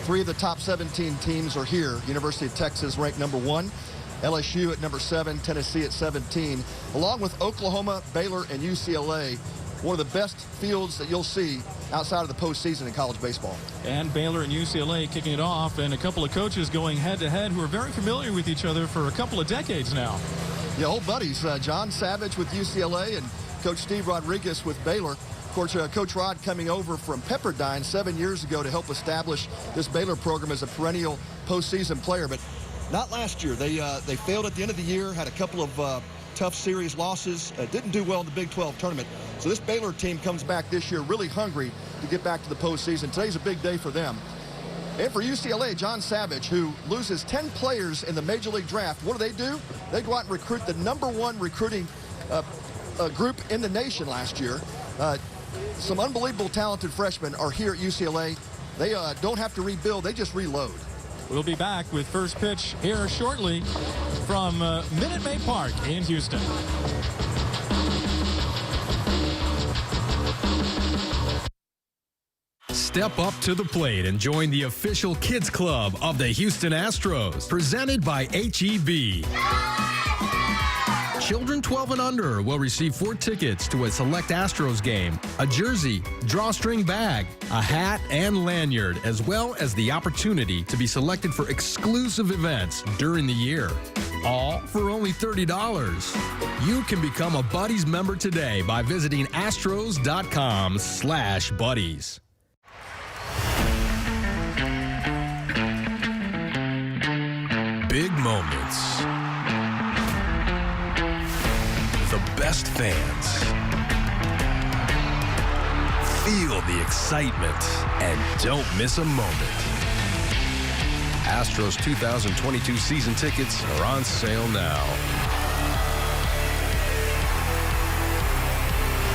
3 of the top 17 teams are here. University of Texas ranked number 1. LSU at number 7, Tennessee at 17, along with Oklahoma, Baylor, and UCLA. One of the best fields that you'll see outside of the postseason in college baseball. And Baylor and UCLA kicking it off, and a couple of coaches going head-to-head who are very familiar with each other for a couple of decades now. Yeah, old buddies. John Savage with UCLA and Coach Steve Rodriguez with Baylor. Of course, Coach Rod coming over from Pepperdine 7 years ago to help establish this Baylor program as a perennial postseason player. But not last year. They failed at the end of the year, had a couple of tough series losses, didn't do well in the Big 12 tournament. So this Baylor team comes back this year really hungry to get back to the postseason. Today's a big day for them. And for UCLA, John Savage, who loses 10 players in the Major League Draft, what do? They go out and recruit the #1 recruiting group in the nation last year. Some unbelievable talented freshmen are here at UCLA. They don't have to rebuild, they just reload. We'll be back with first pitch here shortly from Minute Maid Park in Houston. Step up to the plate and join the official kids club of the Houston Astros, presented by HEB. Children 12 and under will receive 4 tickets to a select Astros game, a jersey, drawstring bag, a hat, and lanyard, as well as the opportunity to be selected for exclusive events during the year. All for only $30. You can become a Buddies member today by visiting astros.com/buddies. Big moments. The best fans. Feel the excitement and don't miss a moment. Astros 2022 season tickets are on sale now.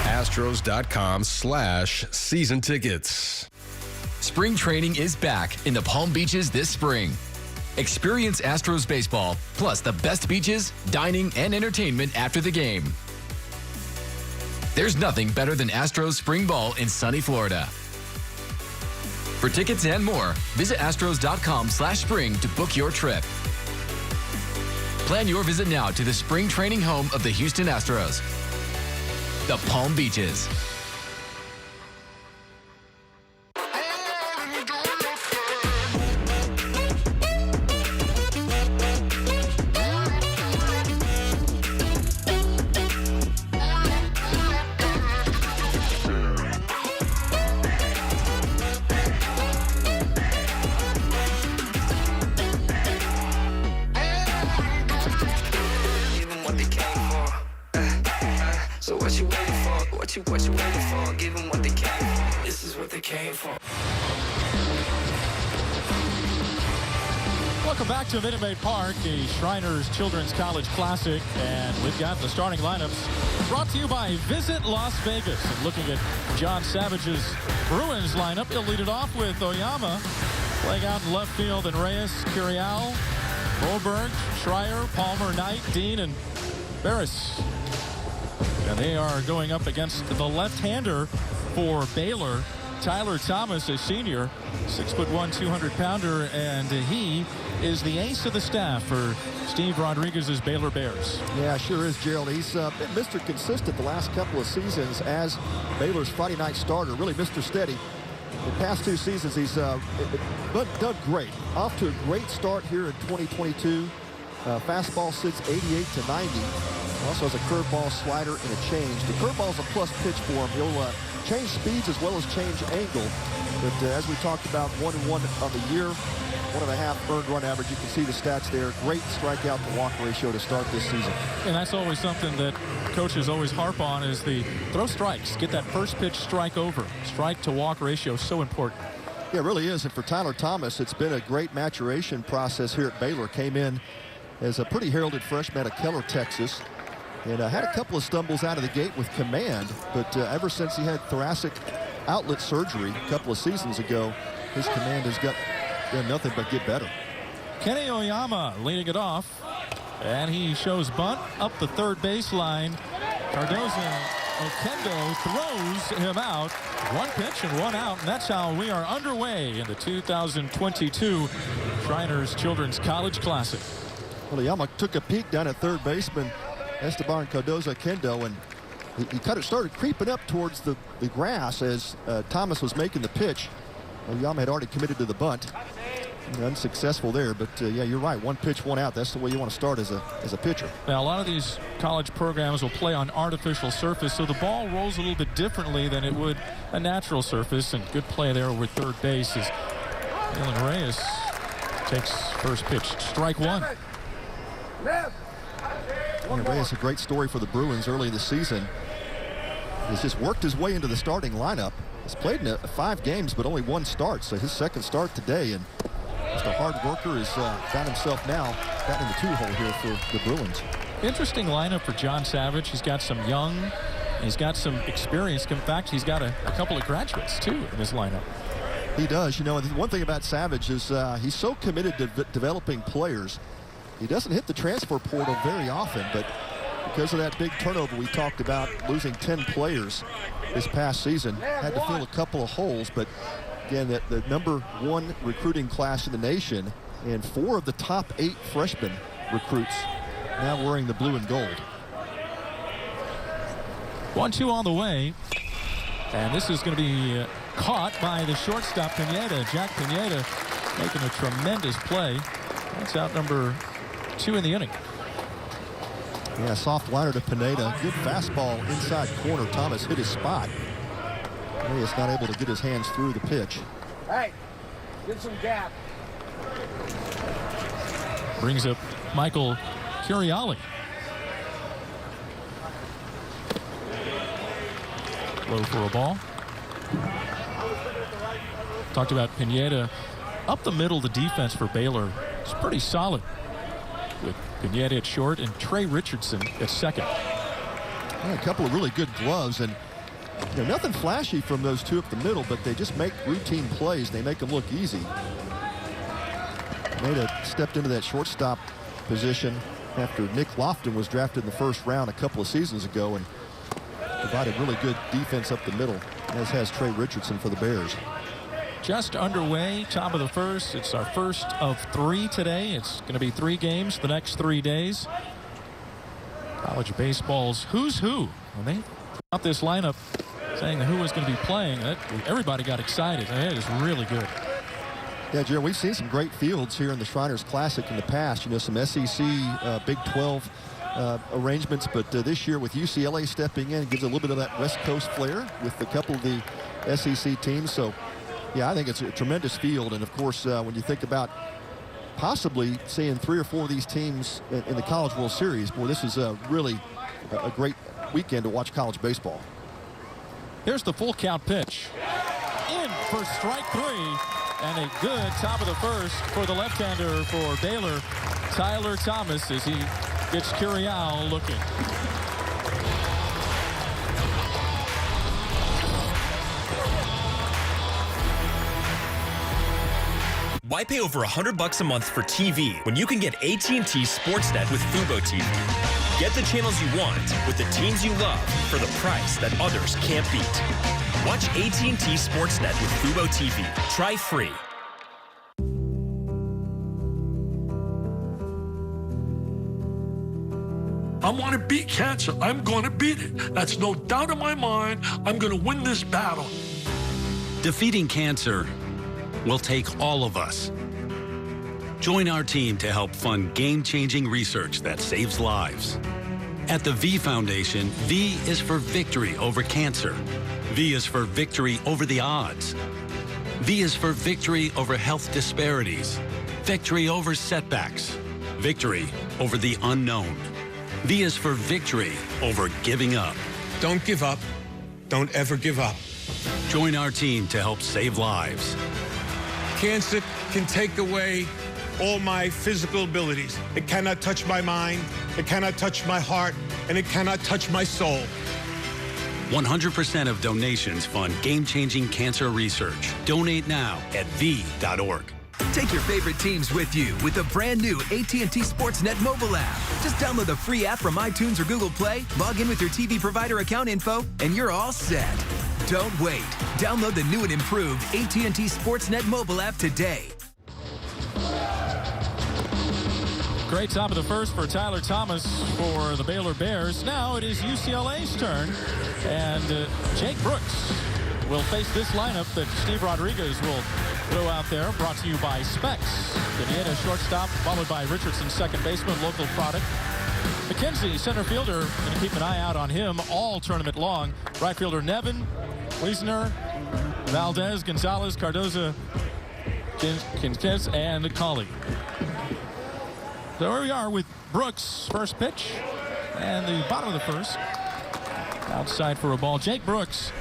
Astros.com/season tickets. Spring training is back in the Palm Beaches this spring. Experience Astros baseball, plus the best beaches, dining, and entertainment after the game. There's nothing better than Astros spring ball in sunny Florida. For tickets and more, visit astros.com/spring to book your trip. Plan your visit now to the spring training home of the Houston Astros, the Palm Beaches. What you waiting for? Give them what they came for. This is what they came for. Welcome back to Minute Maid Park, the Shriners Children's College Classic, and we've got the starting lineups brought to you by Visit Las Vegas. And looking at John Savage's Bruins lineup, he'll lead it off with Oyama playing out in left field, and Reyes, Curiel, Moberg, Schreier, Palmer, Knight, Dean, and Barris. And they are going up against the left-hander for Baylor, Tyler Thomas, a senior, 6'1", 200-pounder, and he is the ace of the staff for Steve Rodriguez's Baylor Bears. Yeah, sure is, Gerald. He's been Mr. Consistent the last couple of seasons as Baylor's Friday night starter, really Mr. Steady. The past 2 seasons, he's done great. Off to a great start here in 2022. Fastball sits 88 to 90. Also has a curveball, slider, and a change. The curveball's a plus pitch for him. He'll change speeds as well as change angle. But as we talked about, 1-1 on the year, 1.5 earned run average. You can see the stats there. Great strikeout to walk ratio to start this season. And that's always something that coaches always harp on, is the throw strikes. Get that first pitch strike over. Strike to walk ratio, so important. Yeah, it really is. And for Tyler Thomas, it's been a great maturation process here at Baylor. Came in as a pretty heralded freshman at Keller, Texas. And had a couple of stumbles out of the gate with command, but ever since he had thoracic outlet surgery a couple of seasons ago, his command has done nothing but get better. Kenny Oyama leading it off, and he shows bunt up the third baseline. Cardozo Okendo throws him out. One pitch and one out, and that's how we are underway in the 2022 Shriners Children's College Classic. Well, Yama took a peek down at third baseman Esteban Cardozo-Okendo, and he kind of started creeping up towards the grass as Thomas was making the pitch. Well, Yama had already committed to the bunt. Unsuccessful there, but yeah, you're right. One pitch, one out. That's the way you want to start as a pitcher. Now, a lot of these college programs will play on artificial surface, so the ball rolls a little bit differently than it would a natural surface. And good play there over third base as Dylan Reyes takes first pitch. Strike one. Reyes, a great story for the Bruins early in the season. He's just worked his way into the starting lineup. He's played in 5 games, but only 1 start, so his second start today. And just a hard worker has found himself now got in the 2-hole here for the Bruins. Interesting lineup for John Savage. He's got some young, he's got some experience. In fact, he's got a couple of graduates, too, in his lineup. He does. You know, one thing about Savage is he's so committed to developing players. He doesn't hit the transfer portal very often, but because of that big turnover we talked about, losing 10 players this past season, had to fill a couple of holes. But again, the #1 recruiting class in the nation, and 4 of the top 8 freshman recruits now wearing the blue and gold. 1-2 on the way, and this is going to be caught by the shortstop Pineda. Jack Pineda making a tremendous play. That's out number 2 in the inning. Yeah, soft liner to Pineda. Good fastball inside corner. Thomas hit his spot. He is not able to get his hands through the pitch. Hey, get some gap. Brings up Michael Curiali. Low for a ball. Talked about Pineda. Up the middle, the defense for Baylor is pretty solid, with Pineda at short and Trey Richardson at second. Yeah, a couple of really good gloves, and nothing flashy from those two up the middle, but they just make routine plays. They make them look easy. Pineda stepped into that shortstop position after Nick Lofton was drafted in the first round a couple of seasons ago and provided really good defense up the middle, as has Trey Richardson for the Bears. Just underway, top of the first. It's our first of 3 today. It's going to be 3 games the next 3 days. College baseball's who's who. When they put out this lineup saying who was going to be playing, everybody got excited. It is really good. Yeah, Jerry, we've seen some great fields here in the Shriners Classic in the past. Some SEC, Big 12 arrangements, but this year with UCLA stepping in, it gives a little bit of that West Coast flair with a couple of the SEC teams. So, yeah, I think it's a tremendous field. And, of course, when you think about possibly seeing 3 or 4 of these teams in the College World Series, boy, this is really a great weekend to watch college baseball. Here's the full count pitch. In for strike 3. And a good top of the first for the left-hander for Baylor, Tyler Thomas, as he gets Curial looking. Why pay over $100 a month for TV when you can get AT&T Sportsnet with Fubo TV? Get the channels you want with the teams you love for the price that others can't beat. Watch AT&T Sportsnet with Fubo TV. Try free. I want to beat cancer. I'm going to beat it. That's no doubt in my mind. I'm going to win this battle. Defeating cancer will take all of us. Join our team to help fund game-changing research that saves lives. At the V Foundation, V is for victory over cancer. V is for victory over the odds. V is for victory over health disparities. Victory over setbacks. Victory over the unknown. V is for victory over giving up. Don't give up. Don't ever give up. Join our team to help save lives. Cancer can take away all my physical abilities. It cannot touch my mind, it cannot touch my heart, and it cannot touch my soul. 100% of donations fund game-changing cancer research. Donate now at V.org. Take your favorite teams with you with the brand new AT&T Sportsnet mobile app. Just download the free app from iTunes or Google Play, log in with your TV provider account info, and you're all set. Don't wait. Download the new and improved AT&T Sportsnet mobile app today. Great top of the first for Tyler Thomas for the Baylor Bears. Now it is UCLA's turn, and Jake Brooks will face this lineup that Steve Rodriguez will throw out there, brought to you by Specs. Pineda, shortstop, followed by Richardson, second baseman, local product. McKenzie, center fielder, going to keep an eye out on him all tournament long. Right fielder Nevin, Wiesner, Valdez, Gonzalez, Cardoza, Quintez, and Colley. So here we are with Brooks' first pitch, and the bottom of the first. Outside for a ball. Jake Brooks,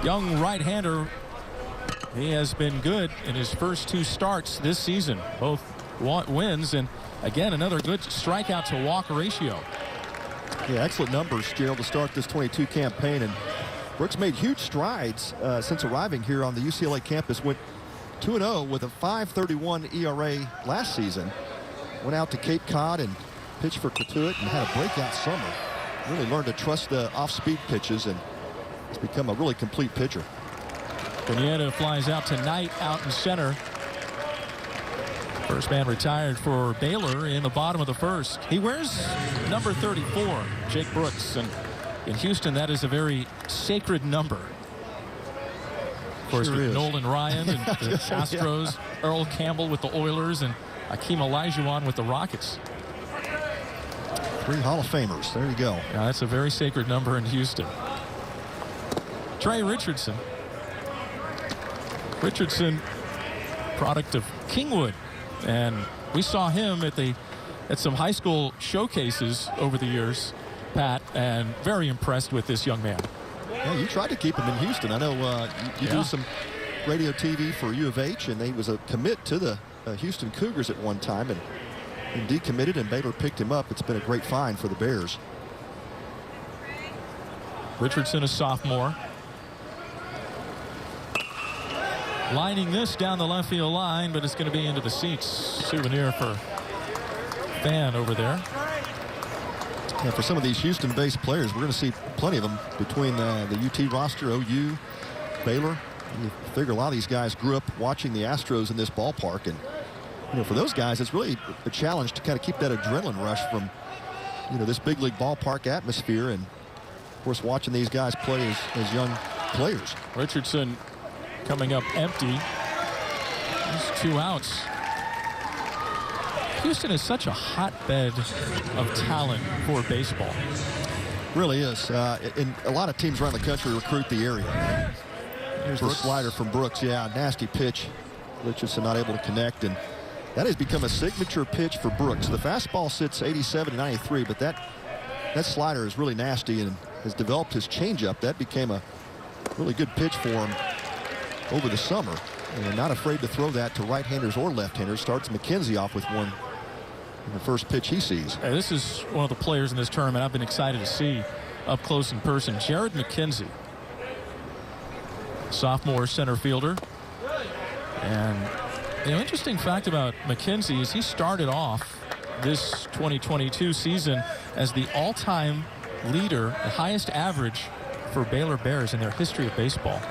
young right-hander. He has been good in his first two starts this season. Both wins, and again, another good strikeout to walk ratio. Yeah, excellent numbers, Gerald, to start this 22 campaign. And Brooks made huge strides since arriving here on the UCLA campus. Went 2-0 with a 5.31 ERA last season. Went out to Cape Cod and pitched for Cotuit and had a breakout summer. Really learned to trust the off-speed pitches and has become a really complete pitcher. Pineda flies out to Knight out in center. First man retired for Baylor in the bottom of the first. He wears number 34, Jake Brooks, and in Houston that is a very sacred number. Of course, Sure with is. Nolan Ryan and the Astros, Earl Campbell with the Oilers, and Akeem Olajuwon with the Rockets. 3 Hall of Famers. There you go. Yeah, that's a very sacred number in Houston. Trey Richardson. Richardson, product of Kingwood, and we saw him at some high school showcases over the years, Pat, and very impressed with this young man. Yeah, you tried to keep him in Houston. I know you do some radio TV for U of H, and he was a commit to the Houston Cougars at one time, and indeed committed, and Baylor picked him up. It's been a great find for the Bears. Richardson, a sophomore. Lining this down the left field line, but it's going to be into the seats. Souvenir for fan over there. Yeah, for some of these Houston-based players, we're going to see plenty of them between the UT roster, OU, Baylor. You figure a lot of these guys grew up watching the Astros in this ballpark, and for those guys, it's really a challenge to kind of keep that adrenaline rush from this big league ballpark atmosphere, and of course watching these guys play as young players. Richardson coming up empty. There's 2 outs. Houston is such a hotbed of talent for baseball. Really is. And a lot of teams around the country recruit the area. Here's the slider from Brooks. Yeah, nasty pitch. Richardson not able to connect, and that has become a signature pitch for Brooks. The fastball sits 87 to 93, but that slider is really nasty and has developed his changeup. That became a really good pitch for him over the summer, and not afraid to throw that to right-handers or left-handers. Starts McKenzie off with one in the first pitch he sees. Hey, this is one of the players in this tournament I've been excited to see up close in person. Jared McKenzie, sophomore center fielder. And the interesting fact about McKenzie is he started off this 2022 season as the all-time leader, the highest average for Baylor Bears in their history of baseball.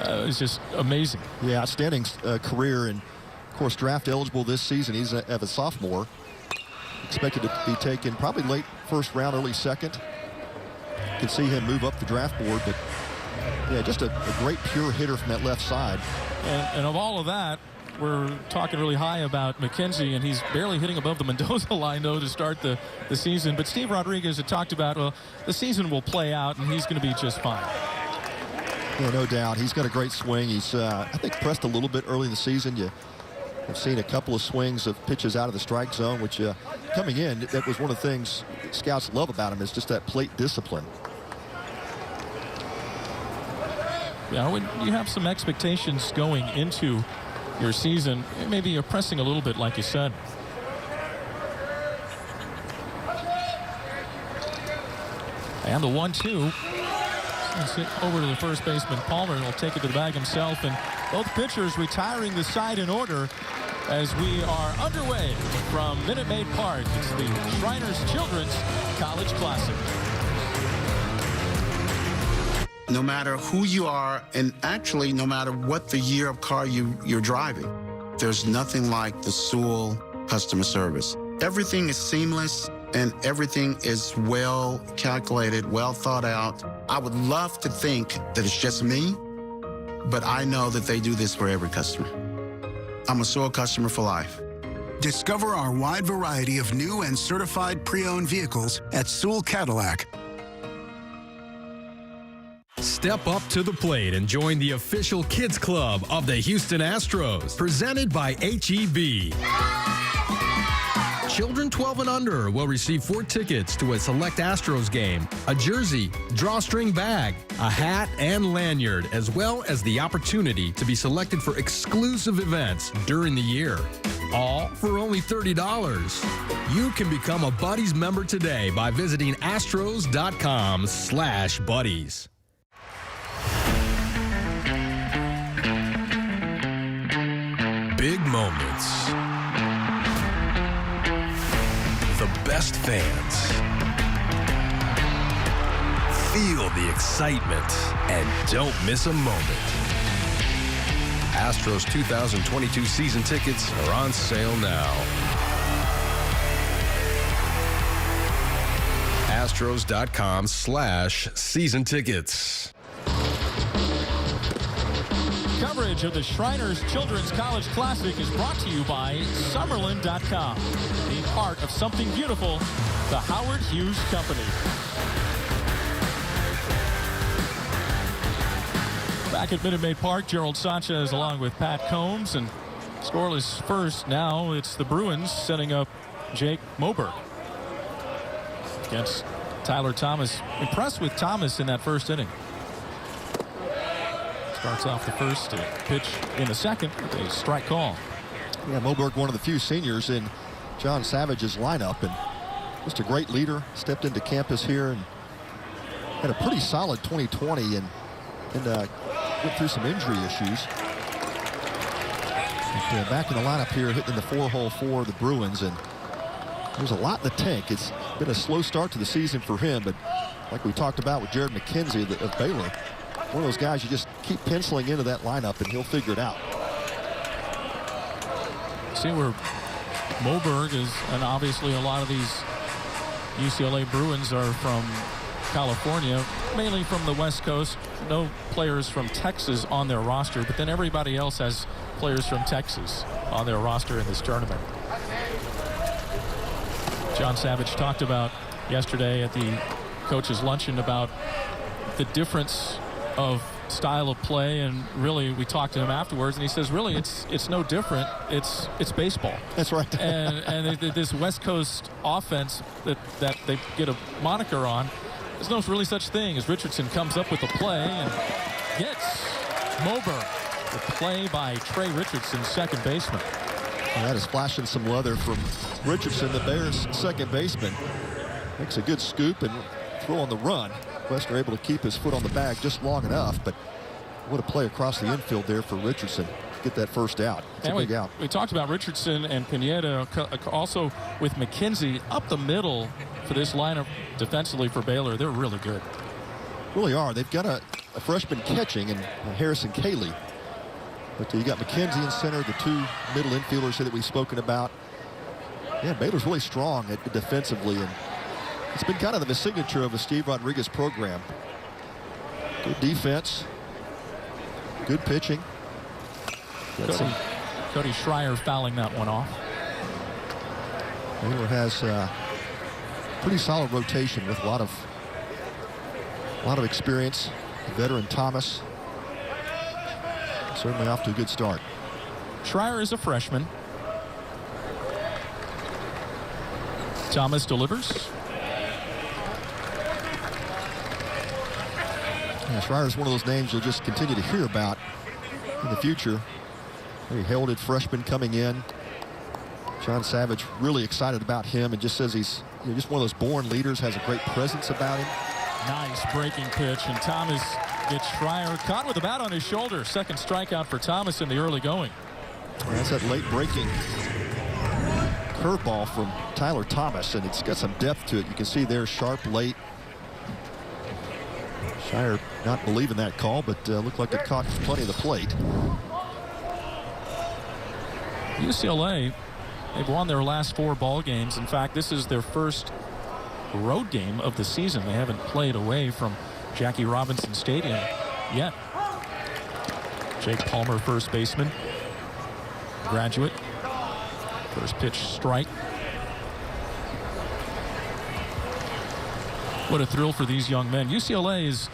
It's just amazing. Yeah, outstanding career, and of course draft eligible this season. He's a sophomore, expected to be taken probably late first round, early second. You can see him move up the draft board, but yeah, just a great pure hitter from that left side. And of all of that, we're talking really high about McKenzie, and he's barely hitting above the Mendoza line, though, to start the season. But Steve Rodriguez had talked about, well, the season will play out, and he's going to be just fine. Yeah, no doubt. He's got a great swing. He's, I think, pressed a little bit early in the season. You have seen a couple of swings of pitches out of the strike zone, which coming in, that was one of the things scouts love about him, is just that plate discipline. Yeah, when you have some expectations going into your season, maybe you're pressing a little bit, like you said. And the 1-2. Over to the first baseman, Palmer, will take it to the bag himself, and both pitchers retiring the side in order. as we are underway from Minute Maid Park. It's the Shriners Children's College Classic. No matter who you are, and actually no matter what the year of car you're driving, there's nothing like the Sewell customer service. Everything is seamless and everything is well calculated, well thought out. I would love to think that it's just me, but I know that they do this for every customer. I'm a Sewell customer for life. Discover our wide variety of new and certified pre-owned vehicles at Sewell Cadillac. Step up to the plate and join the official kids club of the Houston Astros, presented by HEB. Children 12 and under will receive 4 tickets to a select Astros game, a jersey, drawstring bag, a hat, and lanyard, as well as the opportunity to be selected for exclusive events during the year. All for only $30. You can become a Buddies member today by visiting astros.com/buddies. Big moments. The best fans. Feel the excitement and don't miss a moment. Astros 2022 season tickets are on sale now. Astros.com/season tickets. Coverage of the Shriners Children's College Classic is brought to you by Summerlin.com. Be part of something beautiful, the Howard Hughes Company. Back at Minute Maid Park, Gerald Sanchez along with Pat Combs, and scoreless first. Now it's the Bruins setting up Jake Moberg against Tyler Thomas. Impressed with Thomas in that first inning. Starts off the first, pitch in the second, a strike call. Yeah, Moberg, one of the few seniors in John Savage's lineup, and just a great leader. Stepped into campus here and had a pretty solid 2020 and went through some injury issues. But, back in the lineup here, hitting the 4-hole for the Bruins, and there's a lot in the tank. It's been a slow start to the season for him, but like we talked about with Jared McKenzie of Baylor, one of those guys you just keep penciling into that lineup and he'll figure it out. See where Moberg is, and obviously a lot of these UCLA Bruins are from California, mainly from the West Coast. No players from Texas on their roster, but then everybody else has players from Texas on their roster in this tournament. John Savage talked about yesterday at the coaches' luncheon about the difference of style of play, and really we talked to him afterwards, and he says really it's no different. It's baseball. That's right. and this West Coast offense that they get a moniker on, there's no really such thing as Richardson comes up with a play and gets Moberg. The play by Trey Richardson, second baseman. And that is flashing some leather from Richardson, the Bears' second baseman. Makes a good scoop and throw on the run. Western able to keep his foot on the bag just long enough, but what a play across the infield there for Richardson. Get that first out. It's a big out. We talked about Richardson and Pineda, also with McKenzie up the middle for this lineup defensively for Baylor. They're really good. Really are. They've got a freshman catching and Harrison Cayley. But you got McKenzie in center, the 2 middle infielders here that we've spoken about. Yeah, Baylor's really strong defensively, and it's been kind of the signature of a Steve Rodriguez program. Good defense, good pitching. Cody Schreier fouling that one off. Baylor has pretty solid rotation with a lot of experience. The veteran Thomas certainly off to a good start. Schreier is a freshman. Thomas delivers. Yeah, Schreier is one of those names you'll just continue to hear about in the future. Very heralded freshman coming in. John Savage really excited about him and just says he's just one of those born leaders, has a great presence about him. Nice breaking pitch, and Thomas gets Schreier caught with a bat on his shoulder. Second strikeout for Thomas in the early going. That's that late breaking curveball from Tyler Thomas, and it's got some depth to it. You can see there, sharp, late. Schreier not believing that call, but looked like it caught plenty of the plate. UCLA, they've won their last 4 ball games. In fact, this is their first road game of the season. They haven't played away from Jackie Robinson Stadium yet. Jake Palmer, first baseman, graduate. First pitch strike. What a thrill for these young men. UCLA is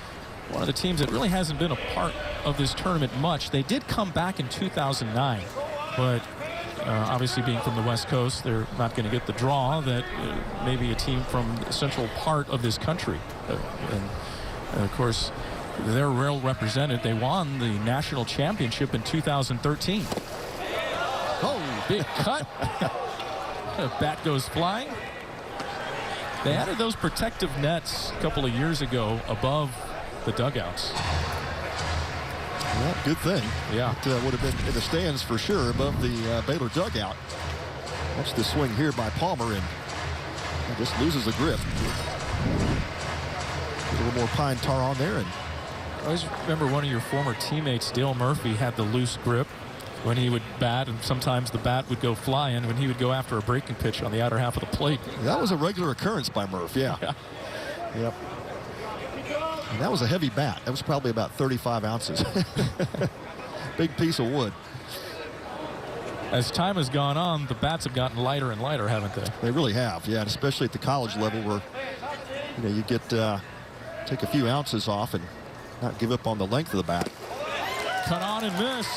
one of the teams that really hasn't been a part of this tournament much. They did come back in 2009, but obviously being from the West Coast, they're not going to get the draw that maybe a team from the central part of this country. And of course, they're well represented. They won the national championship in 2013. Oh, big cut. Bat goes flying. They added those protective nets a couple of years ago above the dugouts. Well, good thing. Yeah. It would have been in the stands for sure above the Baylor dugout. Watch the swing here by Palmer, and he just loses the grip. Put a little more pine tar on there. And I always remember one of your former teammates, Dale Murphy, had the loose grip when he would bat, and sometimes the bat would go flying when he would go after a breaking pitch on the outer half of the plate. That was a regular occurrence by Murph, yeah. Yep. And that was a heavy bat. That was probably about 35 ounces. Big piece of wood. As time has gone on, the bats have gotten lighter and lighter, haven't they? They really have, yeah, and especially at the college level where, you know, you get take a few ounces off and not give up on the length of the bat. Cut on and miss.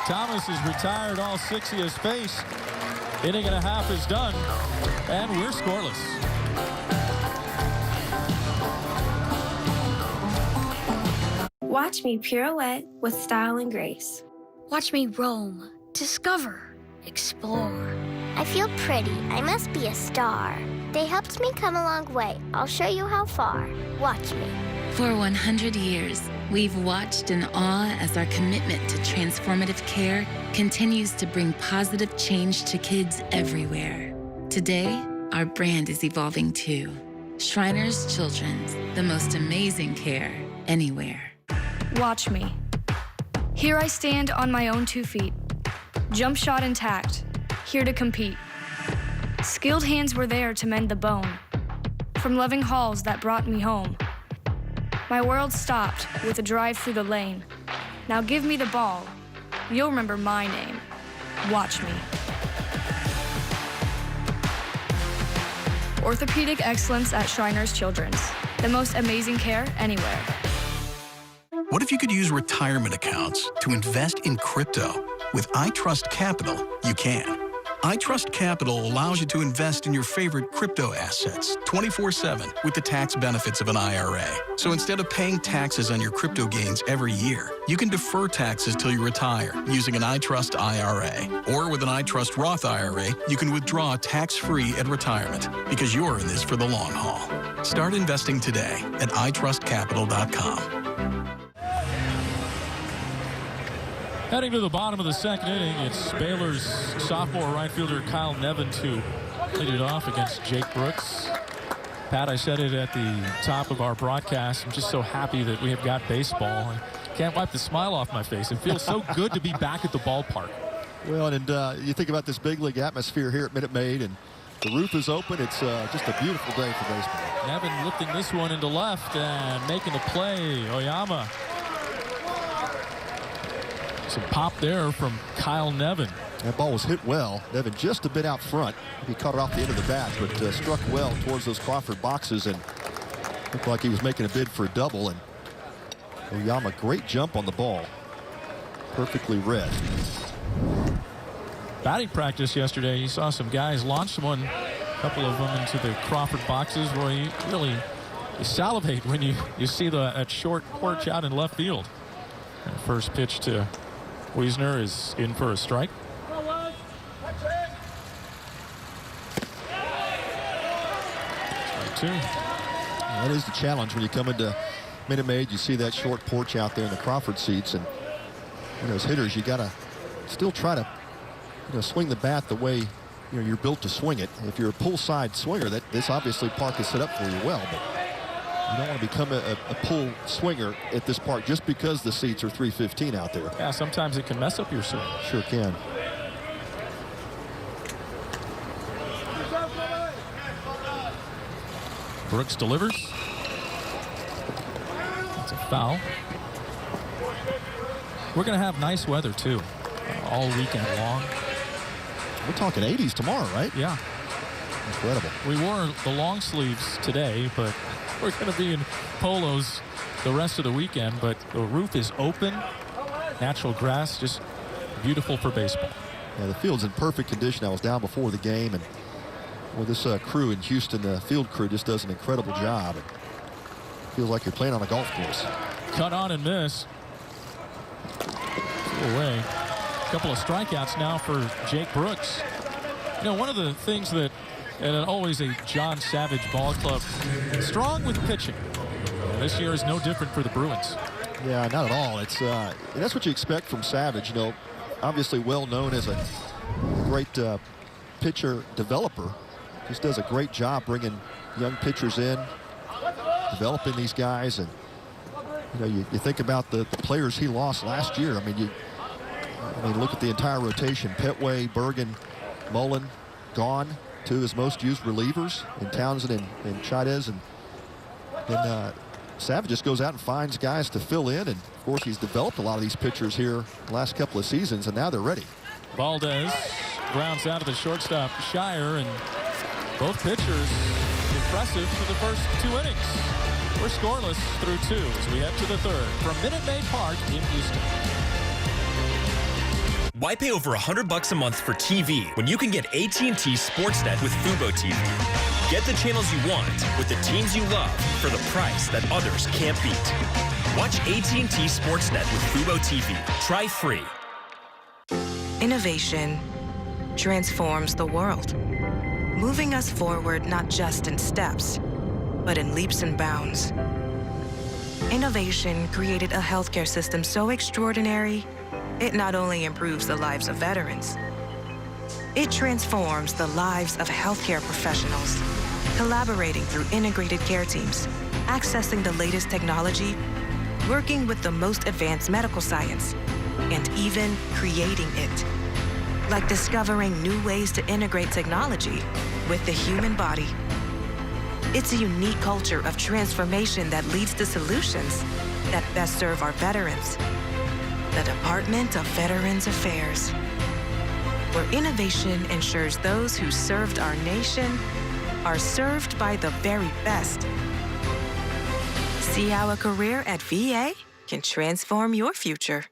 Thomas is retired. All 6 he has faced. Inning and a half is done, and we're scoreless. Watch me pirouette with style and grace. Watch me roam, discover, explore. I feel pretty. I must be a star. They helped me come a long way. I'll show you how far. Watch me. For 100 years, we've watched in awe as our commitment to transformative care continues to bring positive change to kids everywhere. Today, our brand is evolving too. Shriners Children's, the most amazing care anywhere. Watch me. Here I stand on my own 2 feet. Jump shot intact, here to compete. Skilled hands were there to mend the bone. From loving halls that brought me home. My world stopped with a drive through the lane. Now give me the ball. You'll remember my name. Watch me. Orthopedic excellence at Shriners Children's. The most amazing care anywhere. What if you could use retirement accounts to invest in crypto? With iTrust Capital, you can. iTrust Capital allows you to invest in your favorite crypto assets 24/7 with the tax benefits of an IRA. So instead of paying taxes on your crypto gains every year, you can defer taxes till you retire using an iTrust IRA. Or with an iTrust Roth IRA, you can withdraw tax-free at retirement because you're in this for the long haul. Start investing today at itrustcapital.com. Heading to the bottom of the second inning, it's Baylor's sophomore right fielder Kyle Nevin to lead it off against Jake Brooks. Pat, I said it at the top of our broadcast. I'm just so happy that we have got baseball. I can't wipe the smile off my face. It feels so good to be back at the ballpark. Well, and you think about this big league atmosphere here at Minute Maid, and the roof is open. It's just a beautiful day for baseball. Nevin lifting this one into left and making the play. Oyama. Some pop there from Kyle Nevin. That ball was hit well. Nevin just a bit out front. He caught it off the end of the bat, but struck well towards those Crawford boxes and looked like he was making a bid for a double. And Oyama, great jump on the ball. Perfectly read. Batting practice yesterday, you saw some guys launch one, a couple of them into the Crawford boxes where you really salivate when you see that short porch out in left field. And first pitch to Wiesner is in for a strike. Strike 2. That is the challenge when you come into Minute Maid. You see that short porch out there in the Crawford seats, and as hitters, you got to still try to swing the bat the way you're built to swing it. If you're a pull side swinger, this obviously park is set up for you well, but you don't want to become a pull swinger at this park just because the seats are 315 out there. Yeah, sometimes it can mess up your swing. Sure can. Brooks delivers. That's a foul. We're going to have nice weather, too, all weekend long. We're talking 80s tomorrow, right? Yeah. Incredible. We wore the long sleeves today, but we're going to be in polos the rest of the weekend. But the roof is open. Natural grass, just beautiful for baseball. Yeah, the field's in perfect condition. I was down before the game, and this crew in Houston, the field crew, just does an incredible job. It feels like you're playing on a golf course. Cut on and miss. Away. A couple of strikeouts now for Jake Brooks. One of the things that, and always a John Savage ball club, strong with pitching. And this year is no different for the Bruins. Yeah, not at all. It's that's what you expect from Savage. Obviously well known as a great pitcher developer. Just does a great job bringing young pitchers in, developing these guys. And you think about the players he lost last year. I mean, look at the entire rotation. Petway, Bergen, Mullen, gone. Two of his most used relievers in Townsend and Chaidez. And then Savage just goes out and finds guys to fill in. And, of course, he's developed a lot of these pitchers here the last couple of seasons, and now they're ready. Valdez grounds out to the shortstop, Schreier, and both pitchers impressive for the first 2 innings. We're scoreless through 2 as we head to the 3rd from Minute Maid Park in Houston. Why pay over $100 a month for TV when you can get AT&T Sportsnet with Fubo TV? Get the channels you want with the teams you love for the price that others can't beat. Watch AT&T Sportsnet with Fubo TV. Try free. Innovation transforms the world, moving us forward not just in steps, but in leaps and bounds. Innovation created a healthcare system so extraordinary, it not only improves the lives of veterans, it transforms the lives of healthcare professionals, collaborating through integrated care teams, accessing the latest technology, working with the most advanced medical science, and even creating it. Like discovering new ways to integrate technology with the human body. It's a unique culture of transformation that leads to solutions that best serve our veterans. The Department of Veterans Affairs, where innovation ensures those who served our nation are served by the very best. See how a career at VA can transform your future.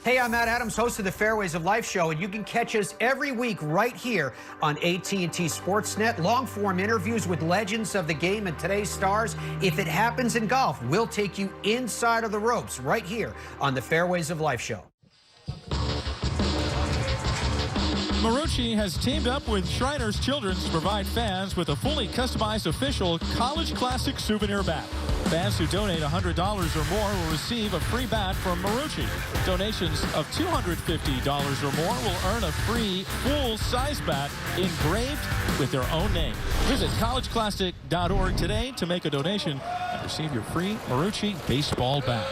Hey, I'm Matt Adams, host of the Fairways of Life show, and you can catch us every week right here on AT&T Sportsnet. Long-form interviews with legends of the game and today's stars. If it happens in golf, we'll take you inside of the ropes right here on the Fairways of Life show. Marucci has teamed up with Shriners Children's to provide fans with a fully customized official College Classic souvenir bat. Fans who donate $100 or more will receive a free bat from Marucci. Donations of $250 or more will earn a free full-size bat engraved with their own name. Visit collegeclassic.org today to make a donation and receive your free Marucci baseball bat.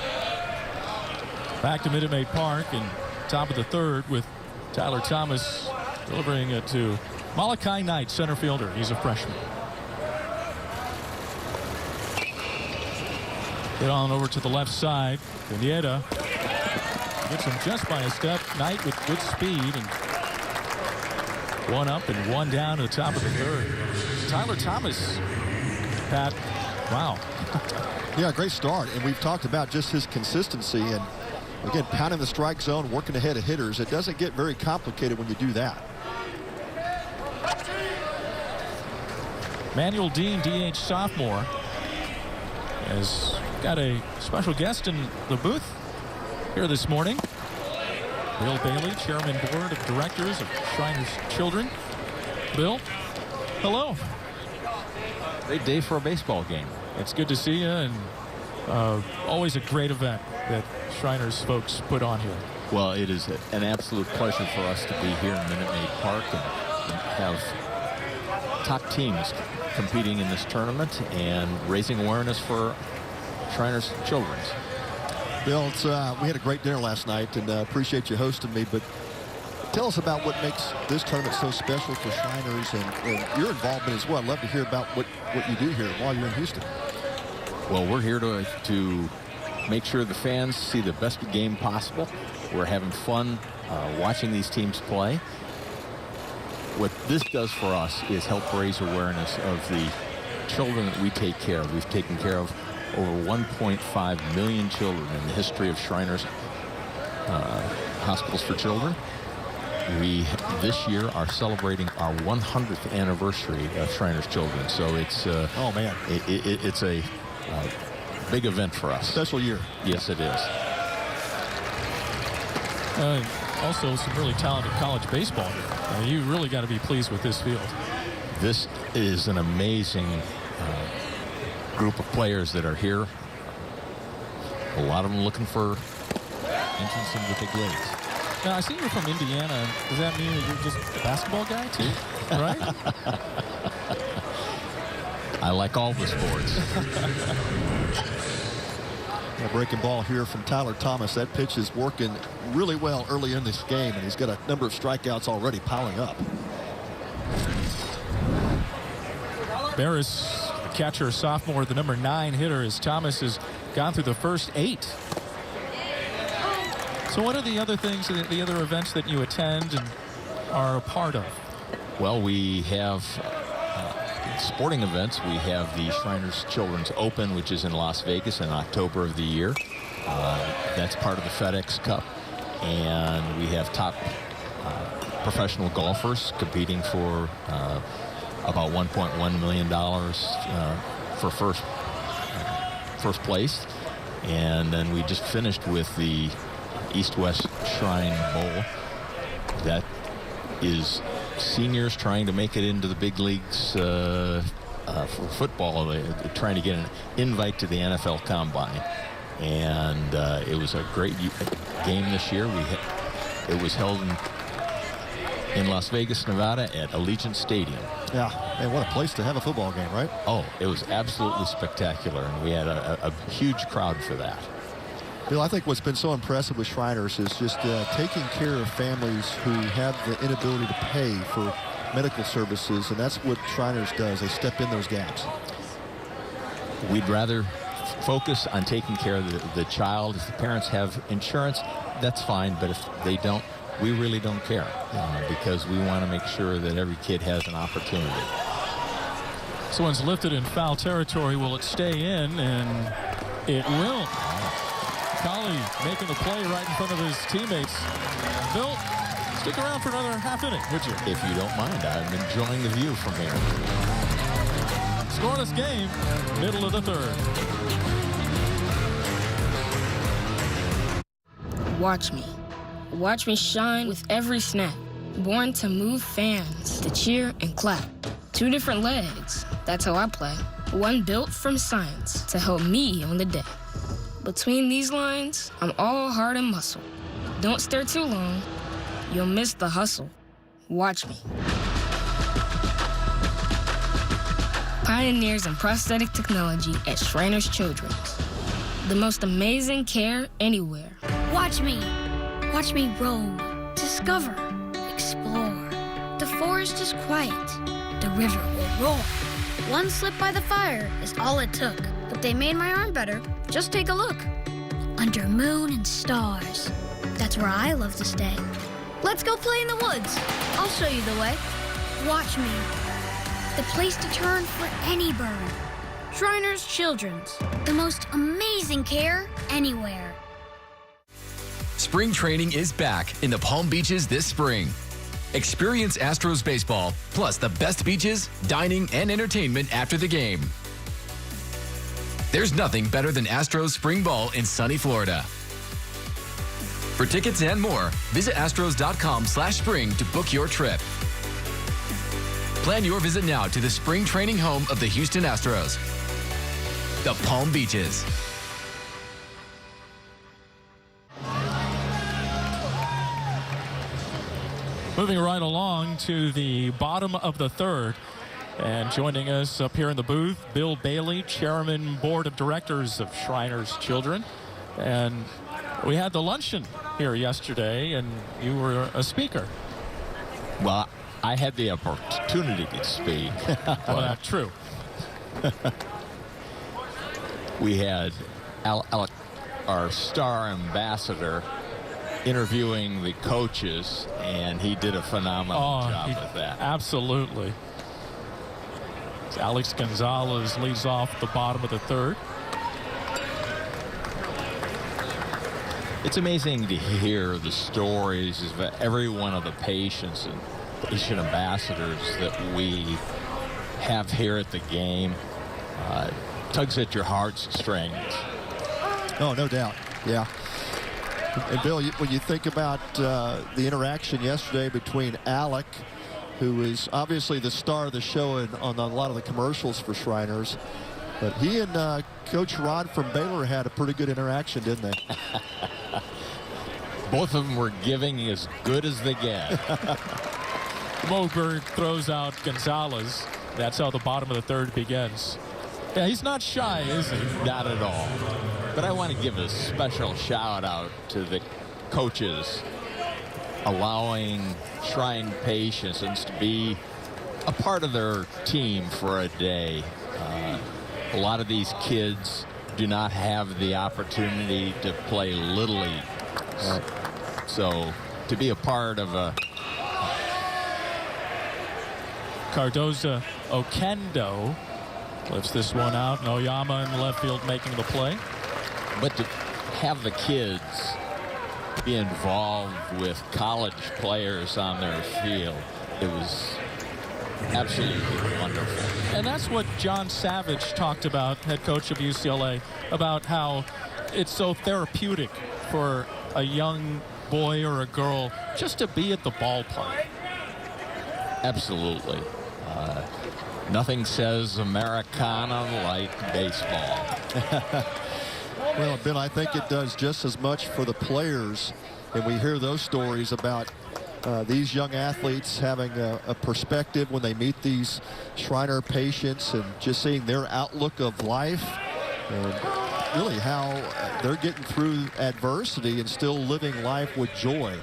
Back to Minute Maid Park and top of the 3rd with Tyler Thomas delivering it to Malachi Knight, center fielder. He's a freshman. Get on over to the left side. Pineda gets him just by a step. Knight with good speed. And one up and one down to the top of the 3rd. Tyler Thomas, Pat, wow. Yeah, great start. And we've talked about just his consistency. And again, pounding the strike zone, working ahead of hitters. It doesn't get very complicated when you do that. Manuel Dean, DH sophomore, has got a special guest in the booth here this morning. Bill Bailey, chairman board of directors of Shriners Children. Bill, hello. Great day for a baseball game. It's good to see you, and always a great event that Shriners folks put on here. Well, it is an absolute pleasure for us to be here in Minute Maid Park and have top teams competing in this tournament and raising awareness for Shriners Children's. Bill, we had a great dinner last night, and appreciate you hosting me, but tell us about what makes this tournament so special for Shriners and your involvement as well. I'd love to hear about what you do here while you're in Houston. Well, we're here to make sure the fans see the best game possible. We're having fun watching these teams play. What this does for us is help raise awareness of the children that we take care of. We've taken care of over 1.5 million children in the history of Shriners Hospitals for Children. We, this year, are celebrating our 100th anniversary of Shriners Children. So it's, oh man, it's a big event for us. Special year. Yes, it is. Also, some really talented college baseball here. You really got to be pleased with this field. This is an amazing group of players that are here. A lot of them looking for entrance into the big leagues. Now, I see you're from Indiana. Does that mean that you're just a basketball guy, too? Right? I like all the sports. Breaking ball here from Tyler Thomas. That pitch is working really well early in this game, and he's got a number of strikeouts already piling up. Barris, the catcher, sophomore, the number 9 hitter, as Thomas has gone through the first 8. So what are the other things, the other events that you attend and are a part of? Well, we have sporting events. We have the Shriners Children's Open, which is in Las Vegas in October of the year. That's part of the FedEx Cup. And we have top professional golfers competing for about $1.1 million for first place. And then we just finished with the East-West Shrine Bowl. That is seniors trying to make it into the big leagues for football. They're trying to get an invite to the NFL Combine. And it was a great game this year. It was held in Las Vegas, Nevada at Allegiant Stadium. Yeah, and what a place to have a football game, right? Oh, it was absolutely spectacular, and we had a huge crowd for that. Bill, I think what's been so impressive with Shriners is just taking care of families who have the inability to pay for medical services, and that's what Shriners does. They step in those gaps. We'd rather focus on taking care of the child. If the parents have insurance, that's fine, but if they don't, we really don't care because we want to make sure that every kid has an opportunity. This one's lifted in foul territory. Will it stay in? And it will. Collie making the play right in front of his teammates. Bill, stick around for another half inning, would you? If you don't mind, I'm enjoying the view from here. Scoreless game, middle of the third. Watch me. Watch me shine with every snap. Born to move fans, to cheer and clap. 2 different legs, that's how I play. One built from science to help me on the day. Between these lines, I'm all heart and muscle. Don't stare too long, you'll miss the hustle. Watch me. Pioneers in prosthetic technology at Shriners Children's. The most amazing care anywhere. Watch me. Watch me roam, discover, explore. The forest is quiet. The river will roar. One slip by the fire is all it took. But they made my arm better. Just take a look. Under moon and stars. That's where I love to stay. Let's go play in the woods. I'll show you the way. Watch me. The place to turn for any bird. Shriners Children's. The most amazing care anywhere. Spring training is back in the Palm Beaches this spring. Experience Astros baseball, plus the best beaches, dining, and entertainment after the game. There's nothing better than Astros spring ball in sunny Florida. For tickets and more, visit astros.com/spring to book your trip. Plan your visit now to the spring training home of the Houston Astros, the Palm Beaches. Moving right along to the bottom of the third. And joining us up here in the booth, Bill Bailey, Chairman, Board of Directors of Shriners Children. And we had the luncheon here yesterday, and you were a speaker. Well, I had the opportunity to speak. Well, that's true. We had Alec, our star ambassador, interviewing the coaches, and he did a phenomenal job with that. Absolutely. Alex Gonzalez leads off the bottom of the third. It's amazing to hear the stories of every one of the patients and patient ambassadors that we have here at the game. Tugs at your heartstrings. Oh, no doubt. Yeah. And Bill, when you think about the interaction yesterday between Alec, who is obviously the star of the show on a lot of the commercials for Shriners, but he and Coach Rod from Baylor had a pretty good interaction, didn't they? Both of them were giving as good as they get. Moberg throws out Gonzalez. That's how the bottom of the third begins. Yeah, he's not shy, is he? Not at all. But I want to give a special shout out to the coaches allowing Shrine patients to be a part of their team for a day. A lot of these kids do not have the opportunity to play Little League. So to be a part of a Cardoza Okendo lifts this one out. And Oyama in left field making the play. But to have the kids be involved with college players on their field, it was absolutely wonderful. And that's what John Savage talked about, head coach of UCLA, about how it's so therapeutic for a young boy or a girl just to be at the ballpark. Absolutely. Nothing says Americana like baseball. Well, Bill, I think it does just as much for the players, and we hear those stories about these young athletes having a perspective when they meet these Shriner patients and just seeing their outlook of life and really how they're getting through adversity and still living life with joy.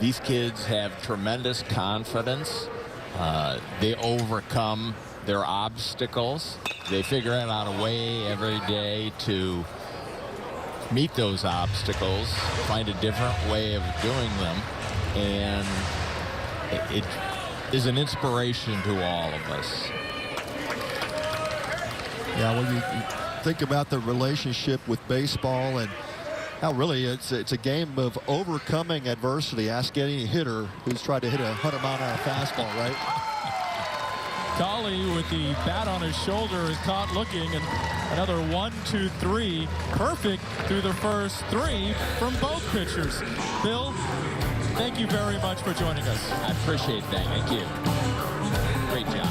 These kids have tremendous confidence. They overcome their obstacles. They figure out a way every day to meet those obstacles, find a different way of doing them, and it is an inspiration to all of us. Yeah, when you think about the relationship with baseball and how really it's a game of overcoming adversity. Ask any hitter who's tried to hit a 100-mile-an-hour fastball, right? Collie with the bat on his shoulder is caught looking, and another 1-2-3 perfect through the first three from both pitchers. Bill, thank you very much for joining us. I appreciate that. Thank you. Great job.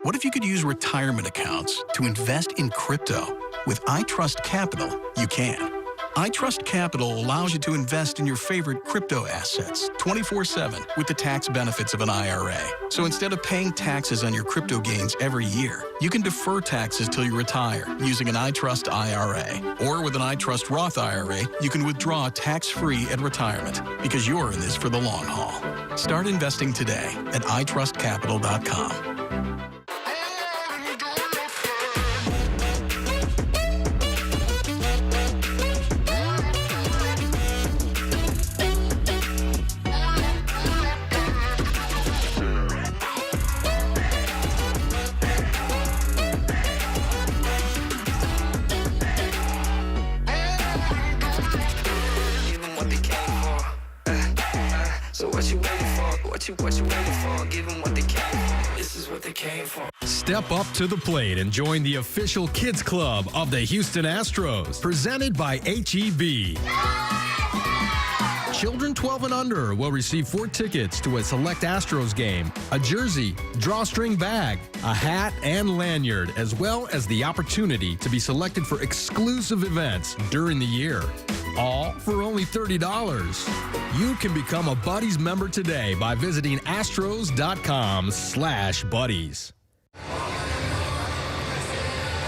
What if you could use retirement accounts to invest in crypto? With iTrust Capital, you can. iTrust Capital allows you to invest in your favorite crypto assets 24/7 with the tax benefits of an IRA. So instead of paying taxes on your crypto gains every year, you can defer taxes till you retire using an iTrust IRA. Or with an iTrust Roth IRA, you can withdraw tax-free at retirement because you're in this for the long haul. Start investing today at itrustcapital.com. Step up to the plate and join the official kids club of the Houston Astros, presented by HEB. Children 12 and under will receive 4 tickets to a select Astros game, a jersey, drawstring bag, a hat, and lanyard, as well as the opportunity to be selected for exclusive events during the year. All for only $30. You can become a Buddies member today by visiting astros.com/buddies.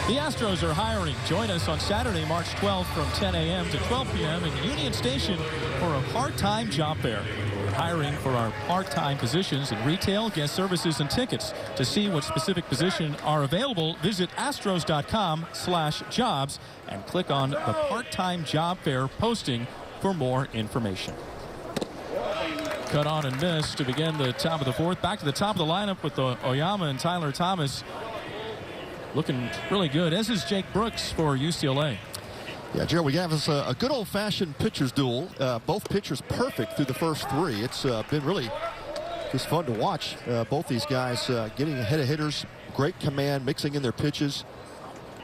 The Astros are hiring. Join us on Saturday, March 12th from 10 a.m. to 12 p.m. in Union Station for a part-time job fair. We're hiring for our part-time positions in retail, guest services, and tickets. To see what specific positions are available, visit astros.com/jobs and click on the part-time job fair posting for more information. Cut on and miss to begin the top of the 4th. Back to the top of the lineup with Oyama and Tyler Thomas. Looking really good, as is Jake Brooks for UCLA. Yeah, Jerry, we have us a good old-fashioned pitcher's duel. Both pitchers perfect through the first 3. It's been really just fun to watch both these guys getting ahead of hitters. Great command, mixing in their pitches,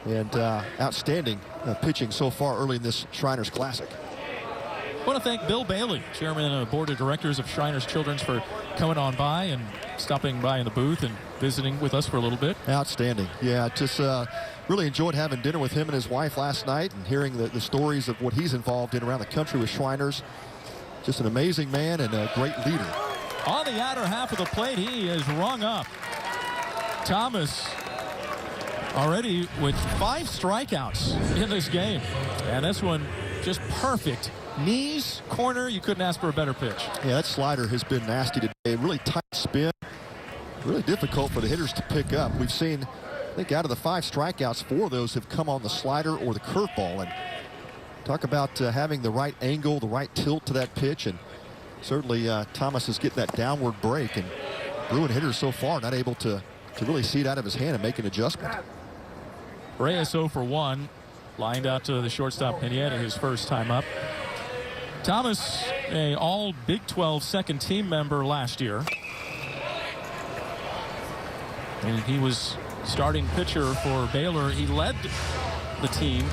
and outstanding pitching so far early in this Shriners Classic. I want to thank Bill Bailey, chairman of the board of directors of Shriners Children's, for coming on by and stopping by in the booth and visiting with us for a little bit. Outstanding. Yeah, just really enjoyed having dinner with him and his wife last night and hearing the stories of what he's involved in around the country with Shriners. Just an amazing man and a great leader. On the outer half of the plate, he is rung up. Thomas already with 5 strikeouts in this game. And this one just perfect. Knees, corner, you couldn't ask for a better pitch. Yeah, that slider has been nasty today. Really tight spin. Really difficult for the hitters to pick up. We've seen, I think, out of the 5 strikeouts, 4 of those have come on the slider or the curveball. And talk about having the right angle, the right tilt to that pitch. And certainly Thomas is getting that downward break. And Bruin hitters so far not able to really see it out of his hand and make an adjustment. Reyes 0 for 1. Lined out to the shortstop Pineda his first time up. Thomas, a all Big 12 second team member last year. And he was starting pitcher for Baylor. He led the team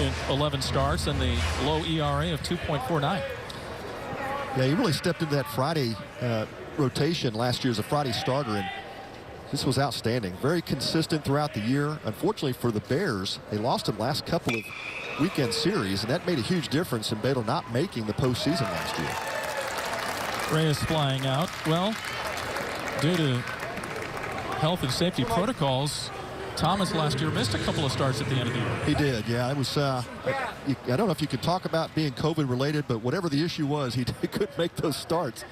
in 11 starts and the low ERA of 2.49. Yeah, he really stepped into that Friday rotation last year as a Friday starter, and this was outstanding. Very consistent throughout the year. Unfortunately for the Bears, they lost him last couple of weekend series, and that made a huge difference in Baylor not making the postseason last year. Reyes flying out. Well, due to health and safety protocols, Thomas last year missed a couple of starts at the end of the year. He did, yeah. It was, I don't know if you could talk about being COVID related, but whatever the issue was, he couldn't make those starts.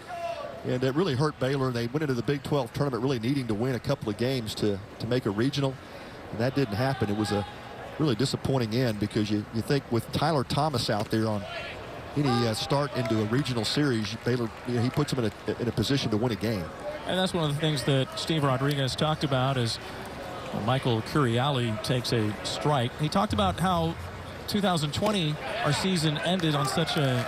And it really hurt Baylor. They went into the Big 12 tournament really needing to win a couple of games to make a regional, and that didn't happen. It was a really disappointing end because you think with Tyler Thomas out there on any start into a regional series, Baylor, he puts them in a position to win a game. And that's one of the things that Steve Rodriguez talked about is Michael Curiali takes a strike. He talked about how 2020, our season ended on such a,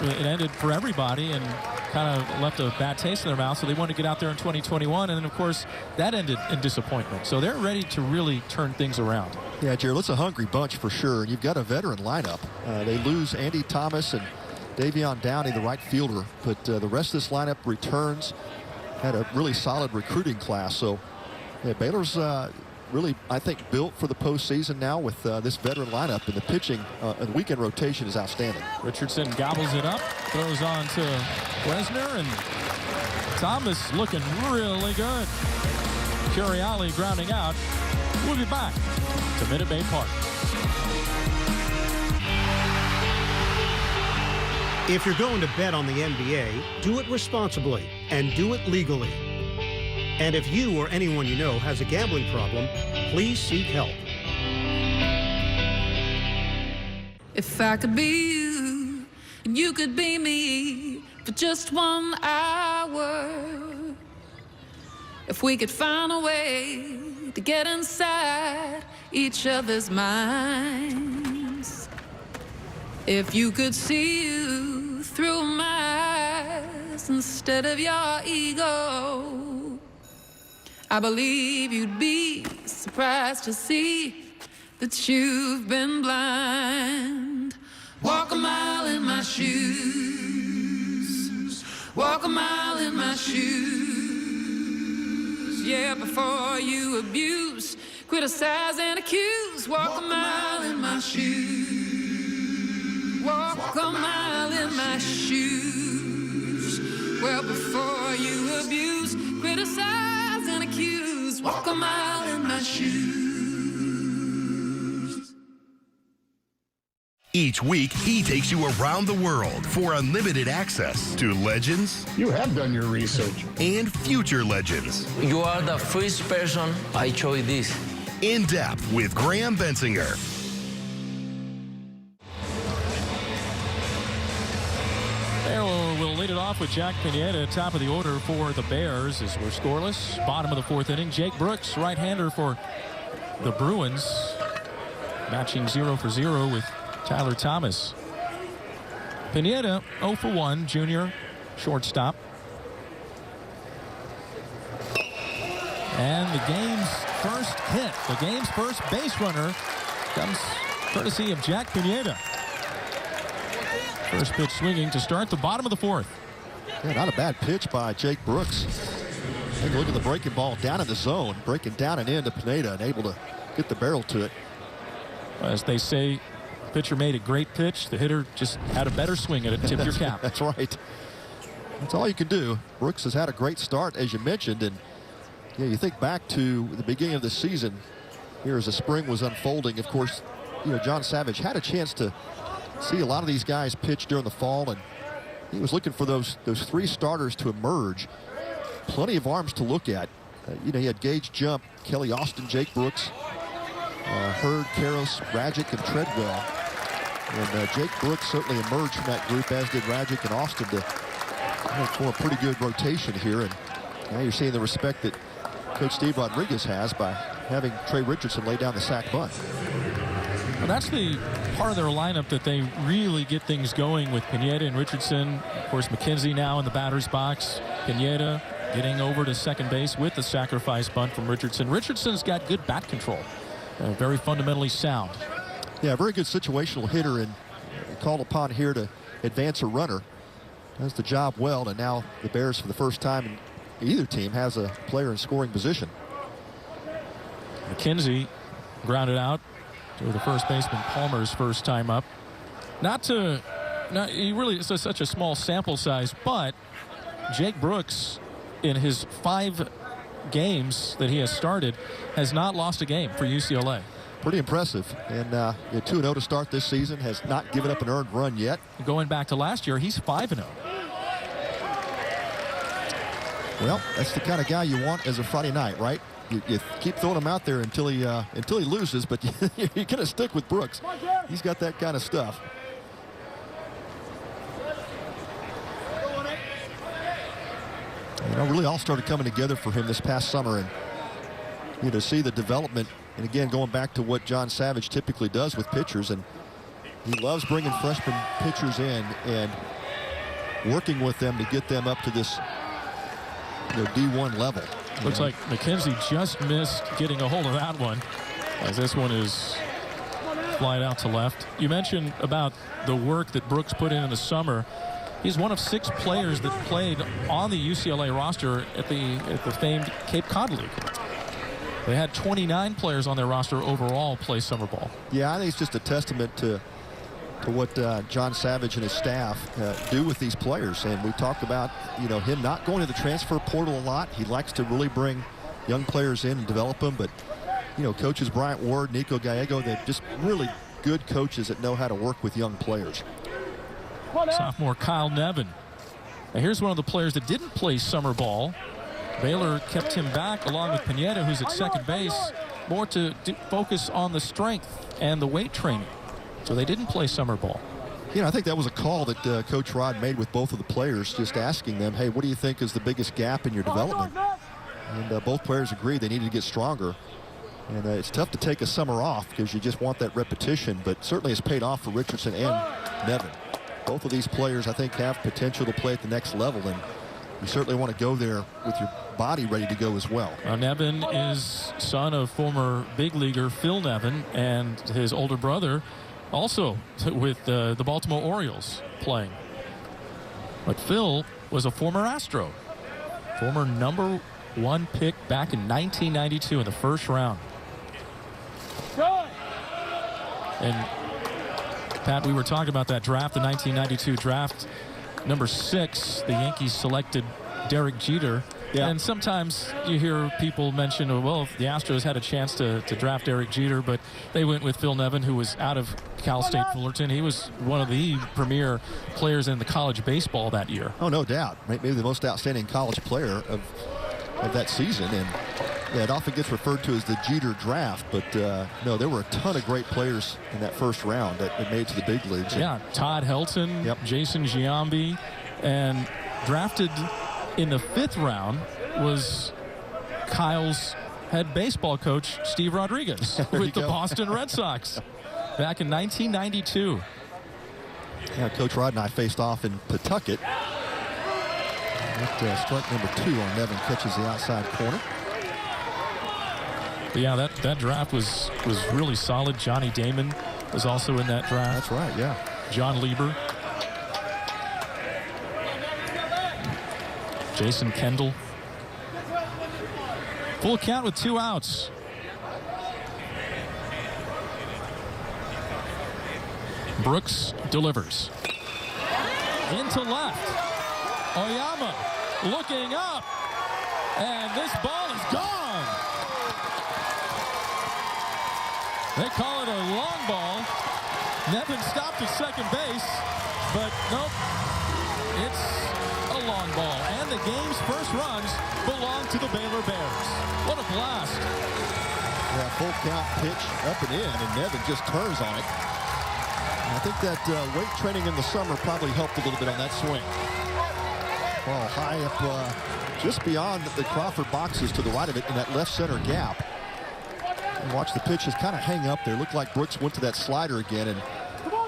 it ended for everybody and kind of left a bad taste in their mouth, so they wanted to get out there in 2021, and then of course that ended in disappointment. So they're ready to really turn things around. Yeah, Jared, it's a hungry bunch for sure. You've got a veteran lineup. They lose Andy Thomas and Davion Downey, the right fielder, but the rest of this lineup returns. Had a really solid recruiting class, so yeah, Baylor's really, I think, built for the postseason now with this veteran lineup, and the pitching and weekend rotation is outstanding. Richardson gobbles it up, throws on to Wesner, and Thomas looking really good. Curiali grounding out. We'll be back to Minute Maid Park. If you're going to bet on the NBA, do it responsibly and do it legally. And if you or anyone you know has a gambling problem, please seek help. If I could be you, and you could be me for just 1 hour. If we could find a way to get inside each other's minds. If you could see you through my eyes instead of your ego. I believe you'd be surprised to see that you've been blind. Walk a mile in my shoes. walk a mile in my shoes. Yeah, before you abuse, criticize and accuse, walk a mile in my shoes. Walk a mile in my shoes. Well, before you abuse, criticize and accuse, walk a mile in my shoes. Each week, he takes you around the world for unlimited access to legends. You have done your research. And future legends. You are the first person I chose this. In depth with Graham Bensinger. We'll lead it off with Jack Pineda, top of the order for the Bears as we're scoreless. Bottom of the fourth inning. Jake Brooks, right-hander for the Bruins, matching 0 for 0 with Tyler Thomas. Pineda, 0 for 1, junior, shortstop. And the game's first hit, the game's first base runner, comes courtesy of Jack Pineda. First pitch swinging to start the bottom of the fourth. Yeah, not a bad pitch by Jake Brooks. Take a look at the breaking ball down in the zone, breaking down and into Pineda and able to get the barrel to it. As they say, pitcher made a great pitch. The hitter just had a better swing at it. Tip your cap. That's right. That's all you can do. Brooks has had a great start, as you mentioned. And yeah, you think back to the beginning of the season here as the spring was unfolding. Of course, you know, John Savage had a chance to see a lot of these guys pitch during the fall, and he was looking for those three starters to emerge. Plenty of arms to look at. You know, he had Gage Jump, Kelly Austin, Jake Brooks, Hurd, Karros, Ragic, and Treadwell. And Jake Brooks certainly emerged from that group, as did Ragic and Austin, to form a pretty good rotation here. And now you're seeing the respect that Coach Steve Rodriguez has by having Trey Richardson lay down the sack bunt. Well, that's the part of their lineup that they really get things going with Pineda and Richardson. Of course, McKenzie now in the batter's box. Pineda getting over to second base with the sacrifice bunt from Richardson. Richardson's got good bat control. Very fundamentally sound. Yeah, very good situational hitter, and called upon here to advance a runner. Does the job well, and now the Bears, for the first time in either team, has a player in scoring position. McKenzie grounded out to the first baseman Palmer's first time up. He really is such a small sample size, but Jake Brooks, in his 5 games that he has started, has not lost a game for UCLA. Pretty impressive. And 2-0 to start this season, has not given up an earned run yet. Going back to last year, he's 5-0. Well, that's the kind of guy you want as a Friday night, right? You keep throwing him out there until he loses, but you're going to stick with Brooks. He's got that kind of stuff. You know, really all started coming together for him this past summer, and to see the development, and again, going back to what John Savage typically does with pitchers, and he loves bringing freshman pitchers in and working with them to get them up to this D1 level. Looks like McKenzie just missed getting a hold of that one, as this one is flied out to left. You mentioned about the work that Brooks put in the summer. He's one of 6 players that played on the UCLA roster at the famed Cape Cod League. They had 29 players on their roster overall play summer ball. Yeah, I think it's just a testament to what John Savage and his staff do with these players. And we talked about, him not going to the transfer portal a lot. He likes to really bring young players in and develop them. But, coaches Bryant Ward, Nico Gallego, they're just really good coaches that know how to work with young players. Sophomore Kyle Nevin. Now here's one of the players that didn't play summer ball. Baylor kept him back along with Pineda, who's at second base, more to focus on the strength and the weight training. So they didn't play summer ball. I think that was a call that Coach Rod made with both of the players, just asking them, hey, what do you think is the biggest gap in your development? And both players agreed they needed to get stronger. And it's tough to take a summer off because you just want that repetition, but certainly it's paid off for Richardson and Nevin. Both of these players, I think, have potential to play at the next level, and you certainly want to go there with your body ready to go as well. Nevin is son of former big leaguer Phil Nevin, and his older brother also with the Baltimore Orioles playing. But Phil was a former Astro. Former number 1 pick back in 1992 in the first round. And Pat, we were talking about that draft, the 1992 draft. Number 6, the Yankees selected Derek Jeter. Yeah. And sometimes you hear people mention, oh, well, if the Astros had a chance to draft Derek Jeter, but they went with Phil Nevin, who was out of Cal State Fullerton. He was one of the premier players in the college baseball that year. Oh, no doubt. Maybe the most outstanding college player of that season. And yeah, it often gets referred to as the Jeter draft, but no, there were a ton of great players in that first round that made it to the big leagues. Yeah, Todd Helton, yep. Jason Giambi, and drafted in the 5th round was Kyle's head baseball coach, Steve Rodriguez, with the Boston Red Sox back in 1992. Yeah, Coach Rod and I faced off in Pawtucket. That strike number 2 on Nevin catches the outside corner. But yeah, that draft was really solid. Johnny Damon was also in that draft. That's right, yeah. John Lieber. Jason Kendall. Full count with 2 outs. Brooks delivers. Into left. Oyama looking up. And this ball is gone. They call it a long ball. Nevin stopped at second base, but nope. It's a long ball. And the game's first runs belong to the Baylor Bears. What a blast. Yeah, full count pitch up and in, and Nevin just turns on it. And I think that weight training in the summer probably helped a little bit on that swing. Ball high up just beyond the Crawford boxes to the right of it in that left center gap. And watch the pitches kind of hang up there. Looked like Brooks went to that slider again and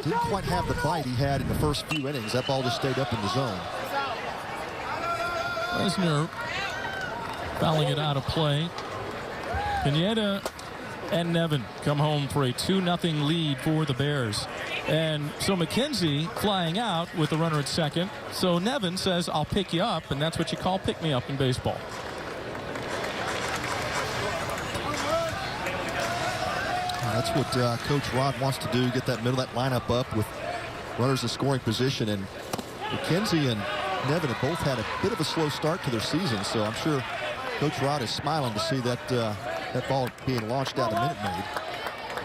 didn't quite have the bite he had in the first few innings. That ball just stayed up in the zone. Lesnar fouling it out of play. Pineda and Nevin come home for a 2-0 lead for the Bears. And so McKenzie flying out with the runner at second. So Nevin says, I'll pick you up, and that's what you call pick me up in baseball. That's what Coach Rod wants to do, get that middle of that lineup up with runners in scoring position. And McKenzie and Nevin have both had a bit of a slow start to their season, so I'm sure Coach Rod is smiling to see that that ball being launched out of Minute Maid.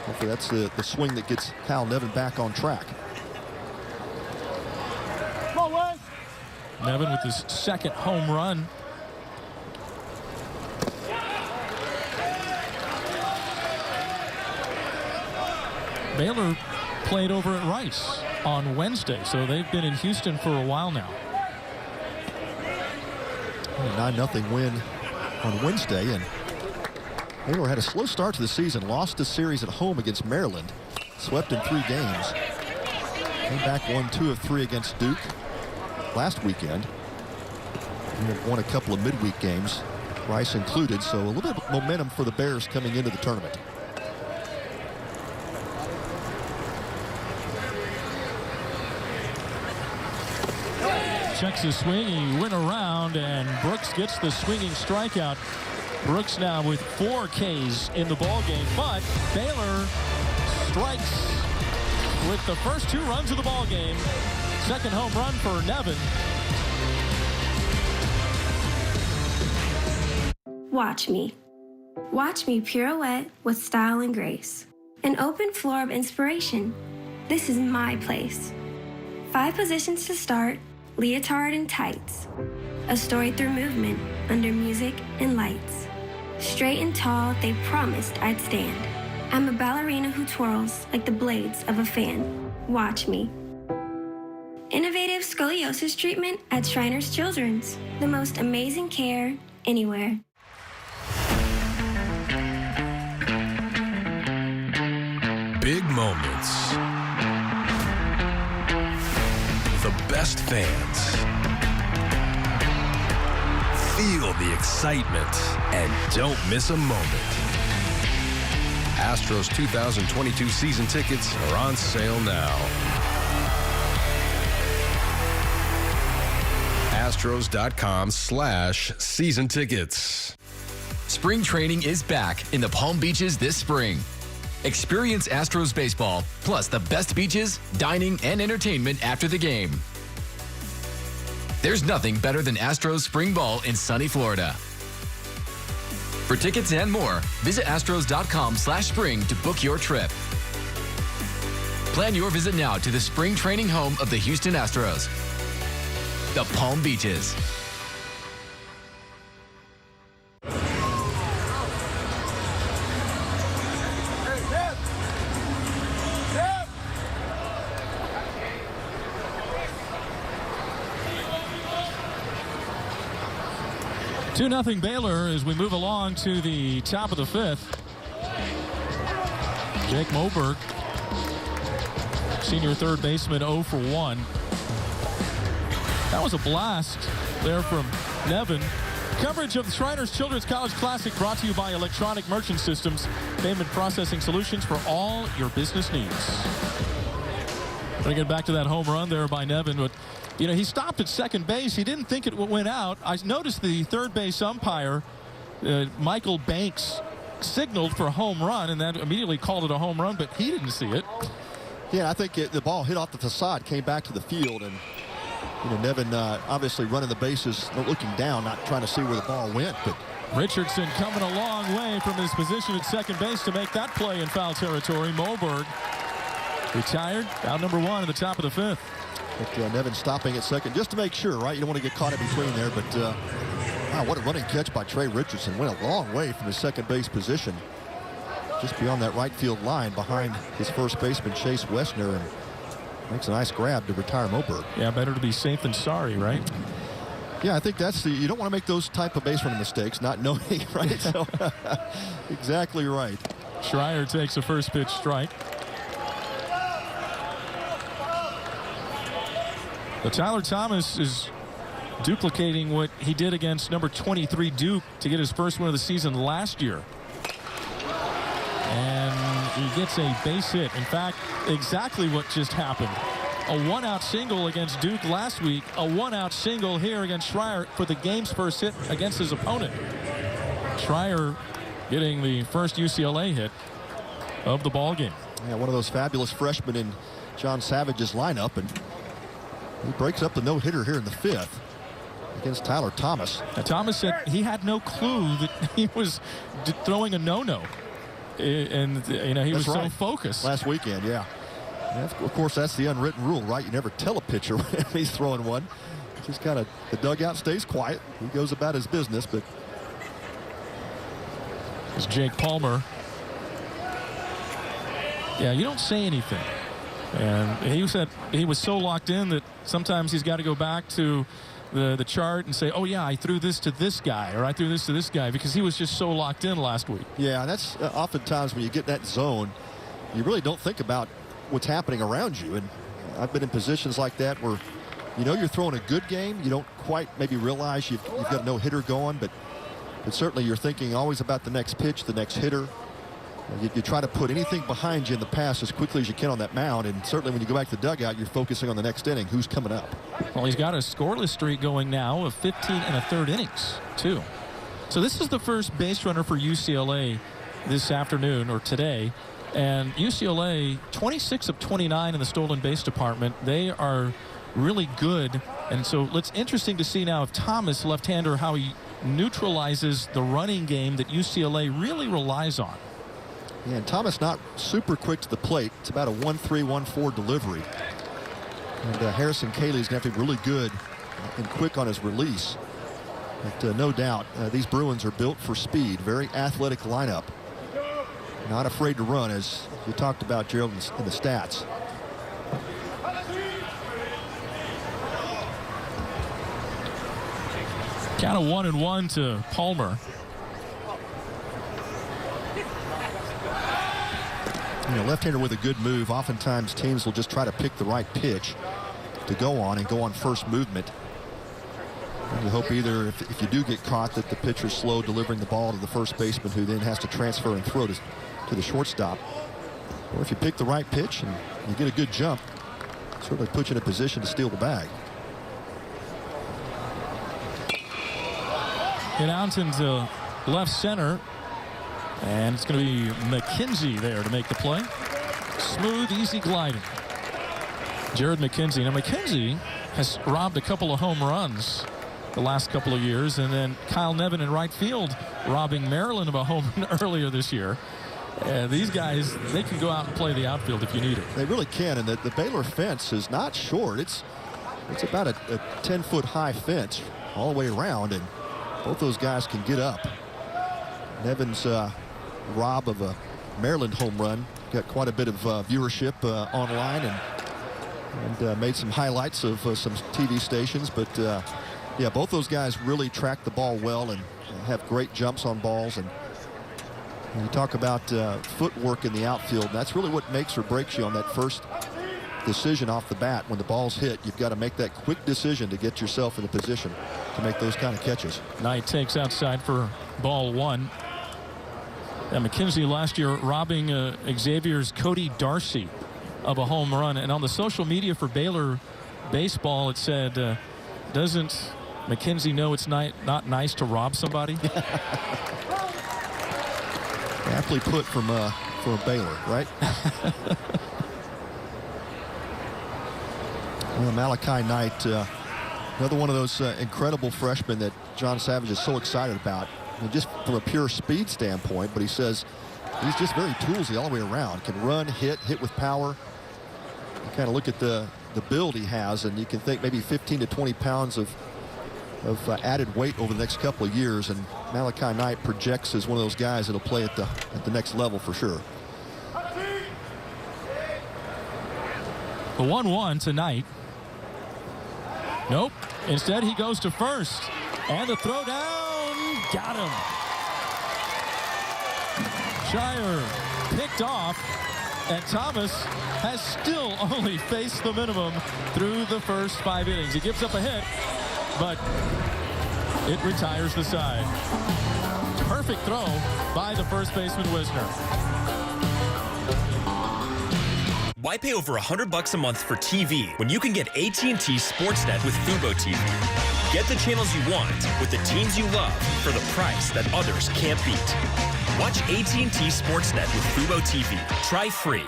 Hopefully that's the swing that gets Kyle Nevin back on track. Nevin with his second home run. Baylor played over at Rice on Wednesday, so they've been in Houston for a while now. A 9-0 win on Wednesday, and Baylor had a slow start to the season, lost a series at home against Maryland, swept in 3 games, came back, won 2 of 3 against Duke last weekend, and won a couple of midweek games, Rice included, so a little bit of momentum for the Bears coming into the tournament. Checks his swing, he went around, and Brooks gets the swinging strikeout. Brooks now with 4 Ks in the ball game, but Baylor strikes with the first 2 runs of the ball game. Second home run for Nevin. Watch me. Watch me pirouette with style and grace. An open floor of inspiration. This is my place. 5 positions to start, leotard and tights. A story through movement, under music and lights. Straight and tall, they promised I'd stand. I'm a ballerina who twirls like the blades of a fan. Watch me. Innovative scoliosis treatment at Shriners Children's. The most amazing care anywhere. Big moments. The best fans. Feel the excitement and don't miss a moment. Astros 2022 season tickets are on sale now. Astros.com/season tickets. Spring training is back in the Palm Beaches this spring. Experience Astros baseball, plus the best beaches, dining, and entertainment after the game. There's nothing better than Astros spring ball in sunny Florida. For tickets and more, visit Astros.com/spring to book your trip. Plan your visit now to the spring training home of the Houston Astros, the Palm Beaches. Two 2-0 Baylor as we move along to the top of the fifth. Jake Moberg, senior third baseman, 0 for 1. That was a blast there from Nevin. Coverage of the Shriners Children's College Classic brought to you by Electronic Merchant Systems, payment processing solutions for all your business needs. Bring it back to that home run there by Nevin, but you know, he stopped at second base. He didn't think it went out. I noticed the third base umpire, Michael Banks, signaled for a home run, and that immediately called it a home run, but he didn't see it. Yeah, I think the ball hit off the facade, came back to the field, and you know, Nevin obviously running the bases, looking down, not trying to see where the ball went. But Richardson coming a long way from his position at second base to make that play in foul territory. Moberg retired, out number 1 at the top of the fifth. But Nevin stopping at second just to make sure, right? You don't want to get caught in between there. But wow, what a running catch by Trey Richardson. Went a long way from his second base position, just beyond that right field line behind his first baseman, Chase Westner, and makes a nice grab to retire Moberg. Yeah, better to be safe than sorry, right? Yeah, I think that's you don't want to make those type of base running mistakes, not knowing, right? So, exactly right. Schreier takes a first pitch strike. But Tyler Thomas is duplicating what he did against number 23 Duke to get his first win of the season last year. And he gets a base hit. In fact, exactly what just happened. A one-out single against Duke last week. A one-out single here against Schreier for the game's first hit against his opponent. Schreier getting the first UCLA hit of the ball game. Yeah, one of those fabulous freshmen in John Savage's lineup, and he breaks up the no-hitter here in the fifth against Tyler Thomas. Now, Thomas said he had no clue that he was throwing a no-no. And, you know, he was so focused. Last weekend, yeah. Of course, that's the unwritten rule, right? You never tell a pitcher when he's throwing one. Just kind of, the dugout stays quiet. He goes about his business, but. It's Jake Palmer. Yeah, you don't say anything. And he said he was so locked in that sometimes he's got to go back to the chart and say, oh, yeah, I threw this to this guy, or I threw this to this guy, because he was just so locked in last week. Yeah, that's oftentimes when you get in that zone, you really don't think about what's happening around you. And I've been in positions like that where, you know, you're throwing a good game. You don't quite maybe realize you've got a no-hitter going, but certainly you're thinking always about the next pitch, the next hitter. You try to put anything behind you in the pass as quickly as you can on that mound, and certainly when you go back to the dugout, you're focusing on the next inning. Who's coming up? Well, he's got a scoreless streak going now of 15 1/3 innings, too. So this is the first base runner for UCLA this afternoon, or today. And UCLA, 26 of 29 in the stolen base department. They are really good. And so it's interesting to see now if Thomas, left-hander, how he neutralizes the running game that UCLA really relies on. Yeah, and Thomas not super quick to the plate. It's about a 1-3, 1-4 delivery. And Harrison Cayley's going to have to be really good and quick on his release. But no doubt, these Bruins are built for speed. Very athletic lineup. Not afraid to run, as you talked about, Gerald, in the stats. Count of 1-1 to Palmer. You know, left-hander with a good move. Oftentimes teams will just try to pick the right pitch to go on and go on first movement. And you hope either if you do get caught that the pitcher's slow delivering the ball to the first baseman, who then has to transfer and throw to the shortstop. Or if you pick the right pitch and you get a good jump, certainly puts you in a position to steal the bag. Hit out into left center. And it's going to be McKenzie there to make the play. Smooth, easy gliding. Jared McKenzie. Now, McKenzie has robbed a couple of home runs the last couple of years. And then Kyle Nevin in right field robbing Maryland of a home run earlier this year. These guys, they can go out and play the outfield if you need it. They really can. And the Baylor fence is not short. It's about a 10-foot high fence all the way around. And both those guys can get up. Nevin's rob of a Maryland home run got quite a bit of viewership online and made some highlights of some TV stations. But yeah, both those guys really track the ball well and have great jumps on balls. And you talk about footwork in the outfield. That's really what makes or breaks you on that first decision off the bat. When the ball's hit, you've got to make that quick decision to get yourself in a position to make those kind of catches. Knight takes outside for ball one. And McKenzie last year robbing Xavier's Cody Darcy of a home run. And on the social media for Baylor baseball, it said, doesn't McKenzie know it's not nice to rob somebody? Aptly put from Baylor, right? Well, Malachi Knight, another one of those incredible freshmen that John Savage is so excited about. Just from a pure speed standpoint, but he says he's just very toolsy all the way around. Can run, hit with power. You kind of look at the build he has, and you can think maybe 15 to 20 pounds of added weight over the next couple of years. And Malachi Knight projects as one of those guys that'll play at the next level for sure. The 1-1 tonight. Nope. Instead, he goes to first, and the throw down. Got him. Schreier picked off, and Thomas has still only faced the minimum through the first 5 innings. He gives up a hit, but it retires the side. Perfect throw by the first baseman Wisner. Why pay over $100 a month for TV when you can get AT&T Sportsnet with Fubo TV? Get the channels you want with the teams you love for the price that others can't beat. Watch AT&T Sportsnet with Fubo TV. Try free.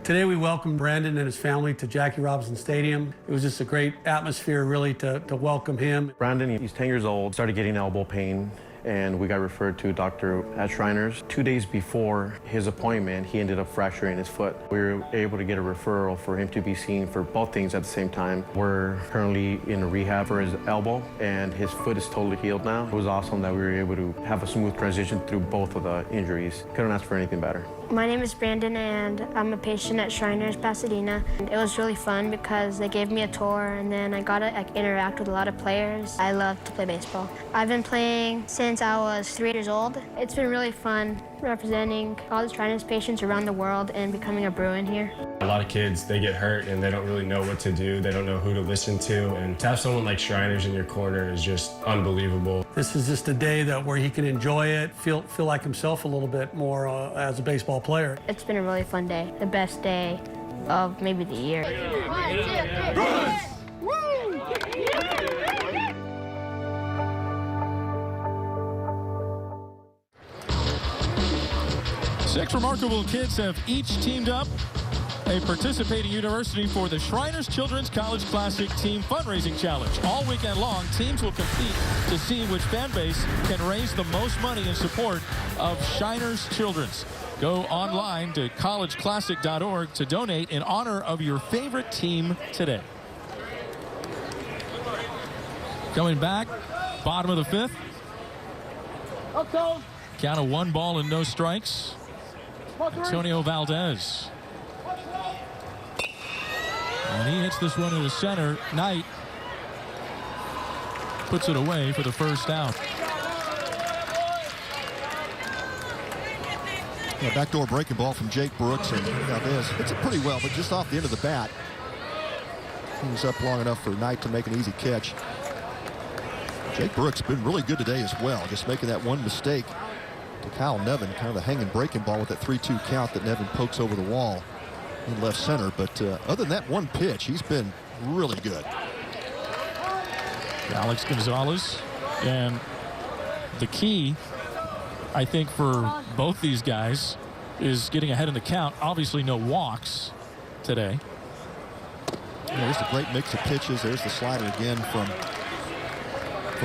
Today we welcomed Brandon and his family to Jackie Robinson Stadium. It was just a great atmosphere really to welcome him. Brandon, he's 10 years old, started getting elbow pain, and we got referred to Dr. at Schreiner's. 2 days before his appointment, he ended up fracturing his foot. We were able to get a referral for him to be seen for both things at the same time. We're currently in rehab for his elbow, and his foot is totally healed now. It was awesome that we were able to have a smooth transition through both of the injuries. Couldn't ask for anything better. My name is Brandon, and I'm a patient at Schreiner's Pasadena. It was really fun because they gave me a tour, and then I got to interact with a lot of players. I love to play baseball. I've been playing since I was 3 years old. It's been really fun representing all the Schreiner's patients around the world and becoming a Bruin here. A lot of kids, they get hurt and they don't really know what to do. They don't know who to listen to. And to have someone like Schreiner's in your corner is just unbelievable. This is just a day where he can enjoy it, feel like himself a little bit more as a baseball player. It's been a really fun day, the best day of maybe the year. 1, 2, 3. Six remarkable kids have each teamed up a participating university for the Shriners Children's College Classic Team Fundraising Challenge. All weekend long, teams will compete to see which fan base can raise the most money in support of Shriners Children's. Go online to collegeclassic.org to donate in honor of your favorite team today. Coming back, bottom of the fifth. Count of 1 ball and no strikes. Antonio Valdez. And he hits this one to the center. Knight puts it away for the first out. Yeah, backdoor breaking ball from Jake Brooks, and Valdez hits it pretty well, but just off the end of the bat. He was up long enough for Knight to make an easy catch. Jake Brooks been really good today as well, just making that one mistake to Kyle Nevin, kind of a hanging breaking ball with that 3-2 count that Nevin pokes over the wall in left center. But other than that one pitch, he's been really good. Alex Gonzalez. And the key, I think, for both these guys is getting ahead in the count. Obviously, no walks today. There's a great mix of pitches. There's the slider again from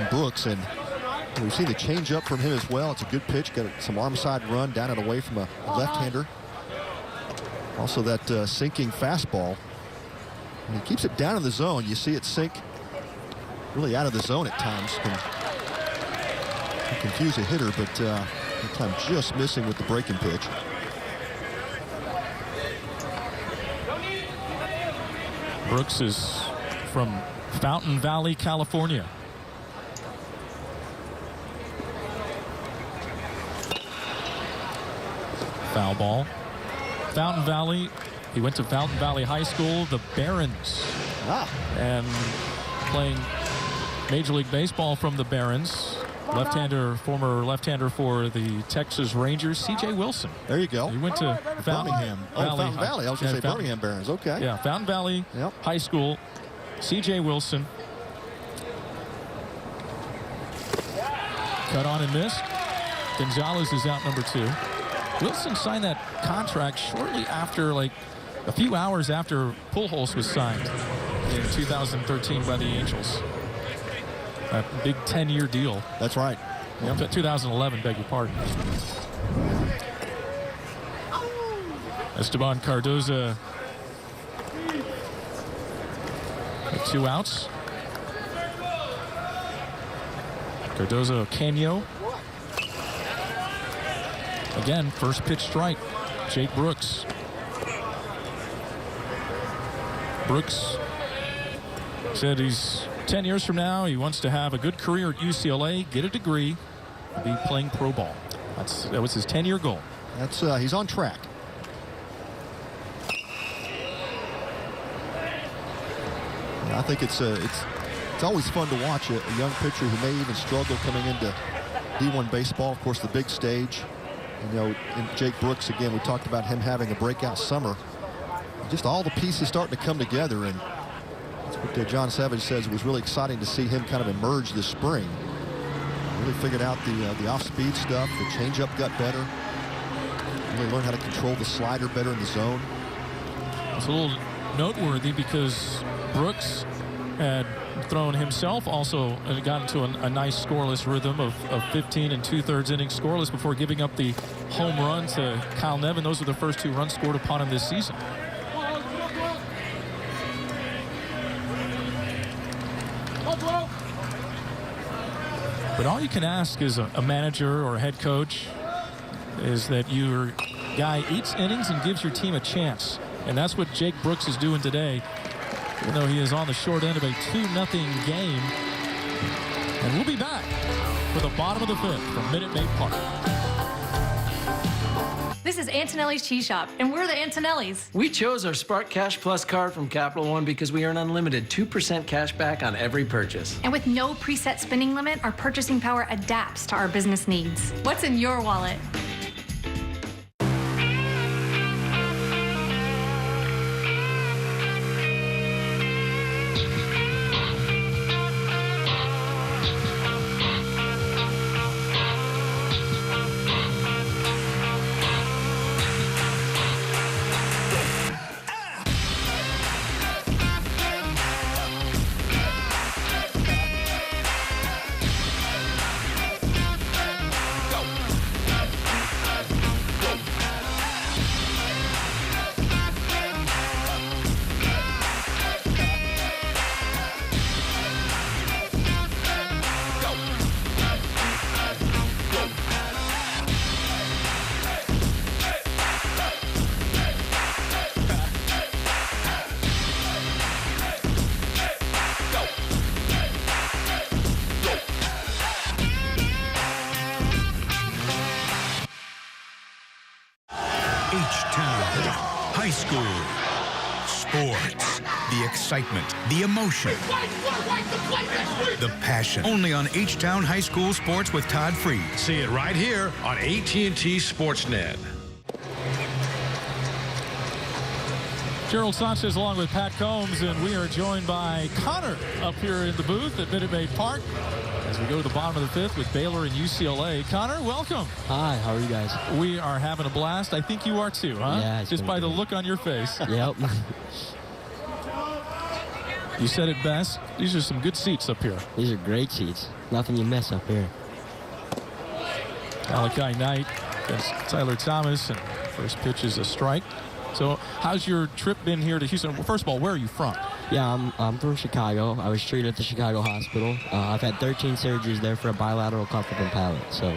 Brooks, and we've seen the changeup from him as well. It's a good pitch. Got some arm side run down and away from a left-hander. Also that sinking fastball. And he keeps it down in the zone. You see it sink really out of the zone at times. Can confuse a hitter, but that time just missing with the breaking pitch. Brooks is from Fountain Valley, California. Foul ball. Fountain Valley. He went to Fountain Valley High School, the Barons. And playing Major League Baseball from the Barons. Left-hander, former left-hander for the Texas Rangers, C.J. Wilson. There you go. He went to Birmingham. Fountain Valley. I was going to say Birmingham Barons. Okay. Yeah, Fountain Valley High School. C.J. Wilson. Cut on and missed. Gonzalez is out number 2. Wilson signed that contract shortly after, like a few hours after Pujols was signed in 2013 by the Angels. That big 10-year deal. That's right. Yep. 2011, beg your pardon. Esteban Cardoza with 2 outs. Cardoza Canio. Again, first pitch strike. Jake Brooks. Brooks said he's 10 years from now, he wants to have a good career at UCLA, get a degree, and be playing pro ball. That was his 10-year goal. That's he's on track. I think it's always fun to watch a young pitcher who may even struggle coming into D1 baseball. Of course, the big stage. You know, in Jake Brooks, again, we talked about him having a breakout summer. Just all the pieces starting to come together, and that's what John Savage says. It was really exciting to see him kind of emerge this spring. Really figured out the off-speed stuff. The changeup got better. Really learned how to control the slider better in the zone. It's a little noteworthy because Brooks had thrown himself also and got into a nice scoreless rhythm of 15 2/3 innings scoreless before giving up the home run to Kyle Nevin. Those are the first 2 runs scored upon him this season. But all you can ask as a manager or a head coach is that your guy eats innings and gives your team a chance. And that's what Jake Brooks is doing today, even though he is on the short end of a 2-0 game. And we'll be back for the bottom of the 5th from Minute Maid Park. This is Antonelli's Cheese Shop, and we're the Antonellis. We chose our Spark Cash Plus card from Capital One because we earn unlimited 2% cash back on every purchase. And with no preset spending limit, our purchasing power adapts to our business needs. What's in your wallet? High school. Sports. The excitement. The emotion. The passion. Only on H-Town High School Sports with Todd Freed. See it right here on AT&T Sportsnet. Gerald Sanchez along with Pat Combs, and we are joined by Connor up here in the booth at Minute Maid Park as we go to the bottom of the fifth with Baylor and UCLA. Connor, welcome. Hi, how are you guys? We are having a blast. I think you are too, huh? Yeah. Just by the look on your face. Yep. You said it best. These are some good seats up here. These are great seats. Nothing you miss up here. Malachi Knight against Tyler Thomas, and first pitch is a strike. So how's your trip been here to Houston? Well, first of all, where are you from? Yeah, I'm from Chicago. I was treated at the Chicago hospital. I've had 13 surgeries there for a bilateral cuff and palate. So,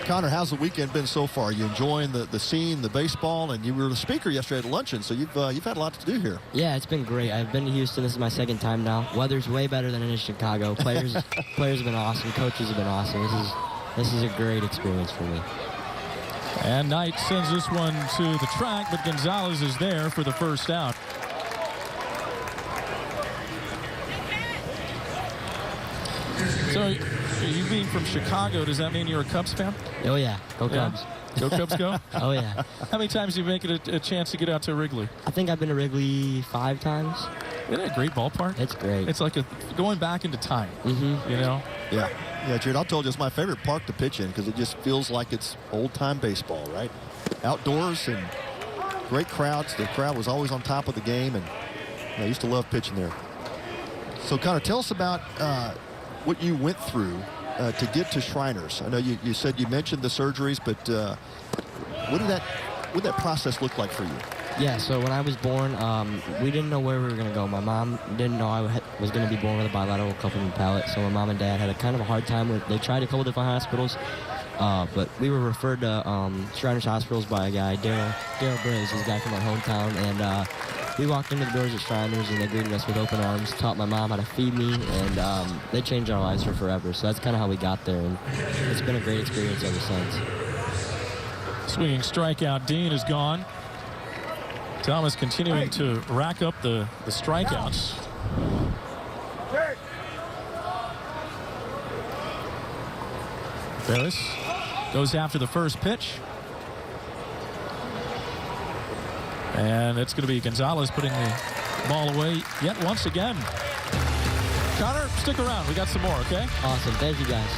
Connor, how's the weekend been so far? You enjoying the scene, the baseball, and you were the speaker yesterday at luncheon, so you've had a lot to do here. Yeah, it's been great. I've been to Houston. This is my second time now. Weather's way better than it is Chicago. Players have been awesome. Coaches have been awesome. This is a great experience for me. And Knight sends this one to the track, but Gonzalez is there for the first out. So, you being from Chicago, does that mean you're a Cubs fan? Oh, yeah. Go Cubs. Yeah. Go Cubs, go? Oh, yeah. How many times do you make it a chance to get out to Wrigley? I think I've been to Wrigley 5 times. Isn't it a great ballpark? It's great. It's like going back into time, you know? Yeah. Yeah, Jared, I told you it's my favorite park to pitch in because it just feels like it's old-time baseball, right? Outdoors and great crowds. The crowd was always on top of the game, and I used to love pitching there. So, Connor, tell us about what you went through to get to Shriners. I know you said you mentioned the surgeries, but what did that process look like for you? Yeah, so when I was born, we didn't know where we were going to go. My mom didn't know I was going to be born with a bilateral cuff and palate, so my mom and dad had a kind of a hard time with. They tried a couple different hospitals, but we were referred to Shriners Hospitals by a guy, Daryl Braves, he's a guy from my hometown, and we walked into the doors at Shriners, and they greeted us with open arms, taught my mom how to feed me, and they changed our lives for forever. So that's kind of how we got there, and it's been a great experience ever since. Swinging strikeout, Dean is gone. Thomas continuing to rack up the strikeouts. Ferris goes after the first pitch. And it's going to be Gonzalez putting the ball away yet once again. Connor, stick around. We got some more, okay? Awesome. Thank you, guys.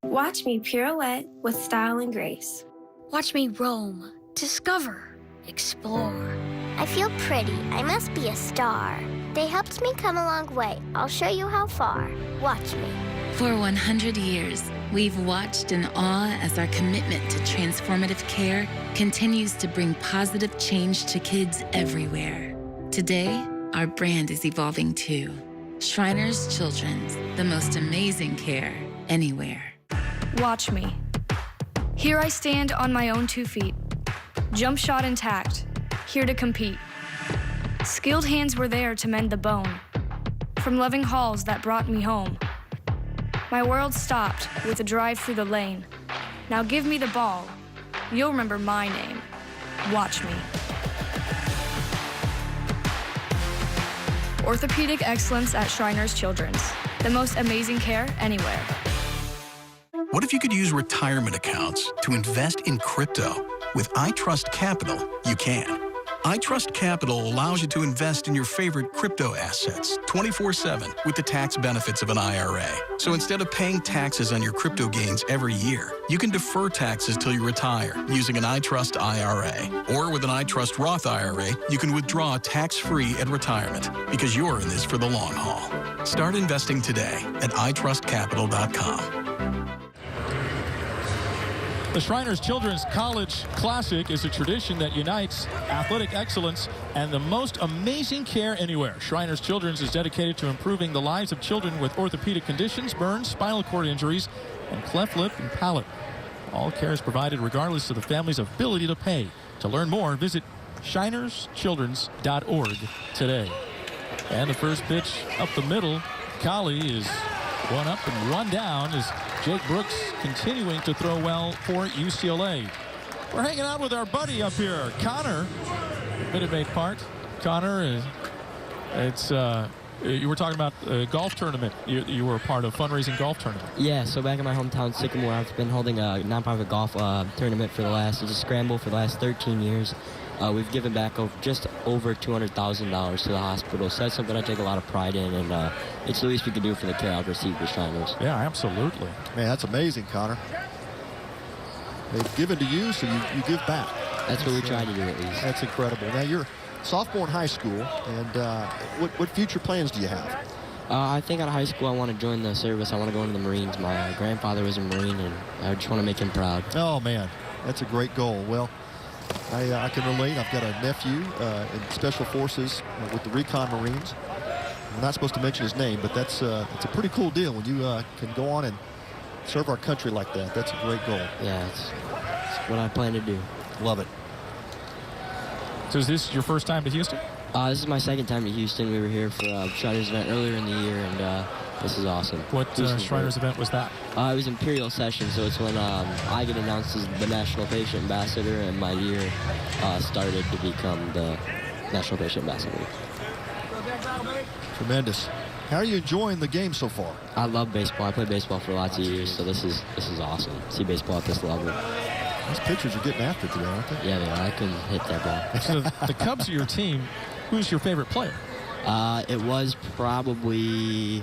Watch me pirouette with style and grace. Watch me roam, discover, explore. I feel pretty. I must be a star. They helped me come a long way. I'll show you how far. Watch me. For 100 years, we've watched in awe as our commitment to transformative care continues to bring positive change to kids everywhere. Today, our brand is evolving too. Shriners Children's, the most amazing care anywhere. Watch me. Here I stand on my own 2 feet. Jump shot intact, here to compete. Skilled hands were there to mend the bone. From loving halls that brought me home. My world stopped with a drive through the lane. Now give me the ball. You'll remember my name. Watch me. Orthopedic excellence at Shriners Children's. The most amazing care anywhere. What if you could use retirement accounts to invest in crypto? With iTrust Capital, you can. iTrust Capital allows you to invest in your favorite crypto assets 24/7 with the tax benefits of an IRA. So instead of paying taxes on your crypto gains every year, you can defer taxes till you retire using an iTrust IRA. Or with an iTrust Roth IRA, you can withdraw tax-free at retirement because you're in this for the long haul. Start investing today at itrustcapital.com. The Shriners Children's College Classic is a tradition that unites athletic excellence and the most amazing care anywhere. Shriners Children's is dedicated to improving the lives of children with orthopedic conditions, burns, spinal cord injuries, and cleft lip and palate. All care is provided regardless of the family's ability to pay. To learn more, visit shinerschildrens.org today. And the first pitch up the middle. Collie is one up and one down as Jake Brooks continuing to throw well for UCLA. We're hanging out with our buddy up here, Connor, Minute Maid Park. Connor, it's You were talking about a golf tournament. You were a part of fundraising golf tournament. Yeah, so back in my hometown, Sycamore, I've been holding a nonprofit golf tournament for it's a scramble for the last 13 years. We've given back just over $200,000 to the hospital, so that's something I take a lot of pride in, and it's the least we can do for the care I've received with Shriners. Yeah, absolutely. Man, that's amazing, Connor. They've given to you, so you give back. That's what we try to do, at least. That's incredible. Now, you're sophomore in high school, and what future plans do you have? I think out of high school I want to join the service. I want to go into the Marines. My grandfather was a Marine, and I just want to make him proud. Oh, man, that's a great goal. Well, I can relate. I've got a nephew in Special Forces with the Recon Marines. I'm not supposed to mention his name, but it's a pretty cool deal when you can go on and serve our country like that. That's a great goal. Yeah, it's what I plan to do. Love it. So is this your first time to Houston? This is my second time to Houston. We were here for a Shriners event earlier in the year, and this is awesome. What Shriners event was that? It was Imperial Session, so it's when I get announced as the National Patient Ambassador, and my year started to become the National Patient Ambassador. Tremendous. How are you enjoying the game so far? I love baseball. I played baseball for lots of years, so this is awesome. See baseball at this level. These pitchers are getting after it today, aren't they? Yeah, they are. I couldn't hit that ball. So the Cubs are your team. Who's your favorite player? It was probably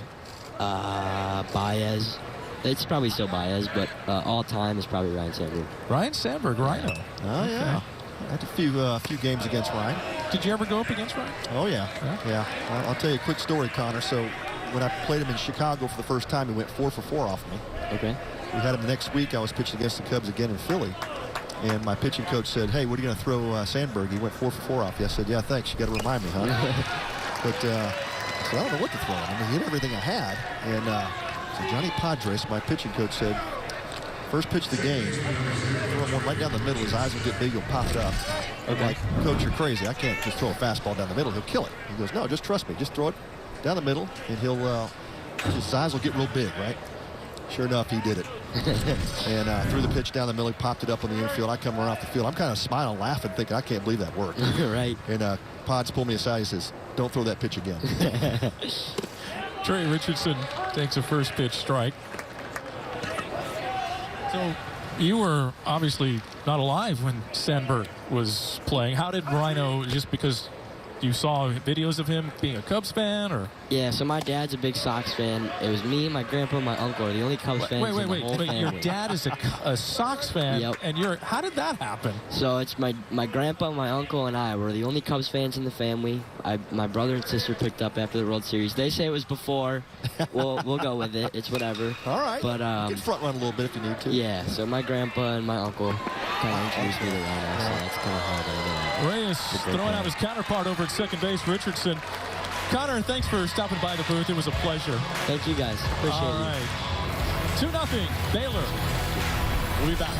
Baez. It's probably still Baez, but all time is probably Ryan Sandberg. Ryan Sandberg, Rhino. Oh, yeah. I had a few games against Ryan. Did you ever go up against Ryan? Oh, yeah. Yeah. I'll tell you a quick story, Connor. So when I played him in Chicago for the first time, he went 4 for 4 off me. Okay. We had him the next week. I was pitching against the Cubs again in Philly. And my pitching coach said, hey, what are you going to throw Sandberg? He went 4 for 4 off you. I said, yeah, thanks. You got to remind me, huh? But so I don't know what to throw him. I mean, he hit everything I had. And so Johnny Padres, my pitching coach, said, first pitch of the game, throw him one right down the middle. His eyes will get big. He'll pop it up. I'm like, Coach, you're crazy. I can't just throw a fastball down the middle. He'll kill it. He goes, no, just trust me. Just throw it down the middle, and his eyes will get real big, right? Sure enough, he did it. And threw the pitch down the middle. He popped it up on the infield. I come around off the field. I'm kind of smiling, laughing, thinking, I can't believe that worked. Right. And Pods pulled me aside. He says, don't throw that pitch again. Trey Richardson takes a first pitch strike. So you were obviously not alive when Sandberg was playing. How did Rhino, just because you saw videos of him being a Cubs fan, or? Yeah, so my dad's a big Sox fan. It was me, my grandpa, and my uncle are the only Cubs fans in the whole family. Your dad is a Sox fan, yep. And how did that happen? So it's my grandpa, my uncle, and I were the only Cubs fans in the family. My brother and sister picked up after the World Series. They say it was before. We'll go with it. It's whatever. All right. But you can front run a little bit if you need to. Yeah, so my grandpa and my uncle kind of introduced me to Rhino, so that's kind of how I did it. Reyes throwing out his counterpart over at second base, Richardson. Connor, thanks for stopping by the booth. It was a pleasure. Thank you, guys. Appreciate All right. 2-0, Baylor. We'll be back.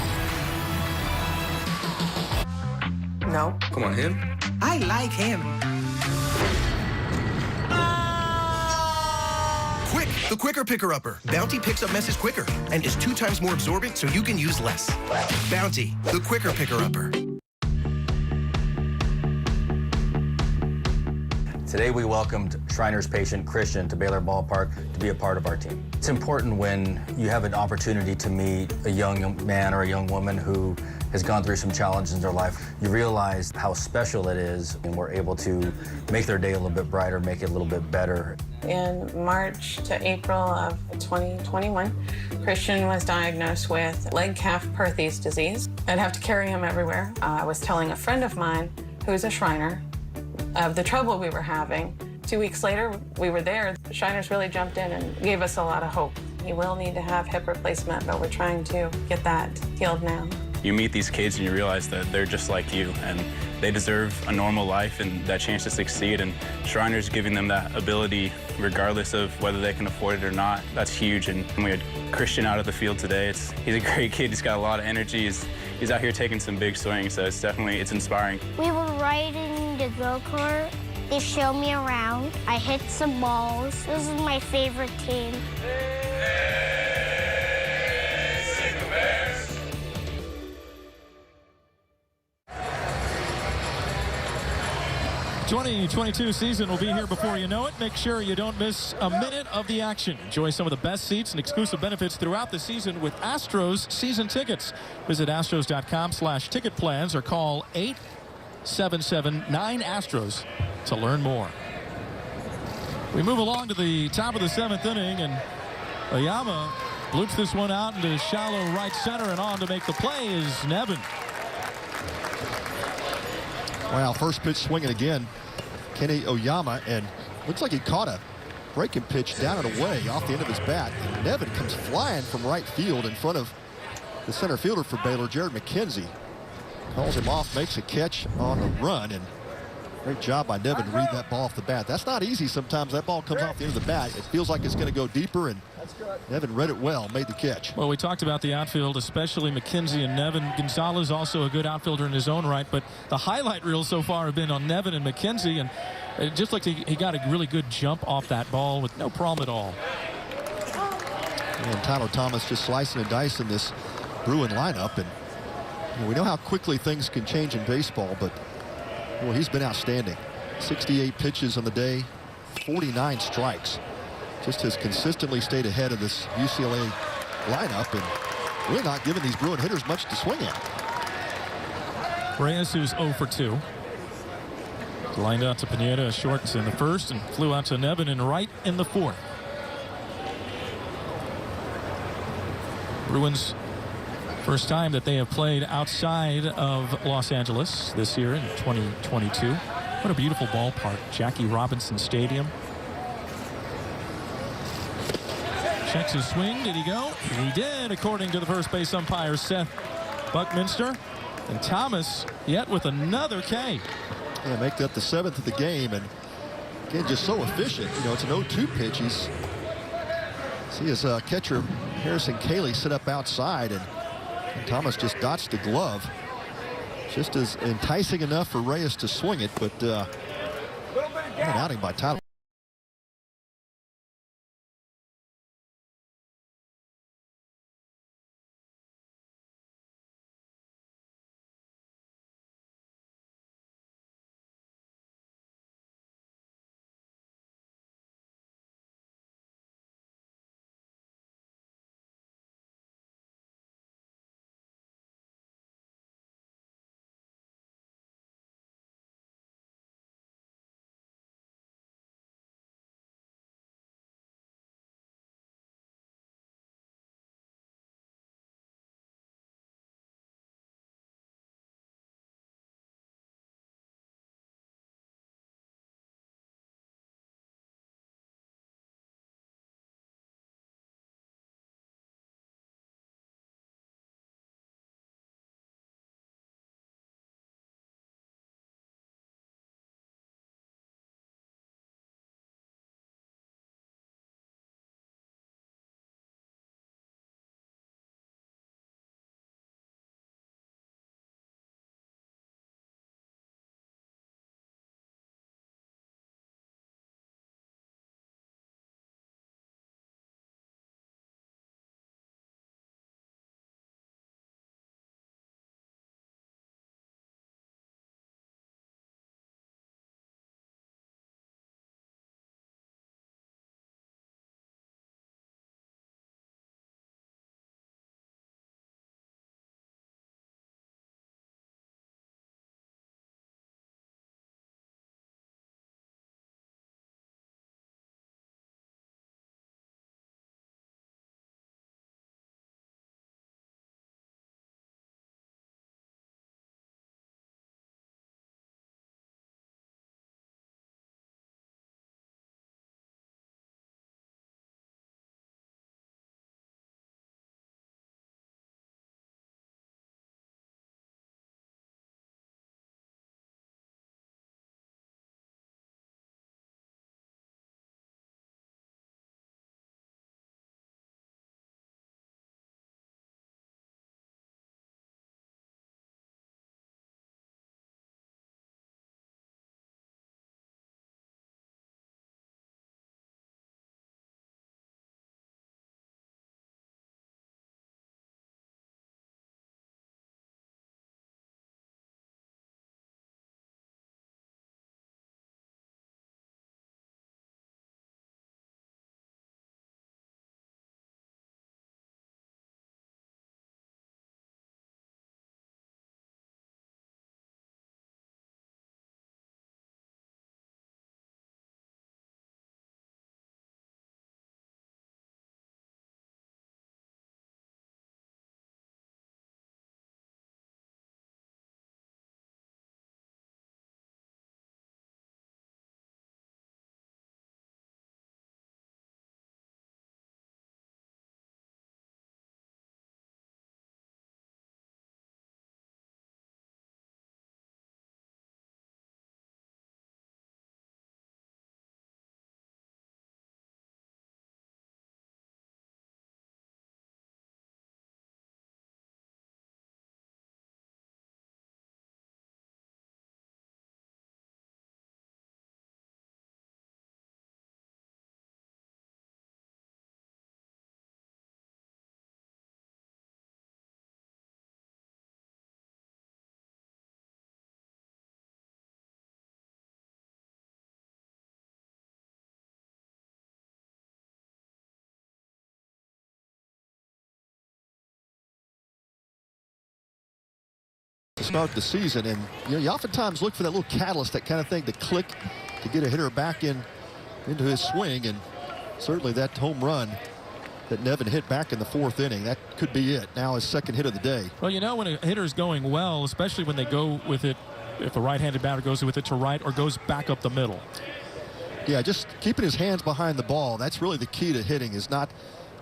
No. Come on, him. I like him. Quick, the Quicker Picker-Upper. Bounty picks up messes quicker and is 2 times more absorbent so you can use less. Bounty, the Quicker Picker-Upper. Today we welcomed Shriners patient Christian to Baylor Ballpark to be a part of our team. It's important when you have an opportunity to meet a young man or a young woman who has gone through some challenges in their life. You realize how special it is, and we're able to make their day a little bit brighter, make it a little bit better. In March to April of 2021, Christian was diagnosed with leg-calf Perthes disease. I'd have to carry him everywhere. I was telling a friend of mine who's a Shriner of the trouble we were having. 2 weeks later, we were there. Shriners really jumped in and gave us a lot of hope. He will need to have hip replacement, but we're trying to get that healed now. You meet these kids and you realize that they're just like you, and they deserve a normal life and that chance to succeed, and Shriners giving them that ability regardless of whether they can afford it or not. That's huge. And we had Christian out of the field today. He's a great kid. He's got a lot of energy. He's out here taking some big swings, so it's inspiring. We were riding the go-kart. They showed me around. I hit some balls. This is my favorite team. 2022 season will be here before you know it. Make sure you don't miss a minute of the action. Enjoy some of the best seats and exclusive benefits throughout the season with Astros season tickets. Visit astros.com/ticket plans or call 877-9-ASTROS to learn more. We move along to the top of the 7th inning, and Oyama loops this one out into shallow right center, and on to make the play is Nevin. Wow, first pitch swinging again. Kenny Oyama, and looks like he caught a breaking pitch down and away off the end of his bat. And Nevin comes flying from right field in front of the center fielder for Baylor, Jared McKenzie. Calls him off, makes a catch on the run, and great job by Nevin to read that ball off the bat. That's not easy sometimes. That ball comes off the end of the bat. It feels like it's going to go deeper, and Nevin read it well, made the catch. Well, we talked about the outfield, especially McKenzie and Nevin. Gonzalez also a good outfielder in his own right, but the highlight reels so far have been on Nevin and McKenzie, and it just like he got a really good jump off that ball with no problem at all. And Tyler Thomas just slicing and dicing this Bruin lineup, and we know how quickly things can change in baseball, but well, he's been outstanding. 68 pitches on the day, 49 strikes. Just has consistently stayed ahead of this UCLA lineup and really not giving these Bruin hitters much to swing at. Reyes, who's 0 for 2. Lined out to Pineda, short in the first, and flew out to Nevin and right in the 4th. Bruins first time that they have played outside of Los Angeles this year in 2022. What a beautiful ballpark, Jackie Robinson Stadium. Checks his swing. Did he go? He did, according to the first base umpire, Seth Buckminster. And Thomas yet with another K. Yeah, make that the 7th of the game, and again, just so efficient. You know, it's an 0-2 pitch. See his catcher Harrison Cayley sit up outside, and Thomas just dodged the glove. Just as enticing enough for Reyes to swing it, but an outing by Tyler. to start the season. And you oftentimes look for that little catalyst, that kind of thing, to click to get a hitter back into his swing. And certainly that home run that Nevin hit back in the 4th inning, that could be it. Now his 2nd hit of the day. Well, when a hitter's going well, especially when they go with it, if a right-handed batter goes with it to right or goes back up the middle. Yeah, just keeping his hands behind the ball. That's really the key to hitting, is not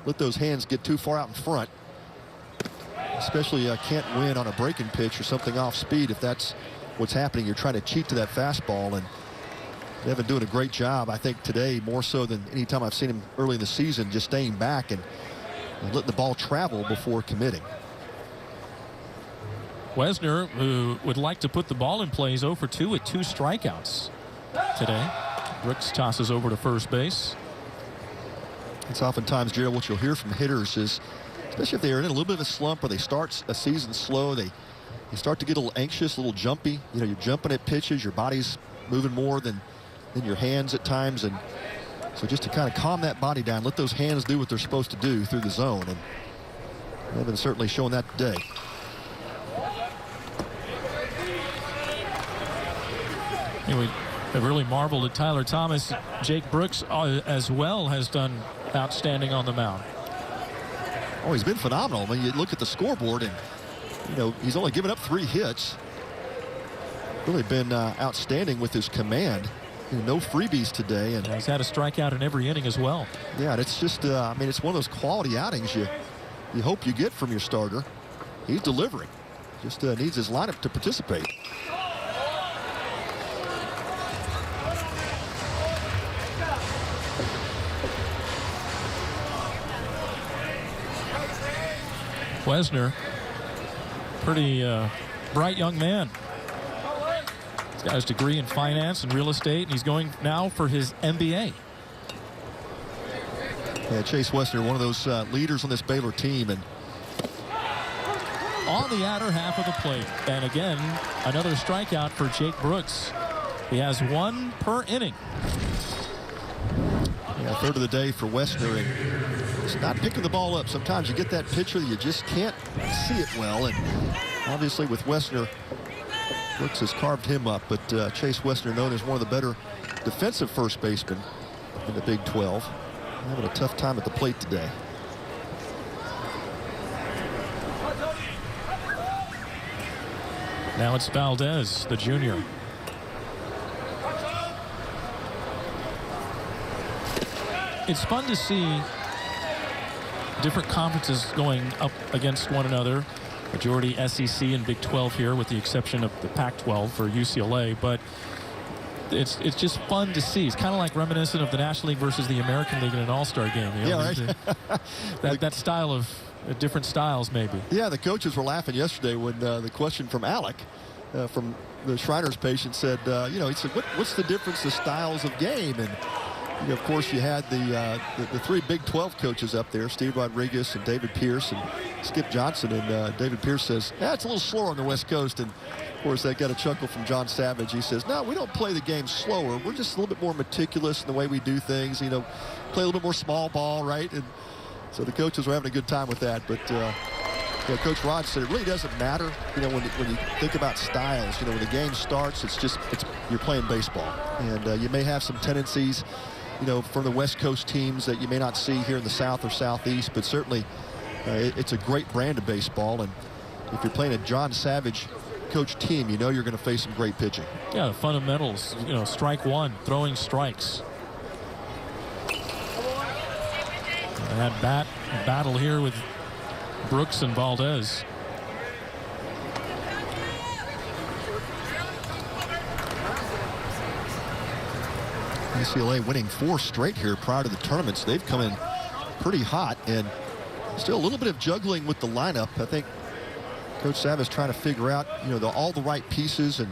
let those hands get too far out in front. Especially can't win on a breaking pitch or something off speed if that's what's happening. You're trying to cheat to that fastball, and Nevin doing a great job, I think, today, more so than any time I've seen him early in the season, just staying back and letting the ball travel before committing. Wesner, who would like to put the ball in play, is 0 for 2 with 2 strikeouts today. Brooks tosses over to first base. It's oftentimes, Gerald, what you'll hear from hitters is, especially if they're in a little bit of a slump or they start a season slow, they start to get a little anxious, a little jumpy. You're jumping at pitches, your body's moving more than your hands at times, and so just to kind of calm that body down, let those hands do what they're supposed to do through the zone, and Nevin's certainly showing that today. We have really marveled at Tyler Thomas. Jake Brooks as well has done outstanding on the mound. Oh, he's been phenomenal. When you look at the scoreboard, and he's only given up 3 hits. Really been outstanding with his command. No freebies today, and he's had a strikeout in every inning as well. Yeah, and it's just it's one of those quality outings you hope you get from your starter. He's delivering. Just needs his lineup to participate. Wesner, pretty bright young man. He's got his degree in finance and real estate, and he's going now for his MBA. Yeah, Chase Wesner, one of those leaders on this Baylor team, and on the outer half of the plate. And again, another strikeout for Jake Brooks. He has 1 per inning. Yeah, 3rd of the day for Wesner, and it's not picking the ball up. Sometimes you get that pitcher that you just can't see it well, and obviously with Wesner, Brooks has carved him up, but Chase Wesner, known as one of the better defensive first basemen in the Big 12, having a tough time at the plate today. Now it's Valdez, the junior. It's fun to see different conferences going up against one another. Majority SEC and Big 12 here, with the exception of the Pac-12 for UCLA. But it's just fun to see. It's kind of like reminiscent of the National League versus the American League in an All-Star game. Yeah, right. that style of different styles, maybe. Yeah, the coaches were laughing yesterday when the question from Alec, from the Shriners patient, said, he said, what's the difference, the styles of game? And of course, you had the 3 Big 12 coaches up there, Steve Rodriguez and David Pierce and Skip Johnson. And David Pierce says, it's a little slower on the West Coast. And, of course, they got a chuckle from John Savage. He says, no, we don't play the game slower. We're just a little bit more meticulous in the way we do things, play a little bit more small ball, right? And so the coaches were having a good time with that. But Coach Rod said it really doesn't matter, when you think about styles. When the game starts, it's you're playing baseball. And you may have some tendencies, from the West Coast teams that you may not see here in the South or Southeast, but certainly it's a great brand of baseball. And if you're playing a John Savage coach team, you're going to face some great pitching. Yeah, the fundamentals, strike 1, throwing strikes. And that battle here with Brooks and Valdez. UCLA winning 4 straight here prior to the tournament, so they've come in pretty hot, and still a little bit of juggling with the lineup. I think Coach Savage trying to figure out, all the right pieces and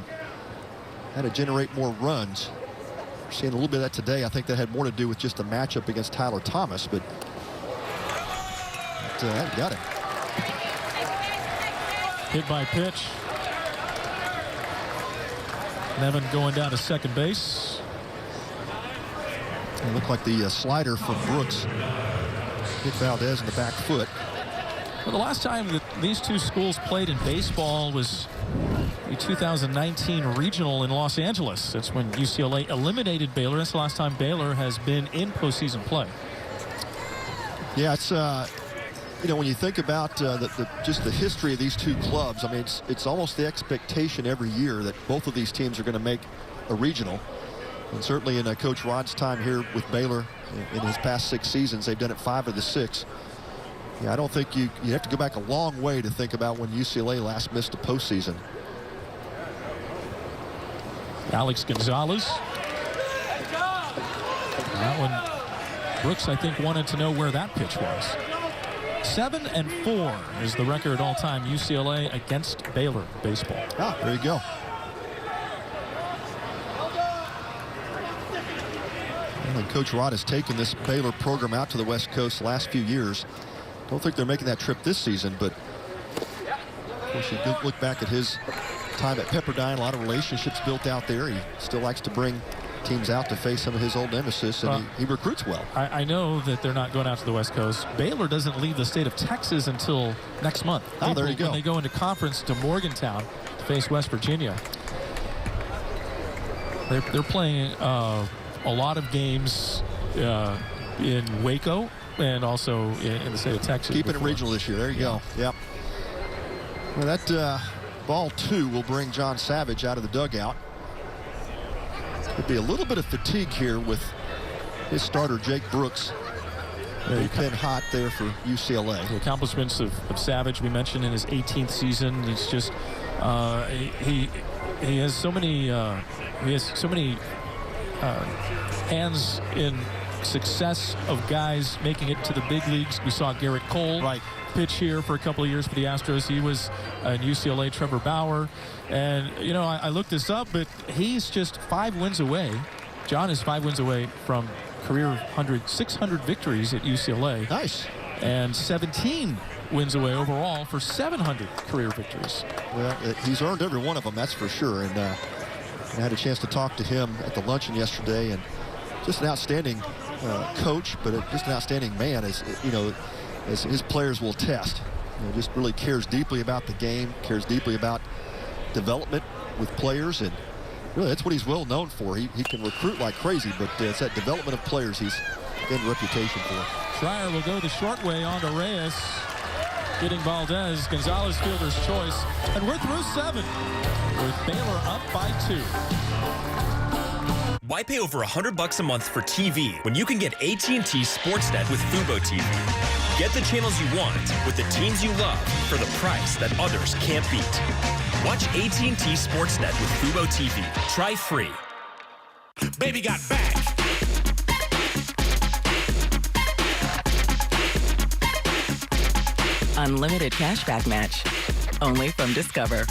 how to generate more runs. We're seeing a little bit of that today. I think that had more to do with just the matchup against Tyler Thomas, but that got him. Hit by pitch. Nevin going down to second base. It looked like the slider from Brooks hit Valdez in the back foot. Well, the last time that these two schools played in baseball was the 2019 regional in Los Angeles. That's when UCLA eliminated Baylor. That's the last time Baylor has been in postseason play. Yeah, it's you know, when you think about just the history of these two clubs, I mean, it's almost the expectation every year that both of these teams are going to make a regional. And certainly in Coach Rod's time here with Baylor in his past 6 seasons, they've done it 5 of the 6. Yeah, I don't think you have to go back a long way to think about when UCLA last missed a postseason. Alex Gonzalez. That one, Brooks, I think, wanted to know where that pitch was. 7-4 is the record all-time UCLA against Baylor baseball. Ah, there you go. And Coach Rod has taken this Baylor program out to the West Coast the last few years. Don't think they're making that trip this season, but of course you look back at his time at Pepperdine, a lot of relationships built out there. He still likes to bring teams out to face some of his old nemesis, and he recruits well. I know that they're not going out to the West Coast. Baylor doesn't leave the state of Texas until next month. Oh, there you go. When they go into conference to Morgantown to face West Virginia. They're playing a lot of games in Waco and also in the state of Texas. Keeping it regional this year. There you go. Yep. Well, that ball 2 will bring John Savage out of the dugout. Could be a little bit of fatigue here with his starter, Jake Brooks. They've been hot there for UCLA. The accomplishments of Savage, we mentioned in his 18th season. It's just he has so many hands in success of guys making it to the big leagues. We saw Garrett Cole pitch here for a couple of years for the Astros. He was in UCLA. Trevor Bauer, and you know, I looked this up, but he's just 5 wins away. John is 5 wins away from career 600 victories at UCLA. Nice. And 17 wins away overall for 700 career victories. Well, he's earned every one of them, that's for sure. And I had a chance to talk to him at the luncheon yesterday, and just an outstanding coach, but just an outstanding man, as you know, as his players will attest. You know, just really cares deeply about the game, cares deeply about development with players, and really that's what he's well known for. He can recruit like crazy, but it's that development of players he's gained a reputation for. Schreier will go the short way on to Reyes, getting Valdez. Gonzalez fielder's choice, and we're through 7 with Baylor up by 2. Why pay over $100 a month for TV when you can get AT&T Sportsnet with Fubo TV? Get the channels you want with the teams you love for the price that others can't beat. Watch AT&T Sportsnet with Fubo TV. Try free. Baby got back. Unlimited cashback match. Only from Discover.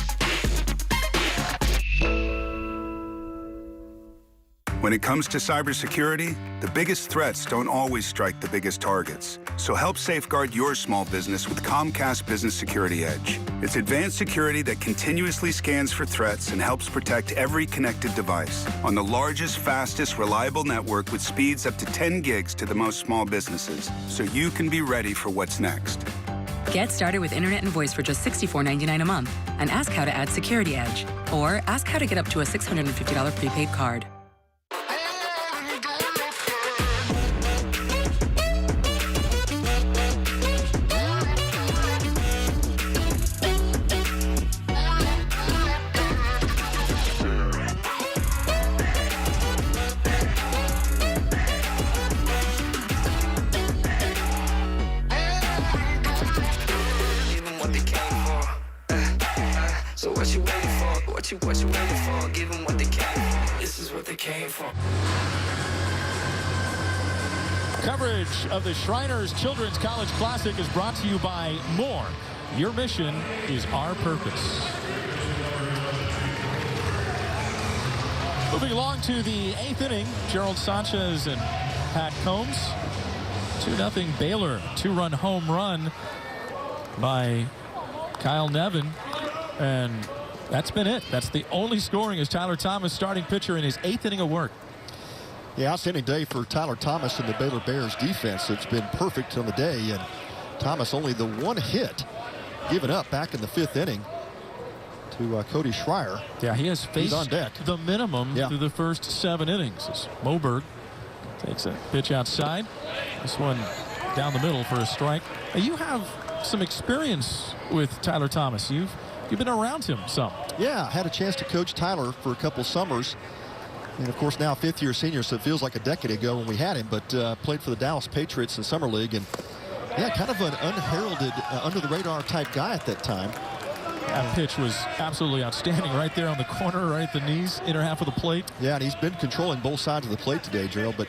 When it comes to cybersecurity, the biggest threats don't always strike the biggest targets. So help safeguard your small business with Comcast Business Security Edge. It's advanced security that continuously scans for threats and helps protect every connected device on the largest, fastest, reliable network with speeds up to 10 gigs to the most small businesses, so you can be ready for what's next. Get started with internet and voice for just $64.99 a month and ask how to add Security Edge. Or ask how to get up to a $650 prepaid card. What you waiting for? Give them what they came for. This is what they came for. Coverage of the Shriners Children's College Classic is brought to you by More. Your mission is our purpose. Moving along to the 8th inning, Gerald Sanchez and Pat Combs. 2-0 Baylor. 2-run home run by Kyle Nevin. And that's been it. That's the only scoring as Tyler Thomas, starting pitcher, in his 8th inning of work. Yeah, outstanding day for Tyler Thomas and the Baylor Bears defense. It's been perfect on the day, and Thomas only the 1 hit given up back in the 5th inning. to Cody Schreier. Yeah, he has faced on deck. the minimum through the first 7 innings. As Moberg takes a pitch outside. This one down the middle for a strike. You have some experience with Tyler Thomas. You've been around him some. Yeah, I had a chance to coach Tyler for a couple summers. And, of course, now 5th-year senior, so it feels like a decade ago when we had him. But played for the Dallas Patriots in Summer League. And, yeah, kind of an unheralded, under-the-radar type guy at that time. That pitch was absolutely outstanding right there on the corner, right at the knees, inner half of the plate. Yeah, and he's been controlling both sides of the plate today, Gerald. But,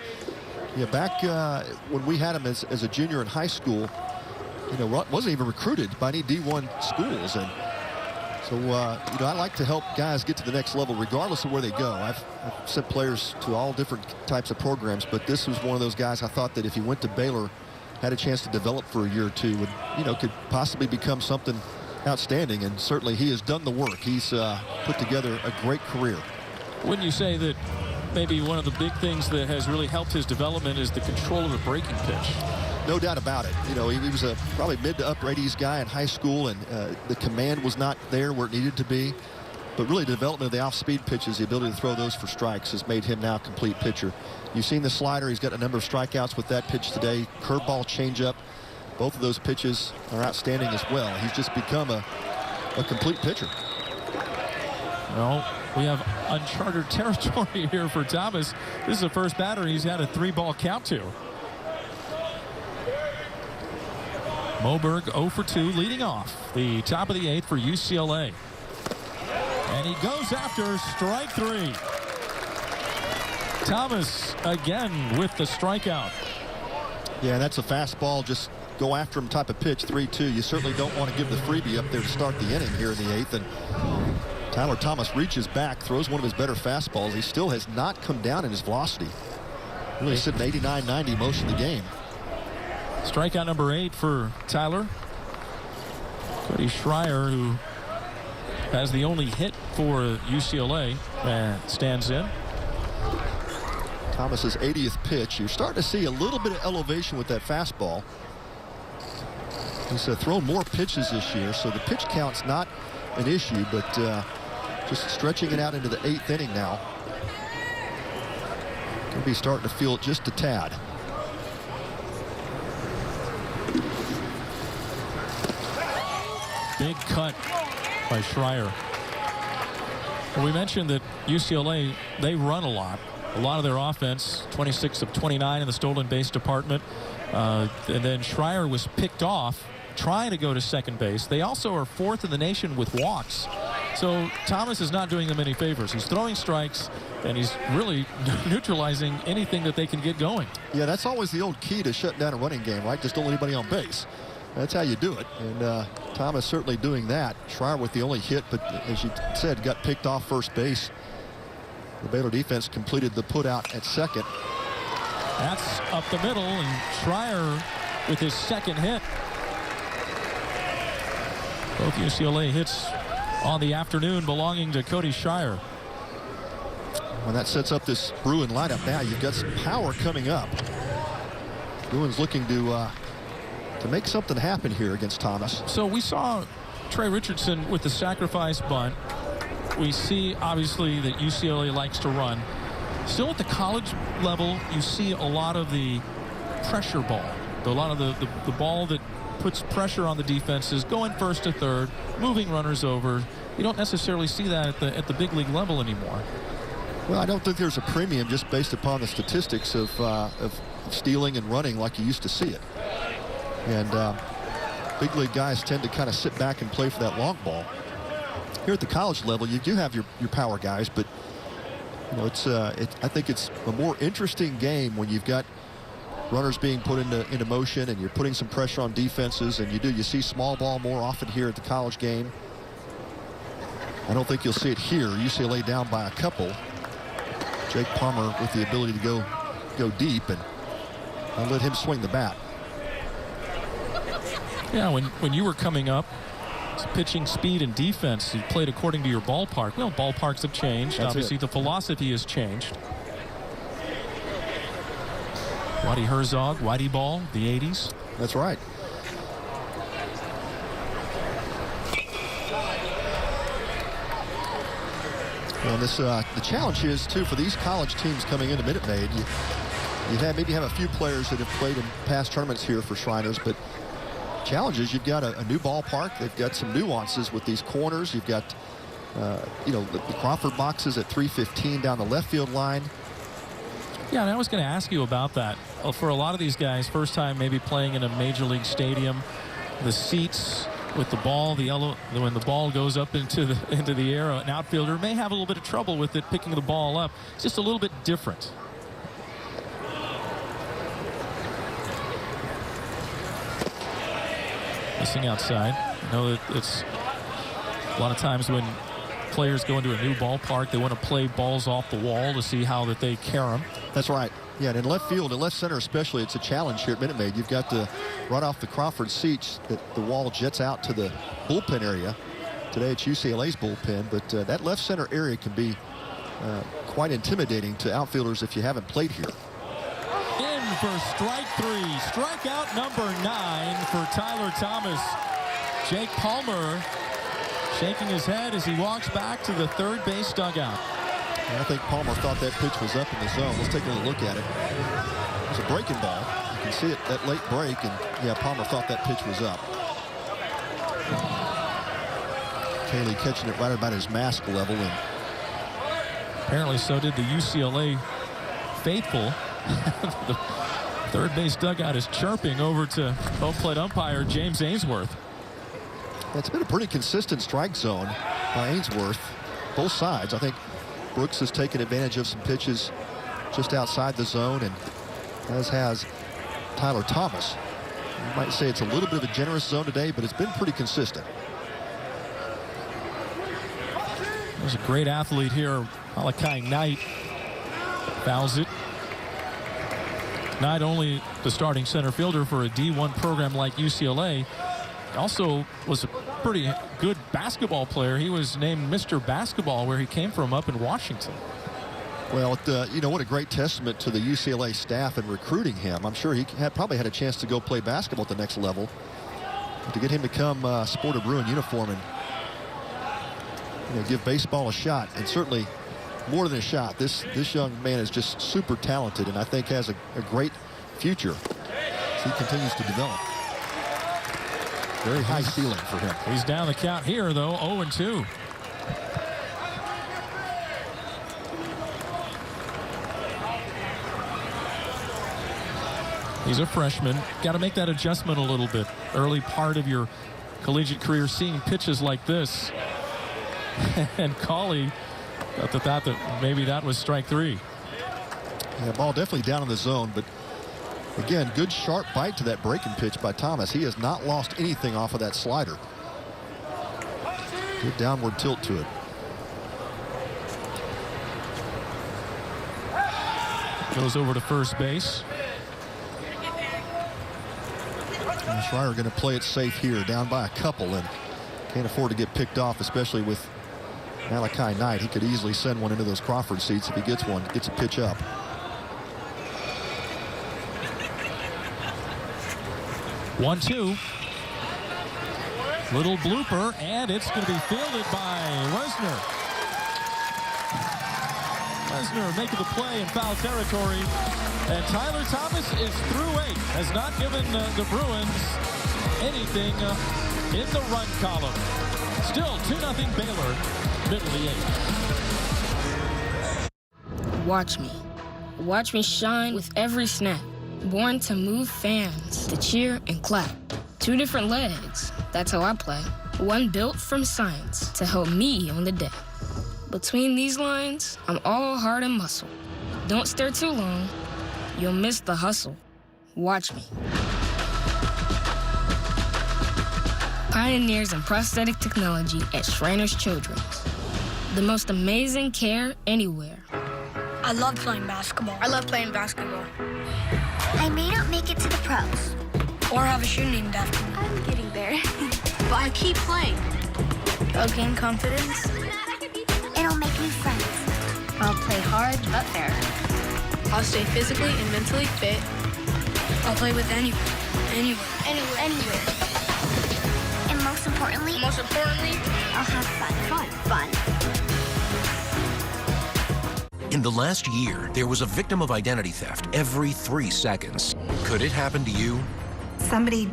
yeah, back when we had him as a junior in high school, wasn't even recruited by any D1 schools. And so, I like to help guys get to the next level regardless of where they go. I've sent players to all different types of programs, but this was one of those guys I thought that if he went to Baylor, had a chance to develop for a year or two, would, could possibly become something outstanding. And certainly he has done the work. He's put together a great career. Wouldn't you say that maybe one of the big things that has really helped his development is the control of the breaking pitch? No doubt about it. He was a probably mid to upper 80s guy in high school, and the command was not there where it needed to be. But really, the development of the off-speed pitches, the ability to throw those for strikes, has made him now a complete pitcher. You've seen the slider. He's got a number of strikeouts with that pitch today. Curveball, changeup. Both of those pitches are outstanding as well. He's just become a complete pitcher. Well, we have uncharted territory here for Thomas. This is the first batter he's had a 3-ball count to. Moberg 0 for 2 leading off the top of the 8th for UCLA. And he goes after strike 3. Thomas again with the strikeout. Yeah, that's a fastball, just go after him type of pitch, 3-2. You certainly don't want to give the freebie up there to start the inning here in the 8th. And Tyler Thomas reaches back, throws one of his better fastballs. He still has not come down in his velocity. Really sitting 89-90 most of the game. Strikeout number 8 for Tyler. Cody Schreier, who has the only hit for UCLA, stands in. Thomas's 80th pitch. You're starting to see a little bit of elevation with that fastball. He's thrown more pitches this year, so the pitch count's not an issue, but just stretching it out into the 8th inning now. Could be starting to feel it just a tad. Big cut by Schreier. Well, we mentioned that UCLA, they run a lot. A lot of their offense, 26 of 29 in the stolen base department. And then Schreier was picked off trying to go to second base. They also are 4th in the nation with walks. So Thomas is not doing them any favors. He's throwing strikes, and he's really neutralizing anything that they can get going. Yeah, that's always the old key to shutting down a running game, right? Just don't let anybody on base. That's how you do it. And Thomas certainly doing that. Schreier with the only hit, but as you said, got picked off first base. The Baylor defense completed the put out at second. That's up the middle, and Schreier with his second hit. Both UCLA hits on the afternoon belonging to Cody Schreier. When that sets up this Bruin lineup now, you've got some power coming up. Bruins looking to make something happen here against Thomas. So we saw Trey Richardson with the sacrifice bunt. We see obviously that UCLA likes to run. Still at the college level, you see a lot of the pressure ball. A lot of the ball that puts pressure on the defenses, going first to third, moving runners over. You don't necessarily see that at the big league level anymore. Well, I don't think there's a premium just based upon the statistics of stealing and running like you used to see it. And big league guys tend to kind of sit back and play for that long ball. Here at the college level, you do have your power guys, but you know I think it's a more interesting game when you've got runners being put into motion and you're putting some pressure on defenses, and you see small ball more often here at the college game. I don't think you'll see it here. UCLA down by a couple. Jake Palmer with the ability to go deep, and I'll let him swing the bat. Yeah, when you were coming up, it's pitching speed and defense. You played according to your ballpark. Well, ballparks have changed. That's obviously, the philosophy has changed. Whitey Herzog, Whitey ball, the 80s. That's right. And this the challenge is, too, for these college teams coming into Minute Maid, you maybe have a few players that have played in past tournaments here for Shriners, but challenges, you've got a new ballpark. They've got some nuances with these corners. You've got, the Crawford boxes at 315 down the left field line. Yeah, and I was going to ask you about that. For a lot of these guys, first time maybe playing in a major league stadium, the seats with the ball, when the ball goes up into the air, an outfielder may have a little bit of trouble with it picking the ball up. It's just a little bit different. Missing outside. I know that it's a lot of times when players go into a new ballpark, they want to play balls off the wall to see how that they carry them. That's right. Yeah, and in left field and left center especially, it's a challenge here at Minute Maid. You've got to right off the Crawford seats that the wall jets out to the bullpen area. Today it's UCLA's bullpen, but that left center area can be quite intimidating to outfielders if you haven't played here. In for strike 3. Strikeout number 9 for Tyler Thomas. Jake Palmer shaking his head as he walks back to the third base dugout. And I think Palmer thought that pitch was up in the zone. Let's take a look at it. It's a breaking ball. You can see it, that late break, and yeah, Palmer thought that pitch was up. Cayley catching it right about his mask level, and apparently so did the UCLA faithful. The third base dugout is chirping over to home plate umpire James Ainsworth. It's been a pretty consistent strike zone by Ainsworth, both sides. I think Brooks has taken advantage of some pitches just outside the zone, and as has Tyler Thomas. You might say it's a little bit of a generous zone today, but it's been pretty consistent. There's a great athlete here, Malachi Knight. Fouls it. Not only the starting center fielder for a D1 program like UCLA, also was a pretty good basketball player. He was named Mr. Basketball where he came from up in Washington. Well, what a great testament to the UCLA staff in recruiting him. I'm sure he probably had a chance to go play basketball at the next level. But to get him to come sport a Bruin uniform and give baseball a shot, and certainly more than a shot, this young man is just super talented, and I think has a great future as he continues to develop. Very high ceiling for him. He's down the count here, though, 0-2. He's a freshman. Got to make that adjustment a little bit. Early part of your collegiate career, seeing pitches like this. And Cauley thought that maybe that was strike 3. Yeah, ball definitely down in the zone, but again, good sharp bite to that breaking pitch by Thomas. He has not lost anything off of that slider. Good downward tilt to it. Goes over to first base. And Schreier going to play it safe here, down by a couple, and can't afford to get picked off, especially with Malachi Knight. He could easily send one into those Crawford seats if he gets one, gets a pitch up. One-two. Little blooper, and it's going to be fielded by Wesner. Wesner making the play in foul territory. And Tyler Thomas is through 8. Has not given the Bruins anything in the run column. Still 2-0 Baylor, middle of the 8th. Watch me. Watch me shine with every snap. Born to move fans, to cheer and clap. 2 different legs, that's how I play. One built from science to help me on the day. Between these lines, I'm all heart and muscle. Don't stare too long, you'll miss the hustle. Watch me. Pioneers in prosthetic technology at Shriners Children's. The most amazing care anywhere. I love playing basketball. I love playing basketball. I may not make it to the pros. Or have a shoe named after me. I'm getting there. But I keep playing. I'll gain confidence. It'll make me friends. I'll play hard but fair. I'll stay physically and mentally fit. I'll play with anyone. Anywhere. And most importantly, I'll have fun. Fun. In the last year, there was a victim of identity theft every 3 seconds. Could it happen to you? Somebody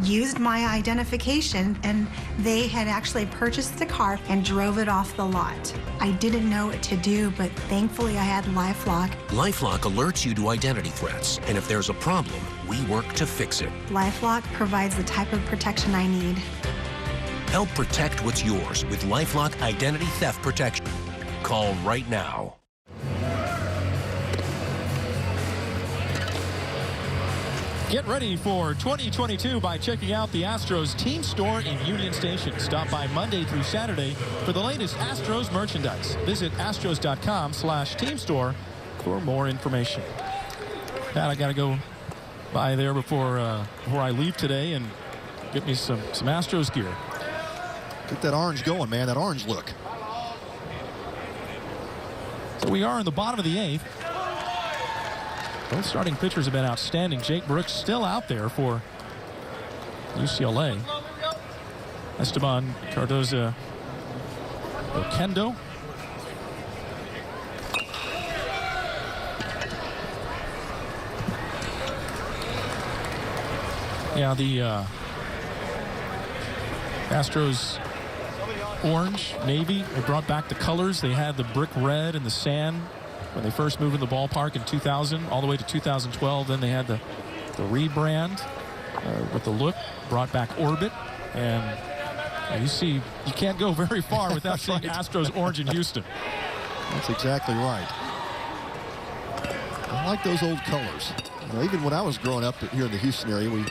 used my identification, and they had actually purchased the car and drove it off the lot. I didn't know what to do, but thankfully I had LifeLock. LifeLock alerts you to identity threats, and if there's a problem, we work to fix it. LifeLock provides the type of protection I need. Help protect what's yours with LifeLock Identity Theft Protection. Call right now. Get ready for 2022 by checking out the Astros team store in Union Station. Stop by Monday through Saturday for the latest Astros merchandise. Visit astros.com/team store for more information. Pat, I got to go by there before I leave today and get me some Astros gear. Get that orange going, man. That orange look. So we are in the bottom of the 8th. Both starting pitchers have been outstanding. Jake Brooks still out there for UCLA. Esteban Cardoza Oquendo. Yeah, the Astros orange, navy. They brought back the colors. They had the brick red and the sand when they first moved in the ballpark in 2000, all the way to 2012. Then they had the rebrand with the look, brought back orbit, and you see, you can't go very far without seeing Astros orange in Houston. That's exactly right. I like those old colors. You know, even when I was growing up here in the Houston area, we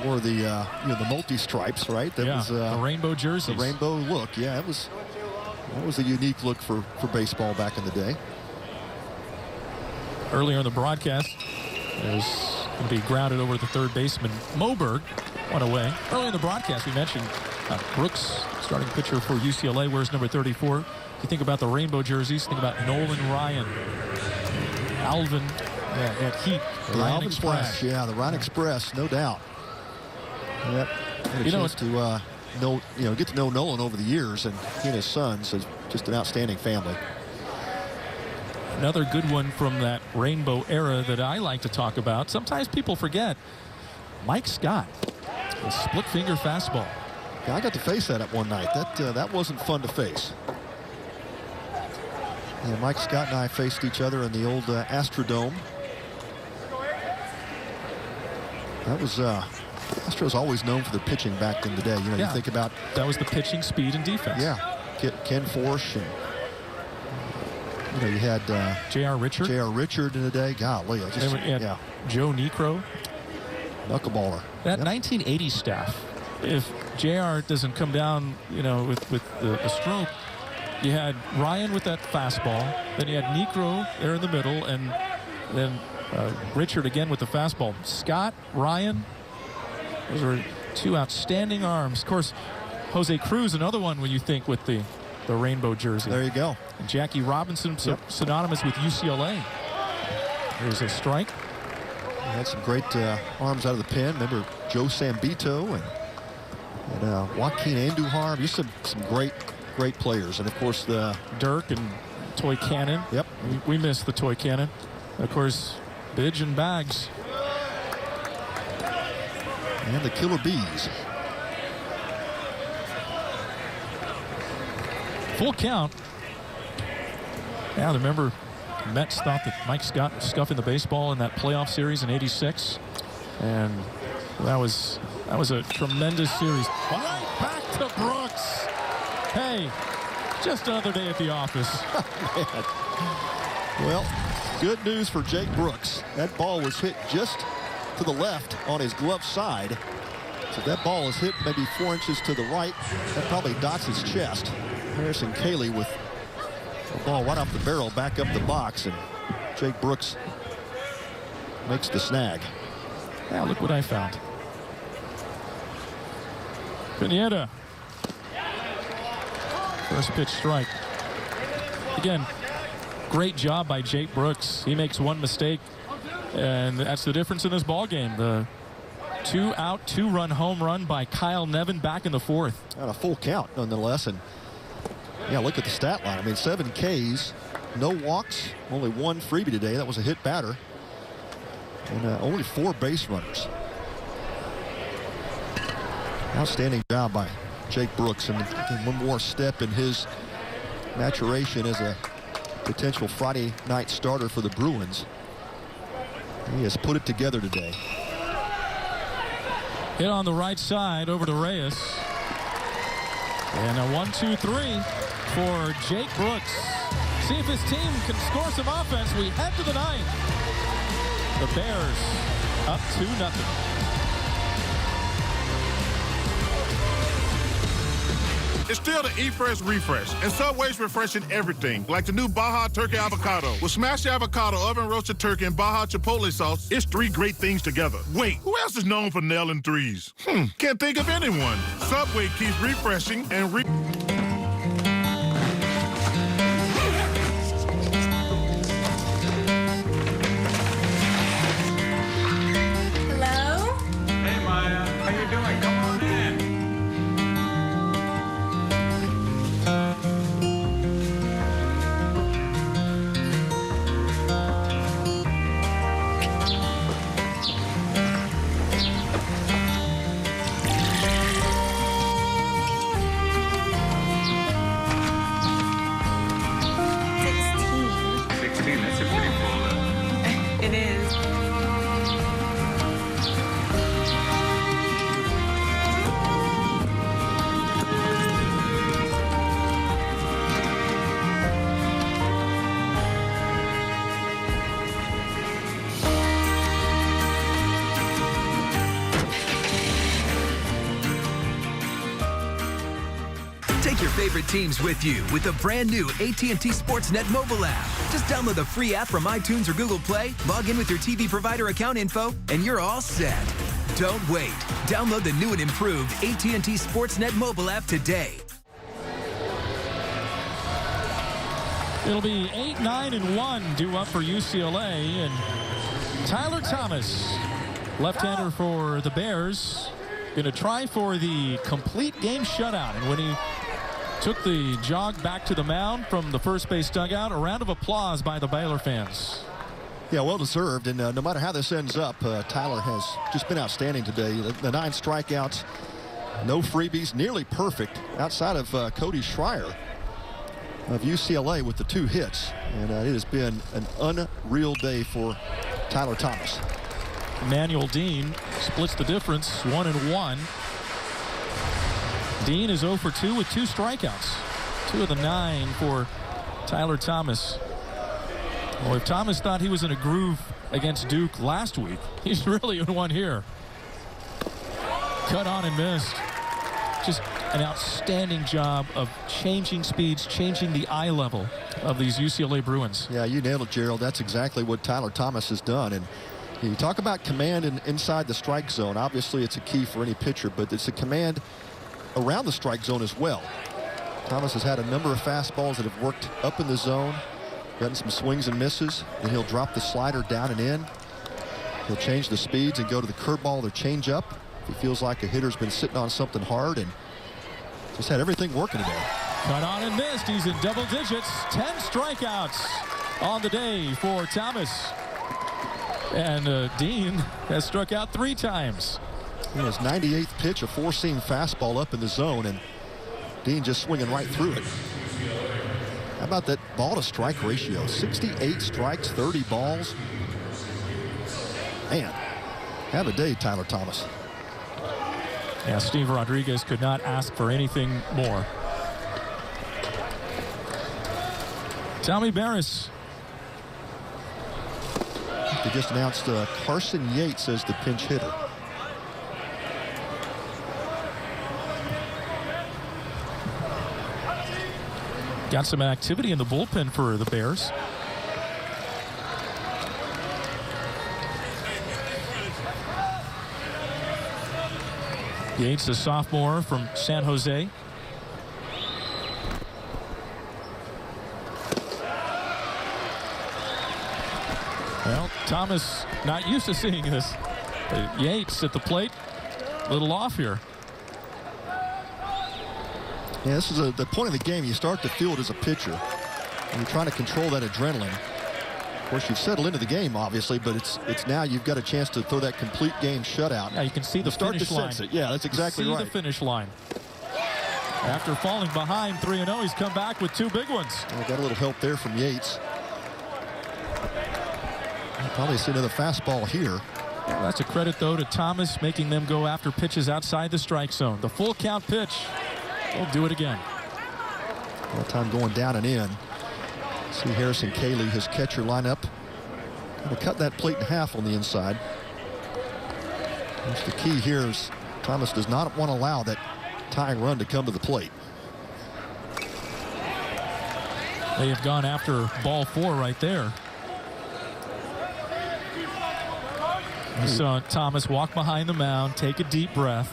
wore the the multi-stripes, right? That was the rainbow jerseys. The rainbow look. Yeah, that was a unique look for baseball back in the day. Earlier in the broadcast, it was going to be grounded over the third baseman. Moberg went away. Earlier in the broadcast, we mentioned Brooks, starting pitcher for UCLA, wears number 34. You think about the rainbow jerseys, think about Nolan Ryan, Alvin at Heat, the Ryan Express. Flash, the Ryan Express, no doubt. Yep. Had a chance to get to know Nolan over the years, and he and his sons is just an outstanding family. Another good one from that rainbow era that I like to talk about. Sometimes people forget. Mike Scott, a split finger fastball. Yeah, I got to face that one night. That wasn't fun to face. Yeah, Mike Scott and I faced each other in the old Astrodome. That was Astros always known for their pitching back in the day. You know, you think about that was the pitching, speed, and defense. Yeah, Ken Forsch, and you had J.R. Richard. J.R. Richard in the day. Golly, Joe Niekro, knuckleballer. That 1980 staff. If J.R. doesn't come down, with the stroke, you had Ryan with that fastball. Then you had Niekro there in the middle, and then Richard again with the fastball. Scott, Ryan, those were two outstanding arms. Of course, Jose Cruz, another one when you think with the rainbow jersey. There you go. And Jackie Robinson, synonymous with UCLA. There's a strike. He had some great arms out of the pen. Remember Joe Sambito and Joaquin Andujar. Just some great players. And of course the Dirk and Toy Cannon. Yep. We missed the Toy Cannon. Of course, Bidge and Bags. And the Killer Bees. Full count. Yeah, remember Mets thought that Mike Scott was scuffing the baseball in that playoff series in '86, and that was a tremendous series. Right back to Brooks. Hey, just another day at the office. Well, good news for Jake Brooks. That ball was hit just to the left on his glove side. So that ball is hit maybe 4 inches to the right. That probably dots his chest. Harrison Cayley with the ball right off the barrel back up the box, and Jake Brooks makes the snag. Now look what I found. Pineda. First pitch strike. Again, great job by Jake Brooks. He makes one mistake, and that's the difference in this ball game. The 2-out, 2-run home run by Kyle Nevin back in the fourth. On a full count, nonetheless. And yeah, look at the stat line. I mean, 7 Ks, no walks, only one freebie today. That was a hit batter. And only 4 base runners. Outstanding job by Jake Brooks, and one more step in his maturation as a potential Friday night starter for the Bruins. He has put it together today. Hit on the right side over to Reyes. And a 1-2-3 for Jake Brooks. See if his team can score some offense. We head to the 9th. The Bears up 2-0. It's still the Eat Fresh Refresh, and Subway's refreshing everything, like the new Baja Turkey Avocado. With smashed avocado, oven-roasted turkey, and Baja Chipotle sauce, it's 3 great things together. Wait, who else is known for nailing 3s? Can't think of anyone. Subway keeps refreshing and Hello? Hey, Maya. How you doing? Come on in. It is. Take your favorite teams with you with the brand new AT&T Sportsnet mobile app. Just download the free app from iTunes or Google Play, log in with your TV provider account info, and you're all set. Don't wait. Download the new and improved AT&T Sportsnet mobile app today. It'll be 8-9-1 due up for UCLA, and Tyler Thomas, left-hander for the Bears, going to try for the complete game shutout. And when he took the jog back to the mound from the first base dugout, a round of applause by the Baylor fans. Yeah, well deserved. And no matter how this ends up, Tyler has just been outstanding today. The 9 strikeouts, no freebies, nearly perfect outside of Cody Schreier of UCLA with the 2 hits. And it has been an unreal day for Tyler Thomas. Emmanuel Dean splits the difference, 1-1. Dean is 0 for 2 with 2 strikeouts. 2 of the 9 for Tyler Thomas. Well, if Thomas thought he was in a groove against Duke last week, he's really in one here. Cut on and missed. Just an outstanding job of changing speeds, changing the eye level of these UCLA Bruins. Yeah, you nailed it, Gerald. That's exactly what Tyler Thomas has done. And you talk about command inside the strike zone. Obviously, it's a key for any pitcher, but it's a command around the strike zone as well. Thomas has had a number of fastballs that have worked up in the zone, gotten some swings and misses. Then he'll drop the slider down and in. He'll change the speeds and go to the curveball or changeup if he feels like a hitter's been sitting on something hard, and just had everything working today. Cut on and missed. He's in double digits. 10 strikeouts on the day for Thomas. And Dean has struck out 3 times. His 98th pitch, a 4-seam fastball up in the zone, and Dean just swinging right through it. How about that ball to strike ratio? 68 strikes, 30 balls. Man, have a day, Tyler Thomas. Yeah, Steve Rodriguez could not ask for anything more. Tommy Barris. They just announced Carson Yates as the pinch hitter. Got some activity in the bullpen for the Bears. Yates, a sophomore from San Jose. Well, Thomas not used to seeing this. Yates at the plate, a little off here. Yeah, this is the point of the game. You start to feel it as a pitcher. And you're trying to control that adrenaline. Of course, you've settled into the game, obviously, but it's now you've got a chance to throw that complete game shutout. Yeah, you can see the finish line. Yeah, that's exactly right. See the finish line. After falling behind 3-0, he's come back with 2 big ones. Well, got a little help there from Yates. You'll probably see another fastball here. Well, that's a credit, though, to Thomas making them go after pitches outside the strike zone. The full count pitch. We'll do it again. All time going down and in. See Harrison Cayley, his catcher lineup. Going to cut that plate in half on the inside. That's the key here is Thomas does not want to allow that tying run to come to the plate. They have gone after ball 4 right there. You saw Thomas walk behind the mound, take a deep breath.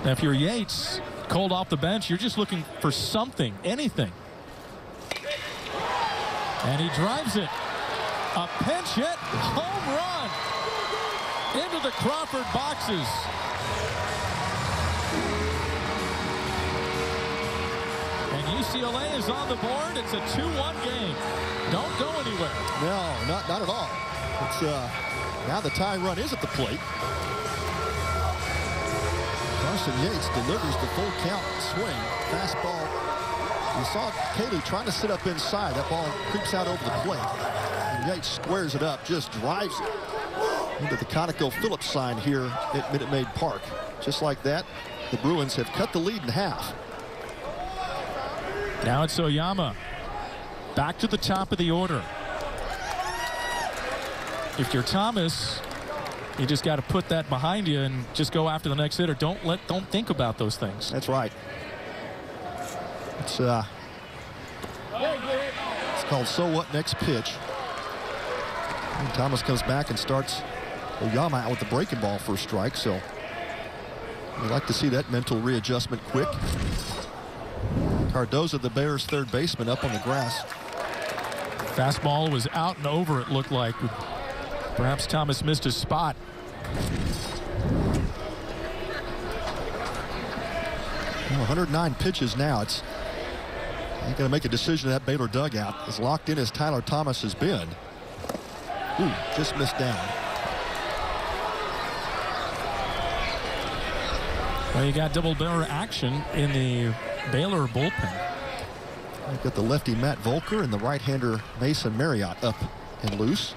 Now, if you're Yates, cold off the bench, you're just looking for something, anything. And he drives it. A pinch hit, home run into the Crawford boxes. And UCLA is on the board. It's a 2-1 game. Don't go anywhere. No, not at all. It's now the tying run is at the plate. Carson Yates delivers the full count swing. Fastball. You saw Cayley trying to sit up inside. That ball creeps out over the plate. And Yates squares it up, just drives it into the ConocoPhillips sign here at Minute Maid Park. Just like that, the Bruins have cut the lead in half. Now it's Oyama. Back to the top of the order. If you're Thomas, you just got to put that behind you and just go after the next hitter. Don't think about those things. That's right. It's called So What Next Pitch. And Thomas comes back and starts Oyama out with the breaking ball for a strike. So we'd like to see that mental readjustment quick. Cardoza, the Bears' third baseman, up on the grass. Fastball was out and over, it looked like. Perhaps Thomas missed his spot. Well, 109 pitches now. It's going to make a decision in that Baylor dugout. As locked in as Tyler Thomas has been. Ooh, just missed down. Well, you got double Baylor action in the Baylor bullpen. You've got the lefty Matt Volker and the right-hander Mason Marriott up and loose.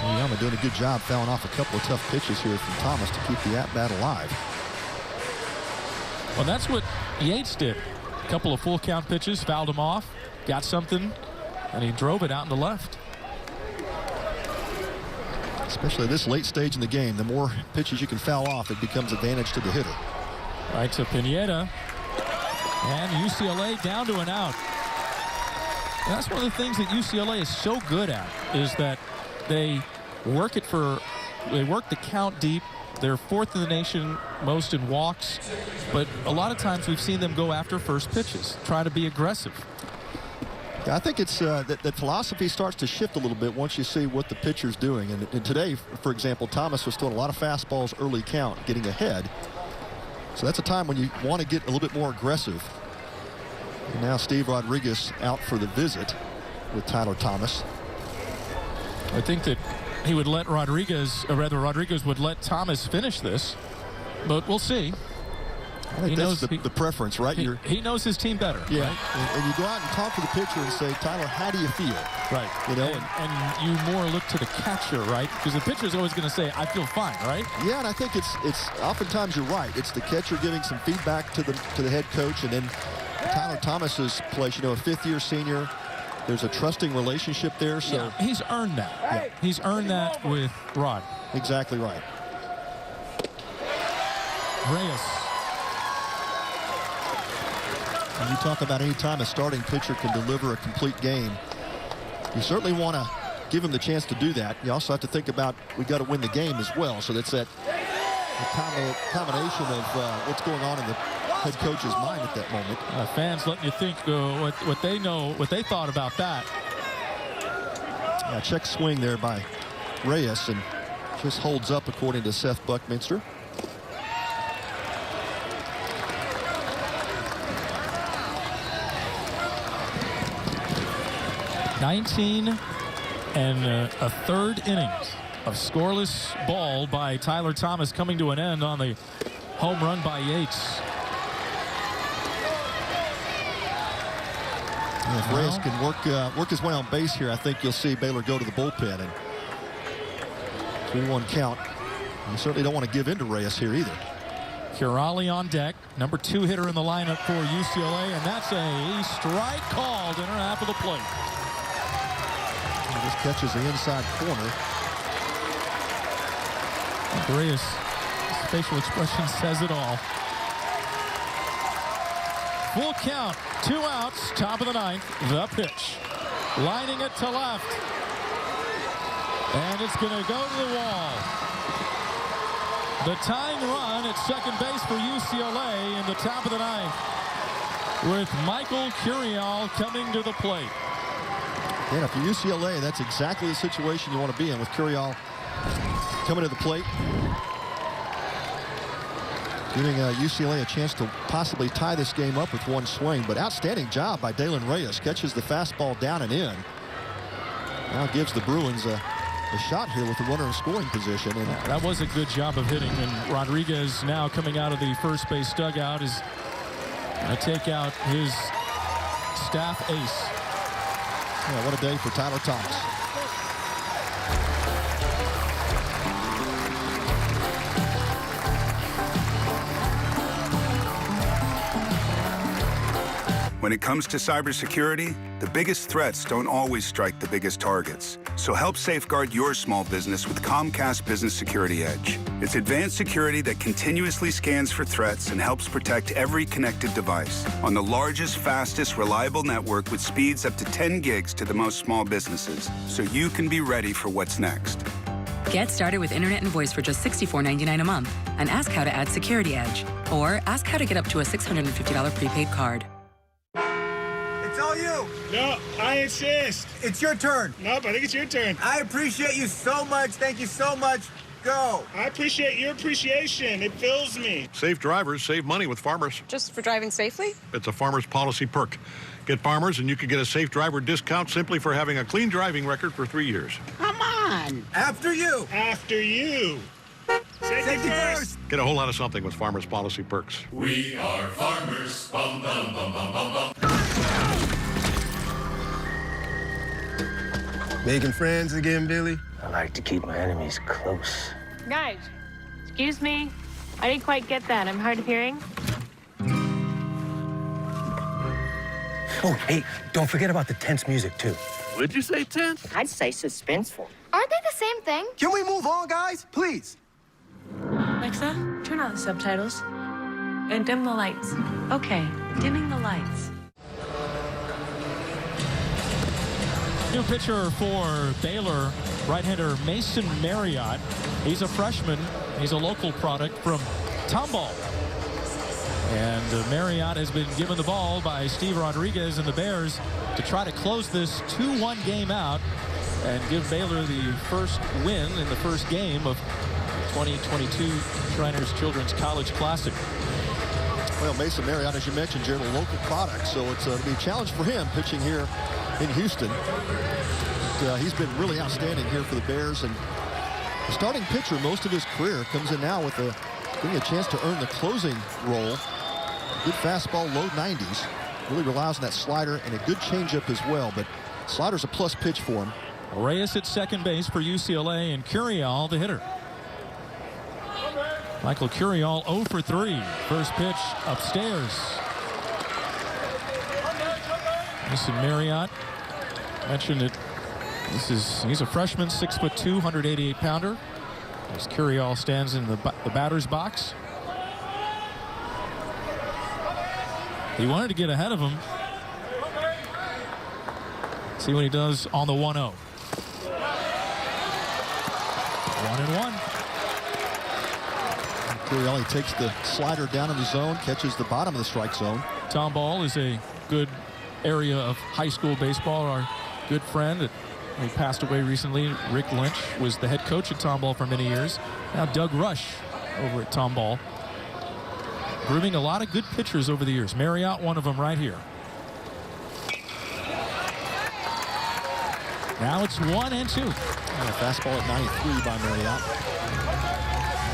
Oyama doing a good job fouling off a couple of tough pitches here from Thomas to keep the at-bat alive. Well, that's what Yates did. A couple of full count pitches, fouled him off, got something, and he drove it out in the left. Especially at this late stage in the game, the more pitches you can foul off, it becomes advantage to the hitter. Right to Pineda. And UCLA down to an out. And that's one of the things that UCLA is so good at, is that they work the count deep. They're fourth in the nation most in walks, but a lot of times we've seen them go after first pitches, try to be aggressive. Yeah, I think it's that philosophy starts to shift a little bit once you see what the pitcher's doing. And today, for example, Thomas was throwing a lot of fastballs early count, getting ahead. So that's a time when you want to get a little bit more aggressive. And now Steve Rodriguez out for the visit with Tyler Thomas. I think that he would let Rodriguez would let Thomas finish this, but we'll see. I think that's the preference, right? He knows his team better. Yeah, right? and you go out and talk to the pitcher and say, Tyler, how do you feel? Right. You know, and you more look to the catcher, right? Because the pitcher's always going to say, I feel fine, right? Yeah, and I think it's oftentimes you're right. It's the catcher giving some feedback to the head coach, and then Tyler Thomas's place. You know, a fifth-year senior. There's a trusting relationship there. So yeah, he's earned that. Yeah. He's earned that with Rod. Exactly right. Reyes. When you talk about any time a starting pitcher can deliver a complete game, you certainly want to give him the chance to do that. You also have to think about we got to win the game as well. So that's that combination of what's going on in the head coach's mind at that moment. Fans letting you think what they know, what they thought about that. Yeah, check swing there by Reyes, and just holds up according to Seth Buckminster. 19 and a third innings of scoreless ball by Tyler Thomas coming to an end on the home run by Yates. And if Reyes can work his way on base here, I think you'll see Baylor go to the bullpen. And 3-1 count. You certainly don't want to give in to Reyes here either. Curali on deck, number 2 hitter in the lineup for UCLA, and that's a strike called in or half of the plate. He just catches the inside corner. Reyes' facial expression says it all. Full count, 2 outs, top of the 9th, the pitch. Lining it to left. And it's going to go to the wall. The tying run at second base for UCLA in the top of the 9th with Michael Curiel coming to the plate. Yeah, for UCLA, that's exactly the situation you want to be in with Curiel coming to the plate. Giving UCLA a chance to possibly tie this game up with 1 swing. But outstanding job by Dalen Reyes. Catches the fastball down and in. Now gives the Bruins a shot here with the runner in scoring position. And that was a good job of hitting. And Rodriguez now coming out of the first base dugout is going to take out his staff ace. Yeah, what a day for Tyler Thomas. When it comes to cybersecurity, the biggest threats don't always strike the biggest targets. So help safeguard your small business with Comcast Business Security Edge. It's advanced security that continuously scans for threats and helps protect every connected device on the largest, fastest, reliable network with speeds up to 10 gigs to the most small businesses, so you can be ready for what's next. Get started with internet and voice for just $64.99 a month and ask how to add Security Edge. Or ask how to get up to a $650 prepaid card. It's all you. No, I insist. It's your turn. Nope, I think it's your turn. I appreciate you so much. Thank you so much. Go. I appreciate your appreciation. It fills me. Safe drivers save money with Farmers. Just for driving safely? It's a Farmers policy perk. Get Farmers and you can get a safe driver discount simply for having a clean driving record for 3 years. Come on. After you. After you. Safety first. Get a whole lot of something with Farmers policy perks. We are farmers. Bum, bum, bum, bum, bum, bum. Making friends again, Billy? I like to keep my enemies close. Guys, excuse me. I didn't quite get that. I'm hard of hearing. Oh, hey, don't forget about the tense music, too. Would you say tense? I'd say suspenseful. Aren't they the same thing? Can we move on, guys? Please. Alexa, turn on the subtitles. And dim the lights. Okay, dimming the lights. New pitcher for Baylor, right-hander Mason Marriott. He's a freshman. He's a local product from Tomball. And Marriott has been given the ball by Steve Rodriguez and the Bears to try to close this 2-1 game out and give Baylor the first win in the first game of 2022 Shriners Children's College Classic. Well, Mason Marriott, as you mentioned, Jared, a local product, so it's going to be a challenge for him pitching here in Houston. He's been really outstanding here for the Bears, and the starting pitcher most of his career comes in now with getting a chance to earn the closing role. Good fastball, low 90s. Really relies on that slider and a good changeup as well, but slider's a plus pitch for him. Reyes at second base for UCLA, and Curiel the hitter. Michael Curiel 0 for 3. First pitch upstairs. Mason Marriott mentioned it. He's a freshman, 6'2", 188-pounder. As Curiel stands in the batter's box. He wanted to get ahead of him. See what he does on the 1-0. 1-1. Curiel takes the slider down in the zone, catches the bottom of the strike zone. Tomball is a good area of high school baseball. Our good friend, who passed away recently, Rick Lynch, was the head coach at Tomball for many years. Now Doug Rush over at Tomball. Grooming a lot of good pitchers over the years. Marriott, one of them right here. Now it's 1-2. And a fastball at 93 by Marriott.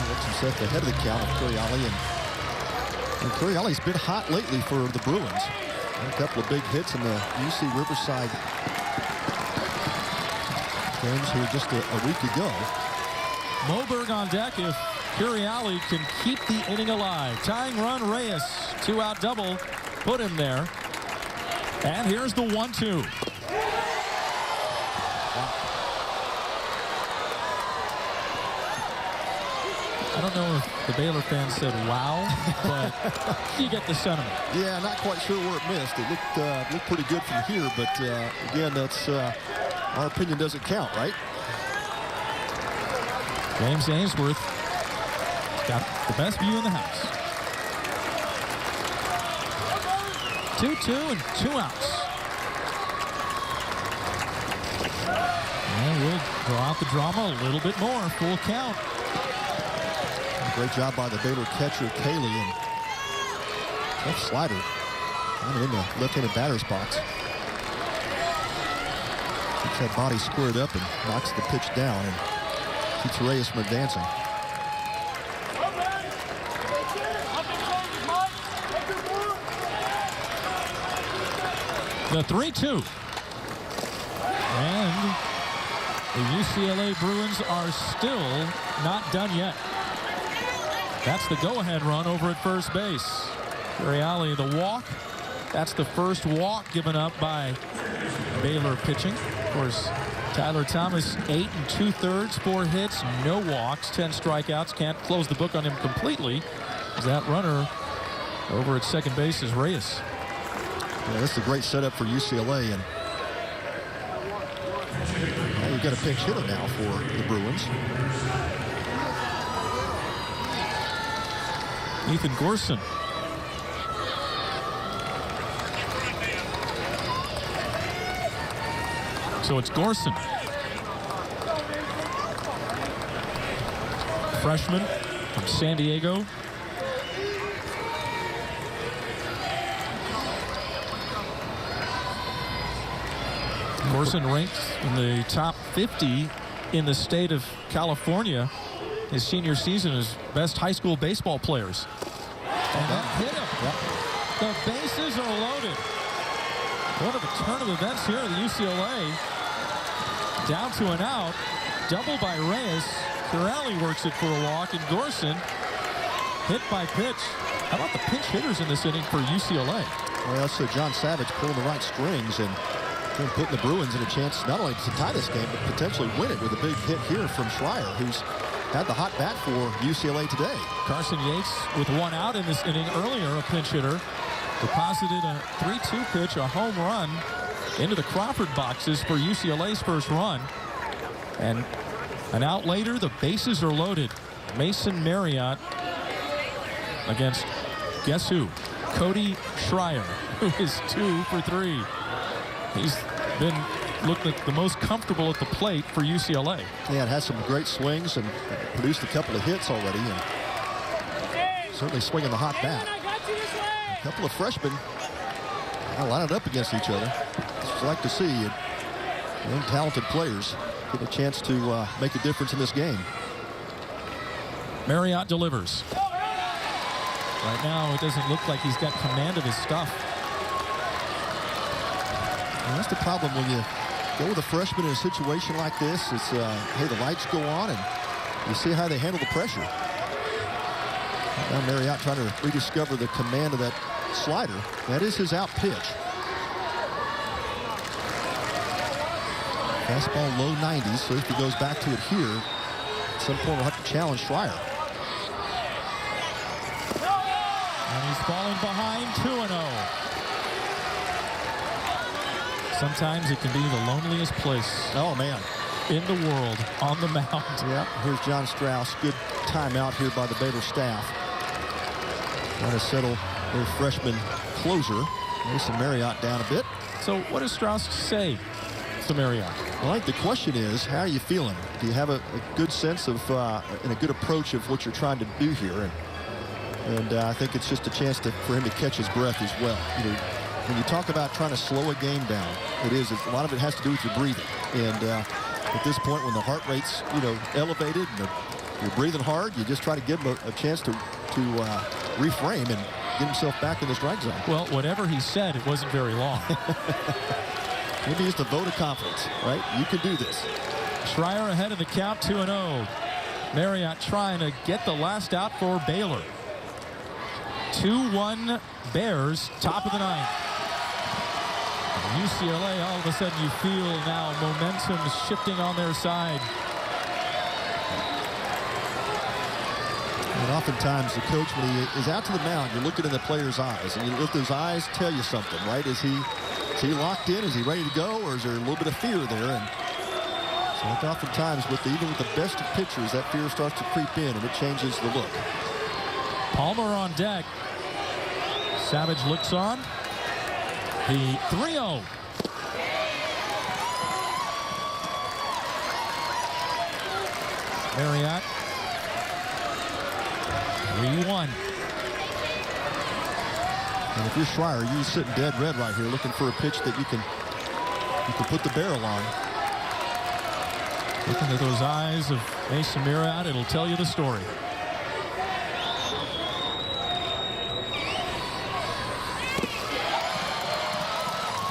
Looks himself ahead of the count of Curiali. And Curiali's been hot lately for the Bruins. A couple of big hits in the UC Riverside games here just a week ago. Moberg on deck if Curiali can keep the inning alive. Tying run, Reyes. 2-out double. Put him there. And here's the 1-2. I don't know if the Baylor fans said wow, but you get the sentiment. Yeah, not quite sure where it missed. It looked pretty good from here, but again, that's our opinion doesn't count, right? James Ainsworth got the best view in the house. 2-2 and 2 outs. And we'll draw out the drama a little bit more. Full count. Great job by the Baylor catcher, Cayley, and tough slider in the left-handed batter's box. Keeps that body squared up and knocks the pitch down and keeps Reyes from advancing. The 3-2. And the UCLA Bruins are still not done yet. That's the go-ahead run over at first base. Curiali, the walk. That's the first walk given up by Baylor pitching. Of course, Tyler Thomas, 8 2/3, 4 hits, no walks, 10 strikeouts. Can't close the book on him completely. That runner over at second base is Reyes. Yeah, this is a great setup for UCLA, and now you've got a pinch hitter now for the Bruins. Ethan Gorson. So it's Gorson. Freshman from San Diego. Gorson ranked in the top 50 in the state of California his senior season as best high school baseball players. And that hit him. Yep. The bases are loaded. What a turn of events here at the UCLA. Down to an out. Double by Reyes. Curiali works it for a walk, and Gorson hit by pitch. How about the pinch hitters in this inning for UCLA? Well, so John Savage pulling the right strings and putting the Bruins in a chance not only to tie this game, but potentially win it with a big hit here from Schreier, who's had the hot bat for UCLA today. Carson Yates with 1 out in this inning earlier, a pinch hitter. Deposited a 3-2 pitch, a home run into the Crawford boxes for UCLA's first run. And an out later, the bases are loaded. Mason Marriott against, guess who? Cody Schreier, who is 2 for 3. He's been looked like the most comfortable at the plate for UCLA. Yeah, it has some great swings and produced a couple of hits already, and certainly swinging the hot bat. A couple of freshmen line it up against each other. Just like to see young talented players get a chance to make a difference in this game. Marriott delivers. Right now, it doesn't look like he's got command of his stuff. And that's the problem when you go with a freshman in a situation like this. It's, hey, the lights go on, and you see how they handle the pressure. Now Marriott trying to rediscover the command of that slider. That is his out pitch. Fastball low 90s, so if he goes back to it here, at some point we'll have to challenge Schreier. And he's falling behind 2-0. Sometimes it can be the loneliest place. Oh, man. In the world, on the mound. Yep, here's John Strauss. Good timeout here by the Baylor staff. Trying to settle their freshman closer. Mason Marriott down a bit. So what does Strauss say to Marriott? Well, I think the question is, how are you feeling? Do you have a good sense of and a good approach of what you're trying to do here? And I think it's just a chance for him to catch his breath as well. You know, when you talk about trying to slow a game down, a lot of it has to do with your breathing. And at this point, when the heart rate's, elevated and you're breathing hard, you just try to give him a chance to reframe and get himself back in the strike zone. Well, whatever he said, it wasn't very long. Maybe just a vote of confidence, right? You can do this. Schreier ahead of the count, 2-0. Marriott trying to get the last out for Baylor. 2-1 Bears, top of the ninth. UCLA, all of a sudden you feel now momentum shifting on their side. And oftentimes the coach, when he is out to the mound, you're looking in the player's eyes, and you let those eyes tell you something, right? Is he locked in? Is he ready to go? Or is there a little bit of fear there? And so oftentimes, even with the best of pitchers, that fear starts to creep in, and it changes the look. Palmer on deck. Savage looks on. The 3-0. Marriott. 3-1. And if you're Schreier, you're sitting dead red right here, looking for a pitch that you can put the barrel on. Looking at those eyes of Mason Marriott, it'll tell you the story.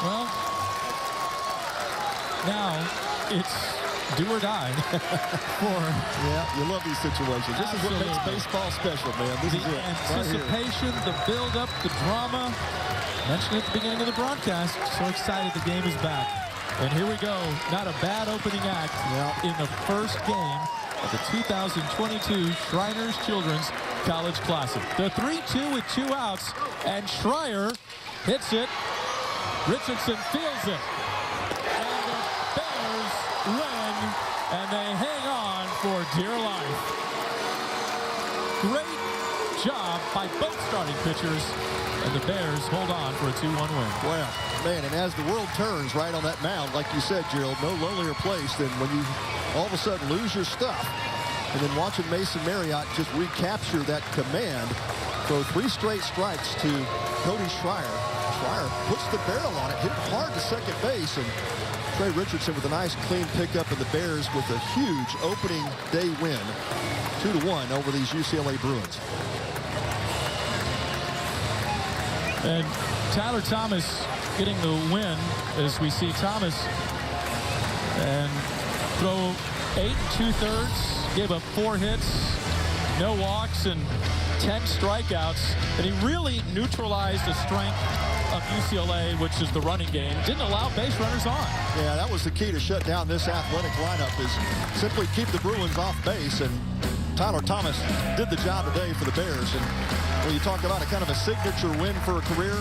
Well, now it's do or die Yeah, you love these situations. This is what makes baseball special, man. This is it. Anticipation, the build-up, the drama. Mentioned at the beginning of the broadcast. So excited the game is back. And here we go. Not a bad opening act in the first game of the 2022 Shriners Children's College Classic. The 3-2 with 2 outs, and Schreier hits it. Richardson feels it. And the Bears win, and they hang on for dear life. Great job by both starting pitchers, and the Bears hold on for a 2-1 win. Well, man, and as the world turns right on that mound, like you said, Gerald, no lonelier place than when you all of a sudden lose your stuff. And then watching Mason Marriott just recapture that command, throw 3 straight strikes to Cody Schreier. Schreier puts the barrel on it, hit hard to second base, and Trey Richardson with a nice clean pickup, and the Bears with a huge opening day win, 2-1 over these UCLA Bruins. And Tyler Thomas getting the win, as we see Thomas and throw 8 2/3, gave up 4 hits, no walks, and 10 strikeouts. And he really neutralized the strength of UCLA, which is the running game. Didn't allow base runners on. Yeah, that was the key to shut down this athletic lineup, is simply keep the Bruins off base. And Tyler Thomas did the job today for the Bears. And when you talk about a kind of a signature win for a career,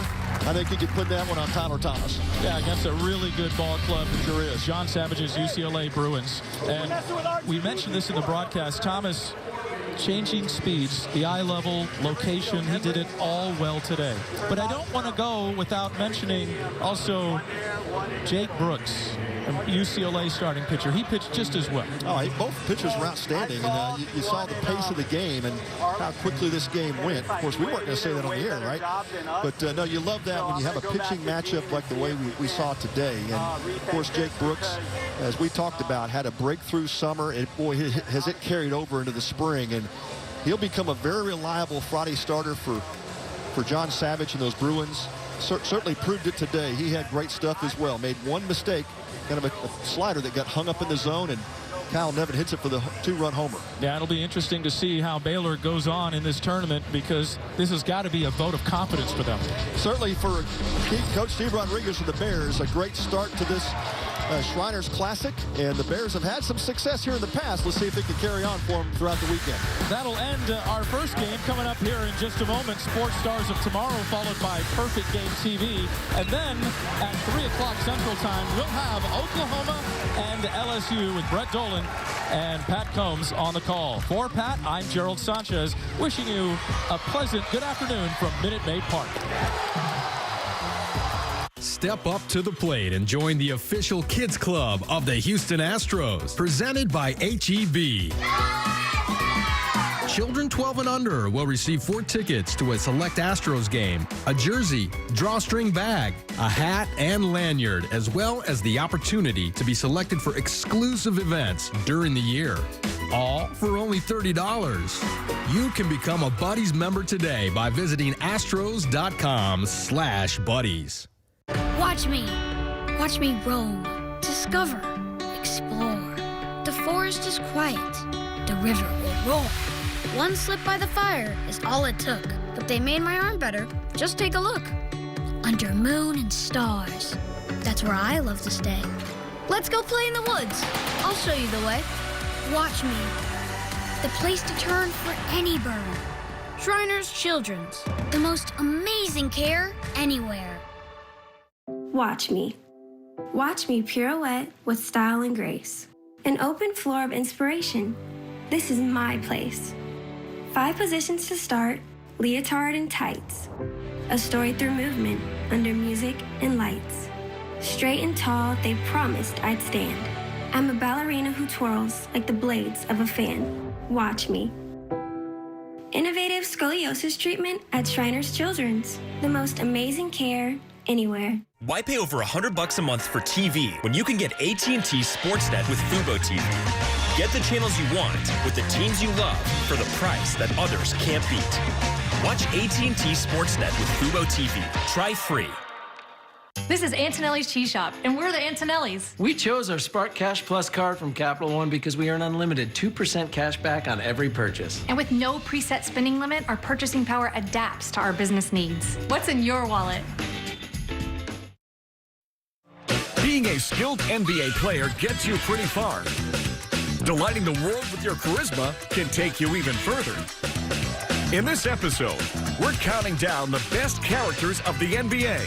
I think you could put that one on Tyler Thomas. Yeah, against a really good ball club. It sure is. John Savage's UCLA Bruins. And we mentioned this in the broadcast. Thomas changing speeds, the eye level, location, he did it all well today. But I don't want to go without mentioning also Jake Brooks, UCLA starting pitcher. He pitched just as well. Oh, both pitchers were outstanding, and you saw the pace of the game and how quickly this game went. Of course, we weren't going to say that on the air, right? But no, you love that when you have a pitching matchup like the way we saw today. And of course, Jake Brooks, as we talked about, had a breakthrough summer, and boy, has it carried over into the spring, and he'll become a very reliable Friday starter for John Savage and those Bruins. Certainly proved it today. He had great stuff as well. Made one mistake, kind of a slider that got hung up in the zone, and Kyle Nevin hits it for the 2-run homer. Yeah, it'll be interesting to see how Baylor goes on in this tournament, because this has got to be a vote of confidence for them. Certainly for Coach Steve Rodriguez and the Bears, a great start to this Shriners Classic, and the Bears have had some success here in the past. Let's see if they can carry on for them throughout the weekend. That'll end our first game. Coming up here in just a moment, Sports Stars of Tomorrow, followed by Perfect Game TV. And then at 3 o'clock Central Time, we'll have Oklahoma and LSU with Brett Dolan and Pat Combs on the call. For Pat, I'm Gerald Sanchez, wishing you a pleasant good afternoon from Minute Maid Park. Step up to the plate and join the official kids club of the Houston Astros, presented by H-E-B. children 12 and under will receive 4 tickets to a select Astros game, a jersey, drawstring bag, a hat, and lanyard, as well as the opportunity to be selected for exclusive events during the year. All for only $30. You can become a Buddies member today by visiting astros.com/buddies. Watch me roam, discover, explore. The forest is quiet, the river will roar. One slip by the fire is all it took, but they made my arm better. Just take a look. Under moon and stars, that's where I love to stay. Let's go play in the woods. I'll show you the way. Watch me, the place to turn for any bird. Shriners Children's, the most amazing care anywhere. Watch me pirouette with style and grace. An open floor of inspiration. This is my place. 5 positions to start, leotard and tights. A story through movement, under music and lights. Straight and tall, they promised I'd stand. I'm a ballerina who twirls like the blades of a fan. Watch me. Innovative scoliosis treatment at Shriners Children's. The most amazing care anywhere. Why pay over $100 a month for TV when you can get AT&T Sportsnet with Fubo TV? Get the channels you want with the teams you love for the price that others can't beat. Watch AT&T Sportsnet with Fubo TV. Try free. This is Antonelli's Cheese Shop, and we're the Antonellis. We chose our Spark Cash Plus card from Capital One because we earn unlimited 2% cash back on every purchase. And with no preset spending limit, our purchasing power adapts to our business needs. What's in your wallet? Being a skilled NBA player gets you pretty far. Delighting the world with your charisma can take you even further. In this episode, we're counting down the best characters of the NBA.